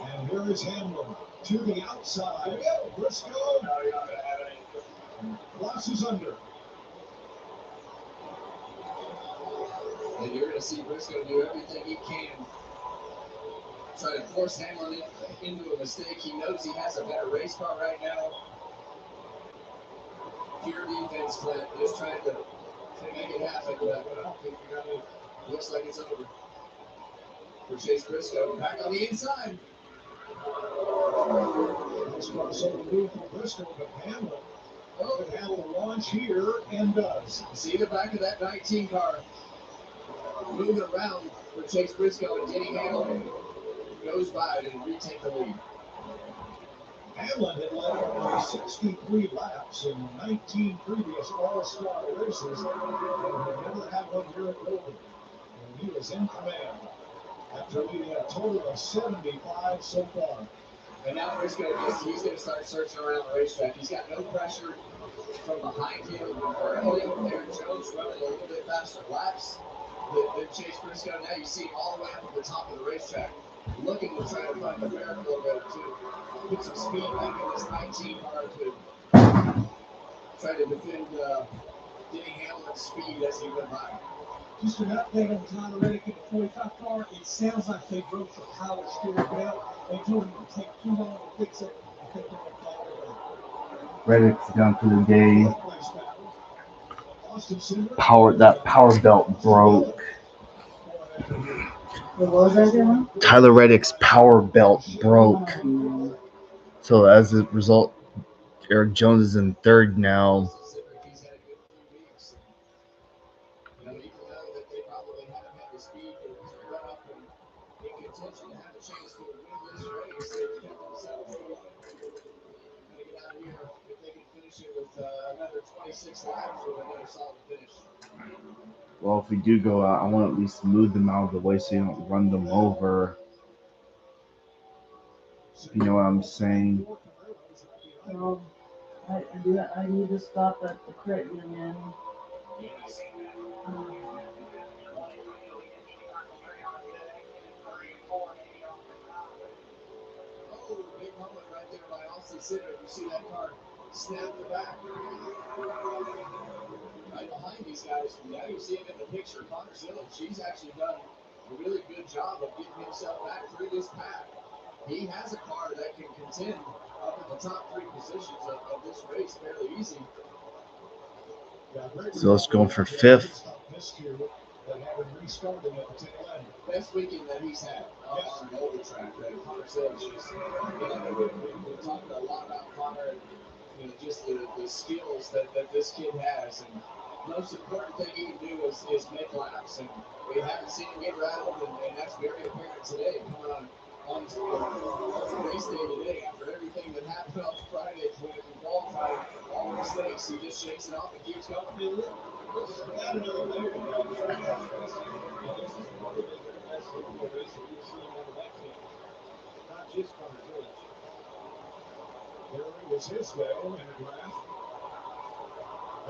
And here is Hamlin to the outside. Briscoe crosses under. And you're going to see Briscoe do everything he can, try to force Hamlin into a mistake. He knows he has a better race car right now. Pure defense, Clint, just trying to make it happen. Looks like it's over for Chase Briscoe. Back on the inside. Nice crossover move from Briscoe, but Hamlin could have the launch here and does. See the back of that 19 car moving around for Chase Briscoe, and Denny Hamlin goes by to retake the lead. Hamlin had led only 63 laps in 19 previous All-Star races and had never had one here at Dover. And he was in command after leading a total of 75 so far. And now Briscoe, he's going to start searching around the racetrack. He's got no pressure from behind him. Currently, Aaron Jones running a little bit faster laps than Chase Briscoe. Now you see him all the way up at the top of the racetrack, looking to try to find the miracle to put some speed back in this 19 car to try to defend Denny Hamlin's speed as he went by. Just an update on Tyler Reddick in the 45 car. It sounds like they broke the power steering belt. They told him to take too long to fix it. I think they're going to call it back. Reddick's done for the day. Austin Cindric, That power belt broke. What was I doing? Tyler Reddick's power belt broke. So as a result, Eric Jones is in third now. He's had a good few weeks. And, even though that they probably haven't had the speed to run up and in contention to have a chance to win this race, they've kept themselves going. Gotta get out of here if they can finish it with another 26 laps with another solid finish. Well, if we do go out, I want to at least move them out of the way so you don't run them over. You know what I'm saying? Well, I need to stop at the crit union. Oh, big moment right there by Austin Cindric. You see that car snap the back. Right behind these guys. Now you see him in the picture. Connor Zillage, he's actually done a really good job of getting himself back through this pack. He has a car that can contend up in the top three positions of this race fairly easy. So let's go for fifth. Best weekend that he's had on an older track. Connor Zillage is, we've talked a lot about Connor and just the skills that this kid has. And most important thing he can do is make laps. And we haven't seen him get rattled, and that's very apparent today, coming on race day today after everything that happened on Friday when he qualified, all the mistakes, he just shakes it off and keeps going. Not just Connor Zillage. There was his way in the graph.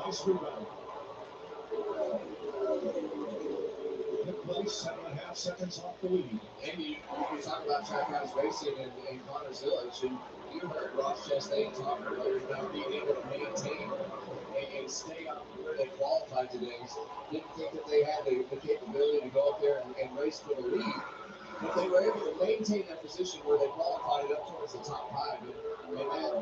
Nice rebound. Fifth place, 7.5 seconds off the lead. And you talk about Trackhouse Racing and Connor Zillage, and you heard Ross Chastain talk earlier about being able to maintain and stay up where they qualified today. Didn't think that they had the capability to go up there and race for the lead, but they were able to maintain that position where they qualified up towards the top five. And that,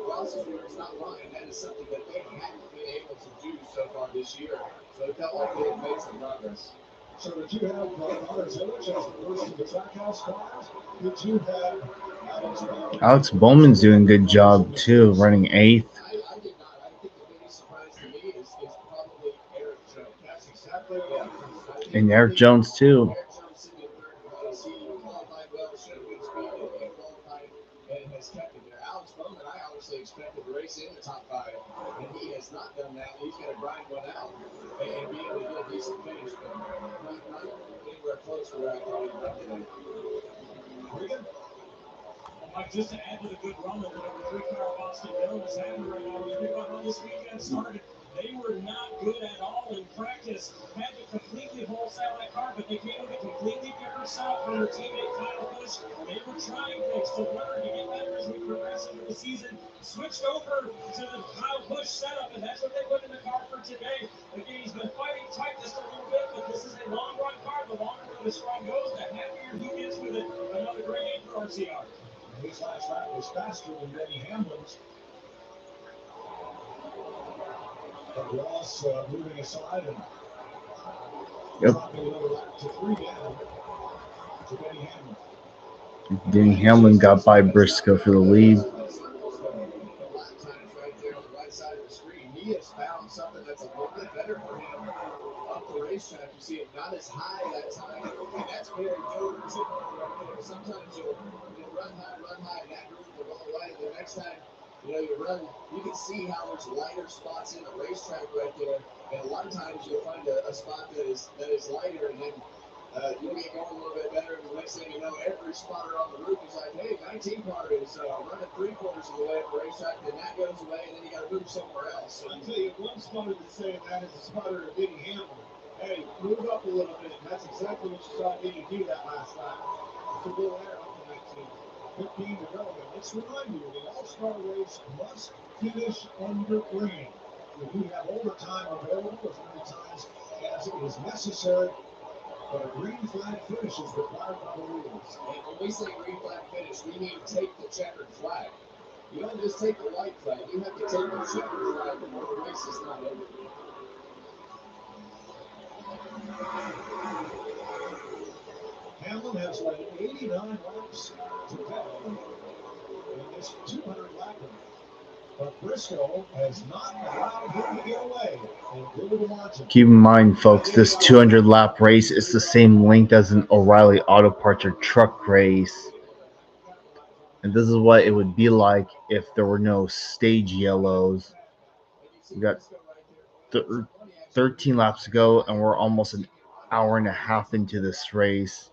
Ross's word's not lying, that is something that they hadn't been able to do so far this year. So it felt like they had made some progress. So did you have Connor Zillage as the first of the Trackhouse class? Did you have Alex Bowman? Alex Bowman's doing a good job too, running eighth. I did not. I think the biggest surprise to me is probably Eric Jones. That's exactly right. And Eric Jones too. Eric Jones sitting in third place. He qualified well, showed good speed, and qualified and has kept it there. Alex Bowman, I honestly expected to race in the top five, and he has not done that. He's going to grind one out and be able to get a decent finish, but not anywhere close to where I thought he'd run today. Mike, just to add to the good run that the number 3 car of Austin Dillon is having right now, when you think about how this weekend started, they were not good at all in practice. Had to completely wholesale that car, but they came with a completely different setup from their teammate Kyle Busch. They were trying things to learn to get better as we progress into the season. Switched over to the Kyle Busch setup, and that's what they put in the car for today. Again, he's been fighting tight just a little bit, but this is a long run car. The longer the strong goes, the happier he gets with it. Another great day for RCR. His last lap was faster than Denny Hamlin's. But Ross moving aside and dropping another lap to 3 down to Denny Hamlin. Denny Hamlin got by Briscoe for the lead. The lap times right there on the right side of the screen. He has found something that's a little bit better for him up the racetrack. You see it not as high that time, and that's very Dover typical right there. Sometimes you'll run high, and that groove will go away. The next time, you run, you can see how there's lighter spots in the racetrack right there, and a lot of times you'll find a spot that is lighter, and then you'll get going a little bit better, and the next thing you know, every spotter on the roof is like, hey, 19 car is running 3/4 of the way up the racetrack, then that goes away, and then you got to move somewhere else. So I'll tell you, one spotter that's saying that is a spotter of Denny Hamlin. Hey, move up a little bit. That's exactly what you saw Denny do that last lap. To go there up to 19. 15 to go. And let's remind you, the All-Star race must finish under green. If you have overtime available as many times as is necessary, but a green flag finish is required by the rules. And when we say green flag finish, we mean take the checkered flag. You don't just take the white flag, you have to take the checkered flag before the race is not over. Hamlin has led 89 laps today in this 200 lapper. But Briscoe has not allowed him to get away. And go to watch it. Keep in mind, folks, this 200 lap race is the same length as an O'Reilly Auto Parts or truck race. And this is what it would be like if there were no stage yellows. We got 13 laps to go, and we're almost an hour and a half into this race.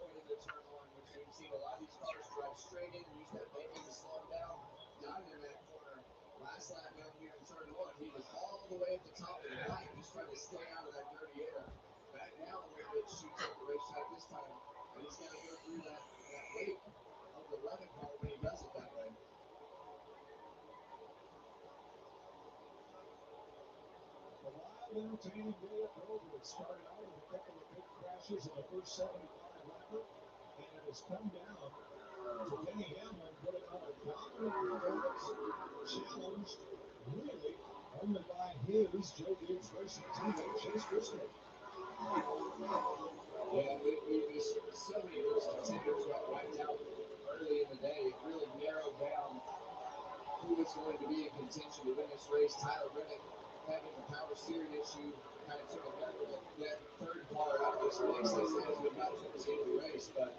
Entertaining day at Dover. It started out with a couple of big crashes in the first 75 lapper, and it has come down to Denny Hamlin putting on a dominant performance, challenged really only by his Joe Gibbs Racing teammate Chase Briscoe. Yeah, we so many of those contenders got wiped out early in the day. It really narrowed down who was going to be in contention to win this race. Tyler Reddick having a power steering issue kind of took that third car out of this race as we got towards the end of the race. But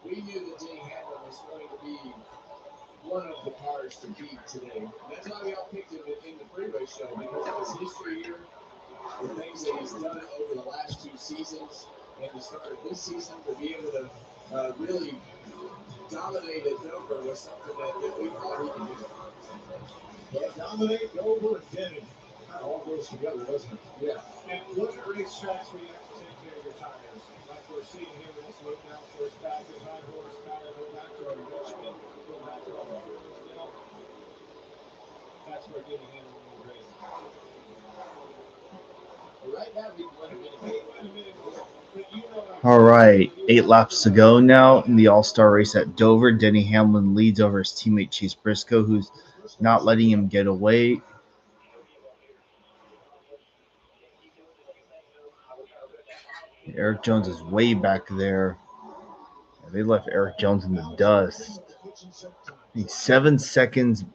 we knew that Denny Hamlin was going to be one of the cars to beat today. And that's why we all picked him in the pre-race show, because of his history here, the things that he's done over the last 2 seasons, and the start of this season to be able to really dominate at Dover was something that we thought he could do. Yeah, dominate Dover and Denny. Kind of all goes together, doesn't it? Yeah. And look at racetracks where you have to take care of your tires. Like we're seeing here with this look now, first back is high horsepower, go back to Richmond, go back to that's where Denny Hamlin will race. Right now, we win a minute. But you know, All right, 8 laps to go now in the All-Star race at Dover. Denny Hamlin leads over his teammate Chase Briscoe, who's not letting him get away. Eric Jones is way back there. They left Eric Jones in the dust. He's 7 seconds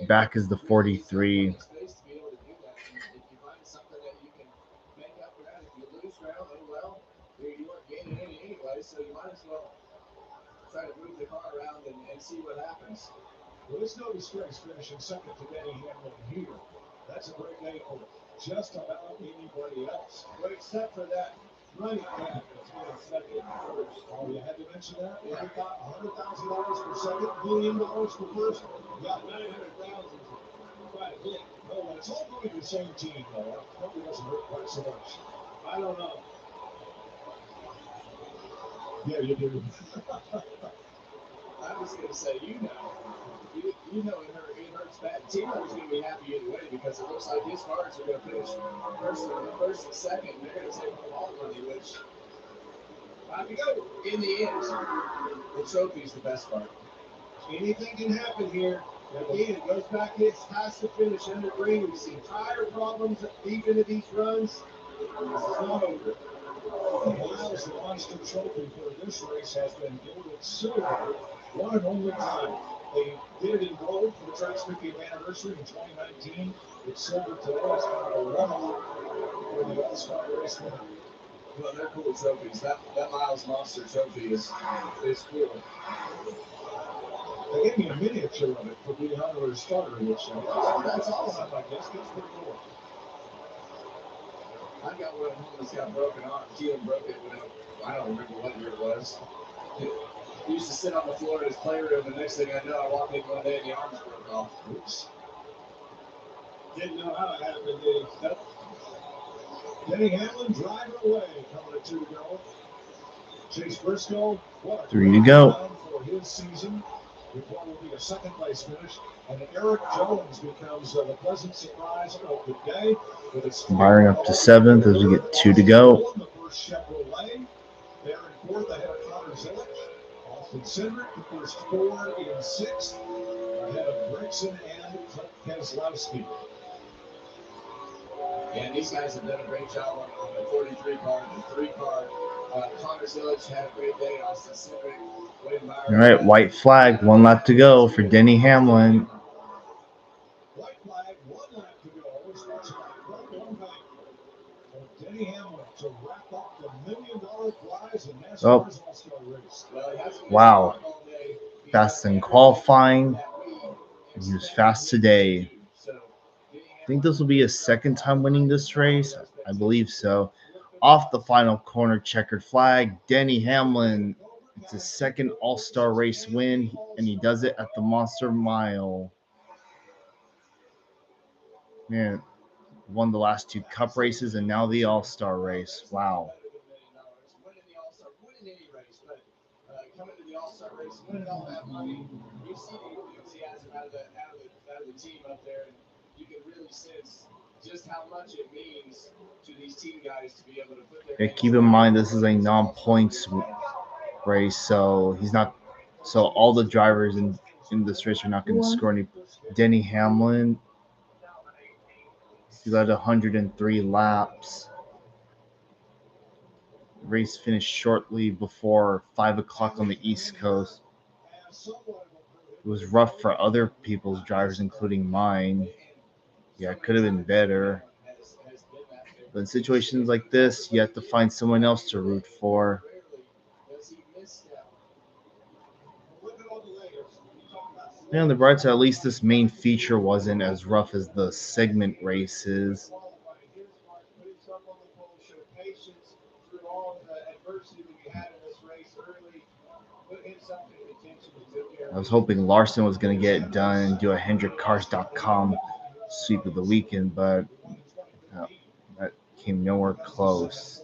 back is the 43. So you might as well try to move the car around and see what happens. Well, it's no disgrace finishing second to Denny Hamlin here. That's a great day for just about anybody else. But except for that running back that's getting second first. Oh, you had to mention that? Yeah. We got $100,000 for second, $1 million for first. We got $900,000 quite a bit. Oh, when it's all going to the same team, though, it probably doesn't hurt quite so much. I don't know. Yeah, you do. I was going to say, you know it hurts bad. The team member's going to be happy either way, because it looks like his cars are going to finish first and second. They're going to take home all the money, which, in the end, the trophy's the best part. Anything can happen here. Again, it goes back to it has to finish under green. We see tire problems deep into these runs. This is not over. Miles, the monster trophy for this race has been gilded silver one and only time. They did it in gold for the track's 50th anniversary in 2019. It's silver today. It's kind of a one-off for the All-Star race winner. Well, they're cool trophies. That Miles Monster trophy is cool. They gave me a miniature of it for being under a starter, which that's awesome. I guess that's pretty cool. I got one at home that's got broken arm. Keelan broke it when I don't remember what year it was. He used to sit on the floor in his playroom, and the next thing I know, I walked in one day and the arms broke off. Oops. Didn't know how it happened, did he? Denny Hamlin driving away, coming to 2 to go. Chase Briscoe, what a 3 to go. for his season. With what will be a second place finish. And Eric Jones becomes the pleasant surprise of the day. Byron up to 7th as we get 2 to go. The first Chevrolet. They're in 4th ahead of Connor Zilic. Austin Cindric, the first 4 in 6th. Ahead of Grigson and Clint Keselowski. And these guys have done a great job on the 43 car, the 3 car. Connor Zilic had a great day. Austin Cindric. All right, white flag, 1 lap to go for Denny Hamlin. White flag, 1 lap to go. Starts right on back. Denny Hamlin to wrap up the $1 million prize in NASCAR's All-Star race. Wow. Fast in qualifying. He was fast today. I think this will be his second time winning this race. I believe so. Off the final corner, checkered flag. Denny Hamlin. It's his second All-Star race win, and he does it at the Monster Mile. Man, won the last 2 Cup races and now the All-Star race. Wow. Coming to the All-Star race, winning all that money, you see the enthusiasm out of the team up there, and you can really sense just how much it means to these team guys to be able to put their. Yeah, keep in mind this is a non-points race, so all the drivers in this race are not going to score any. Denny Hamlin, he led 103 laps. The race finished shortly before 5 o'clock on the East Coast. It was rough for other people's drivers, including mine. Yeah, it could have been better. But in situations like this, you have to find someone else to root for. And on the bright side, at least this main feature wasn't as rough as the segment races. I was hoping Larson was going to get it done and do a HendrickCars.com sweep of the weekend, but that came nowhere close.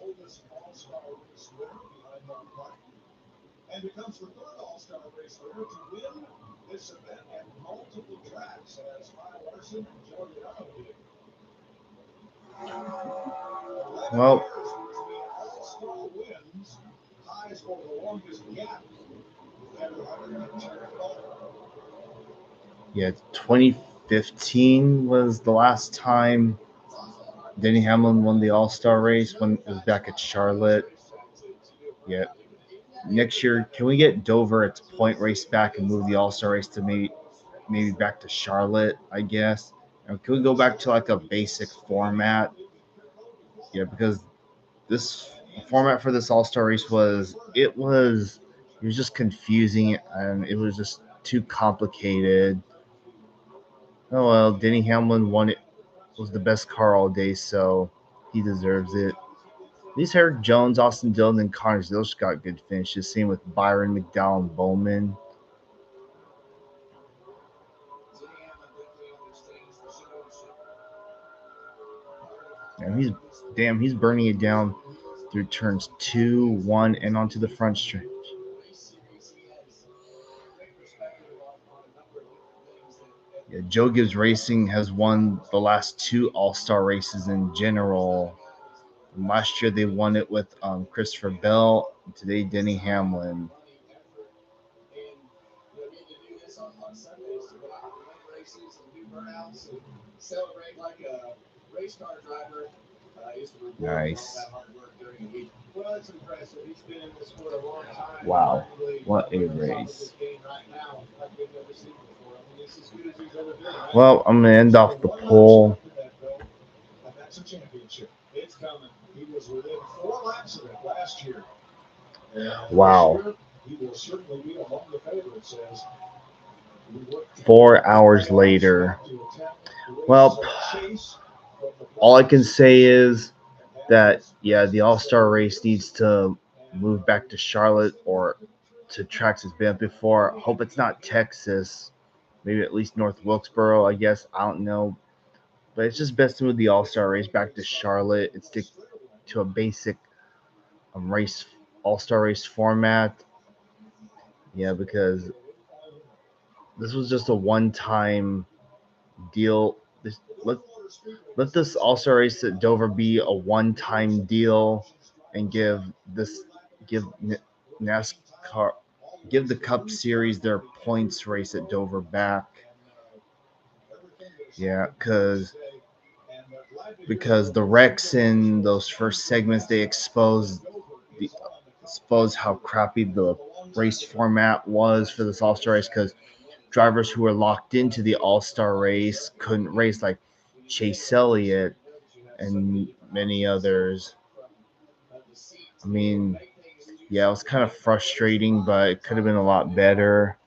And becomes the 3rd All-Star race winner to win this event at multiple tracks, as Kyle Larson and Joey Logano did. Well, All-Star wins, ties for the longest gap. Yeah, 2015 was the last time Denny Hamlin won the All-Star race when it was back at Charlotte. Yeah. Next year, can we get Dover its point race back and move the All-Star race to maybe back to Charlotte, I guess? And can we go back to like a basic format? Yeah, because this format for this All-Star race was just confusing and it was just too complicated. Oh well, Denny Hamlin won it. Was the best car all day, so he deserves it. These Eric Jones, Austin Dillon, and Connor Zilic got good finishes. Same with Byron, McDowell, and Bowman. And he's burning it down through turns 2, 1, and onto the front stretch. Yeah, Joe Gibbs Racing has won the last 2 All-Star races in general. And last year they won it with Christopher Bell. And today Denny Hamlin. Celebrate like a race car driver. Nice. Well, that's impressive. He's been in this sport a long time. Wow, what a race. right now like we've never seen before. I mean, he's as good as he's ever been. Right? Well, I'm gonna end off the poll. And that's a championship. It's coming. He was within 4 laps of it last year. And Wow. this year, he will certainly be among the favorites as 4 hours later. Well, all I can say is that, yeah, the All-Star race needs to move back to Charlotte or to tracks it's been at before. Hope it's not Texas. Maybe at least North Wilkesboro, I guess. I don't know. But it's just best to move the All-Star race back to Charlotte and stick to a basic race All-Star race format. Yeah, because this was just a one-time deal. Let this All-Star race at Dover be a one-time deal, and give NASCAR, give the Cup Series their points race at Dover back. Yeah, because the wrecks in those first segments, they exposed how crappy the race format was for this All-Star race, because drivers who were locked into the All-Star race couldn't race, like Chase Elliott and many others. I mean, yeah, it was kind of frustrating, but it could have been a lot better.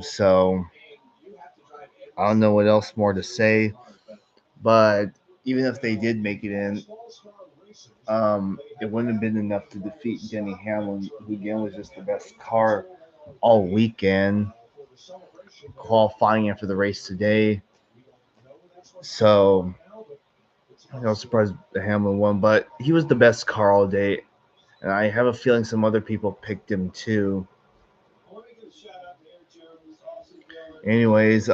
So I don't know what else more to say, but even if they did make it in, it wouldn't have been enough to defeat Denny Hamlin, who again was just the best car all weekend, qualifying after the race today. So I was surprised the Hamlin won, but he was the best car all day, and I have a feeling some other people picked him too. Anyways,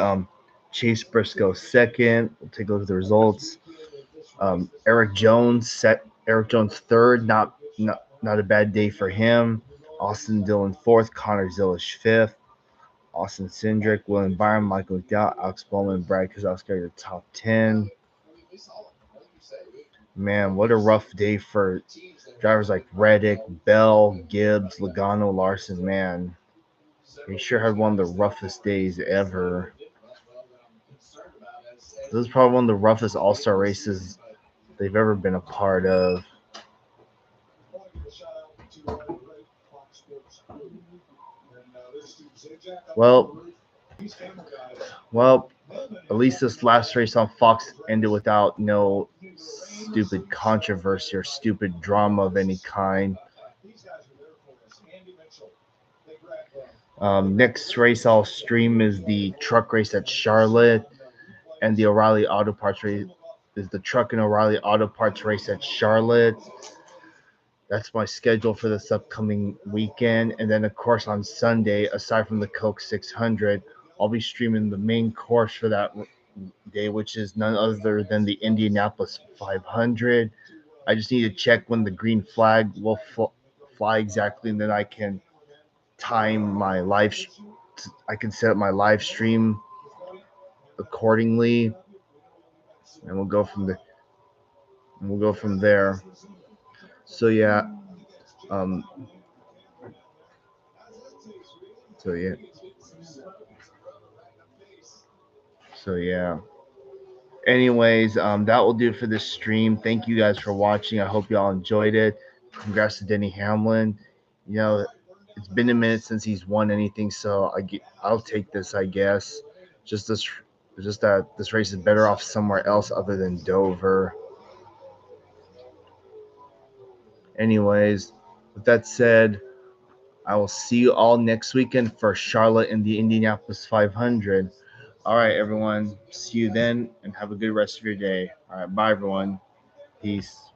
Chase Briscoe second. We'll take a look at the results. Eric Jones third. Not a bad day for him. Austin Dillon fourth. Connor Zilish fifth. Austin Cindric, William Byron, Michael McDowell, Alex Bowman, Brad Keselowski are the top 10. Man, what a rough day for drivers like Reddick, Bell, Gibbs, Logano, Larson. Man, he sure had one of the roughest days ever. This is probably one of the roughest All-Star races they've ever been a part of. Well, at least this last race on Fox ended without no stupid controversy or stupid drama of any kind. Next race I'll stream is the truck race at Charlotte, and the O'Reilly Auto Parts race is the truck and O'Reilly Auto Parts race at Charlotte. That's my schedule for this upcoming weekend. And then, of course, on Sunday, aside from the Coke 600, I'll be streaming the main course for that day, which is none other than the Indianapolis 500. I just need to check when the green flag will fly exactly, and then I can time my I can set up my live stream accordingly, and we'll go from there. So yeah, So yeah. Anyways, that will do it for this stream. Thank you guys for watching. I hope y'all enjoyed it. Congrats to Denny Hamlin. You know, it's been a minute since he's won anything, so I'll take this, I guess. Just that this race is better off somewhere else other than Dover. Anyways, with that said, I will see you all next weekend for Charlotte and the Indianapolis 500. All right, everyone. See you then, and have a good rest of your day. All right, bye, everyone. Peace.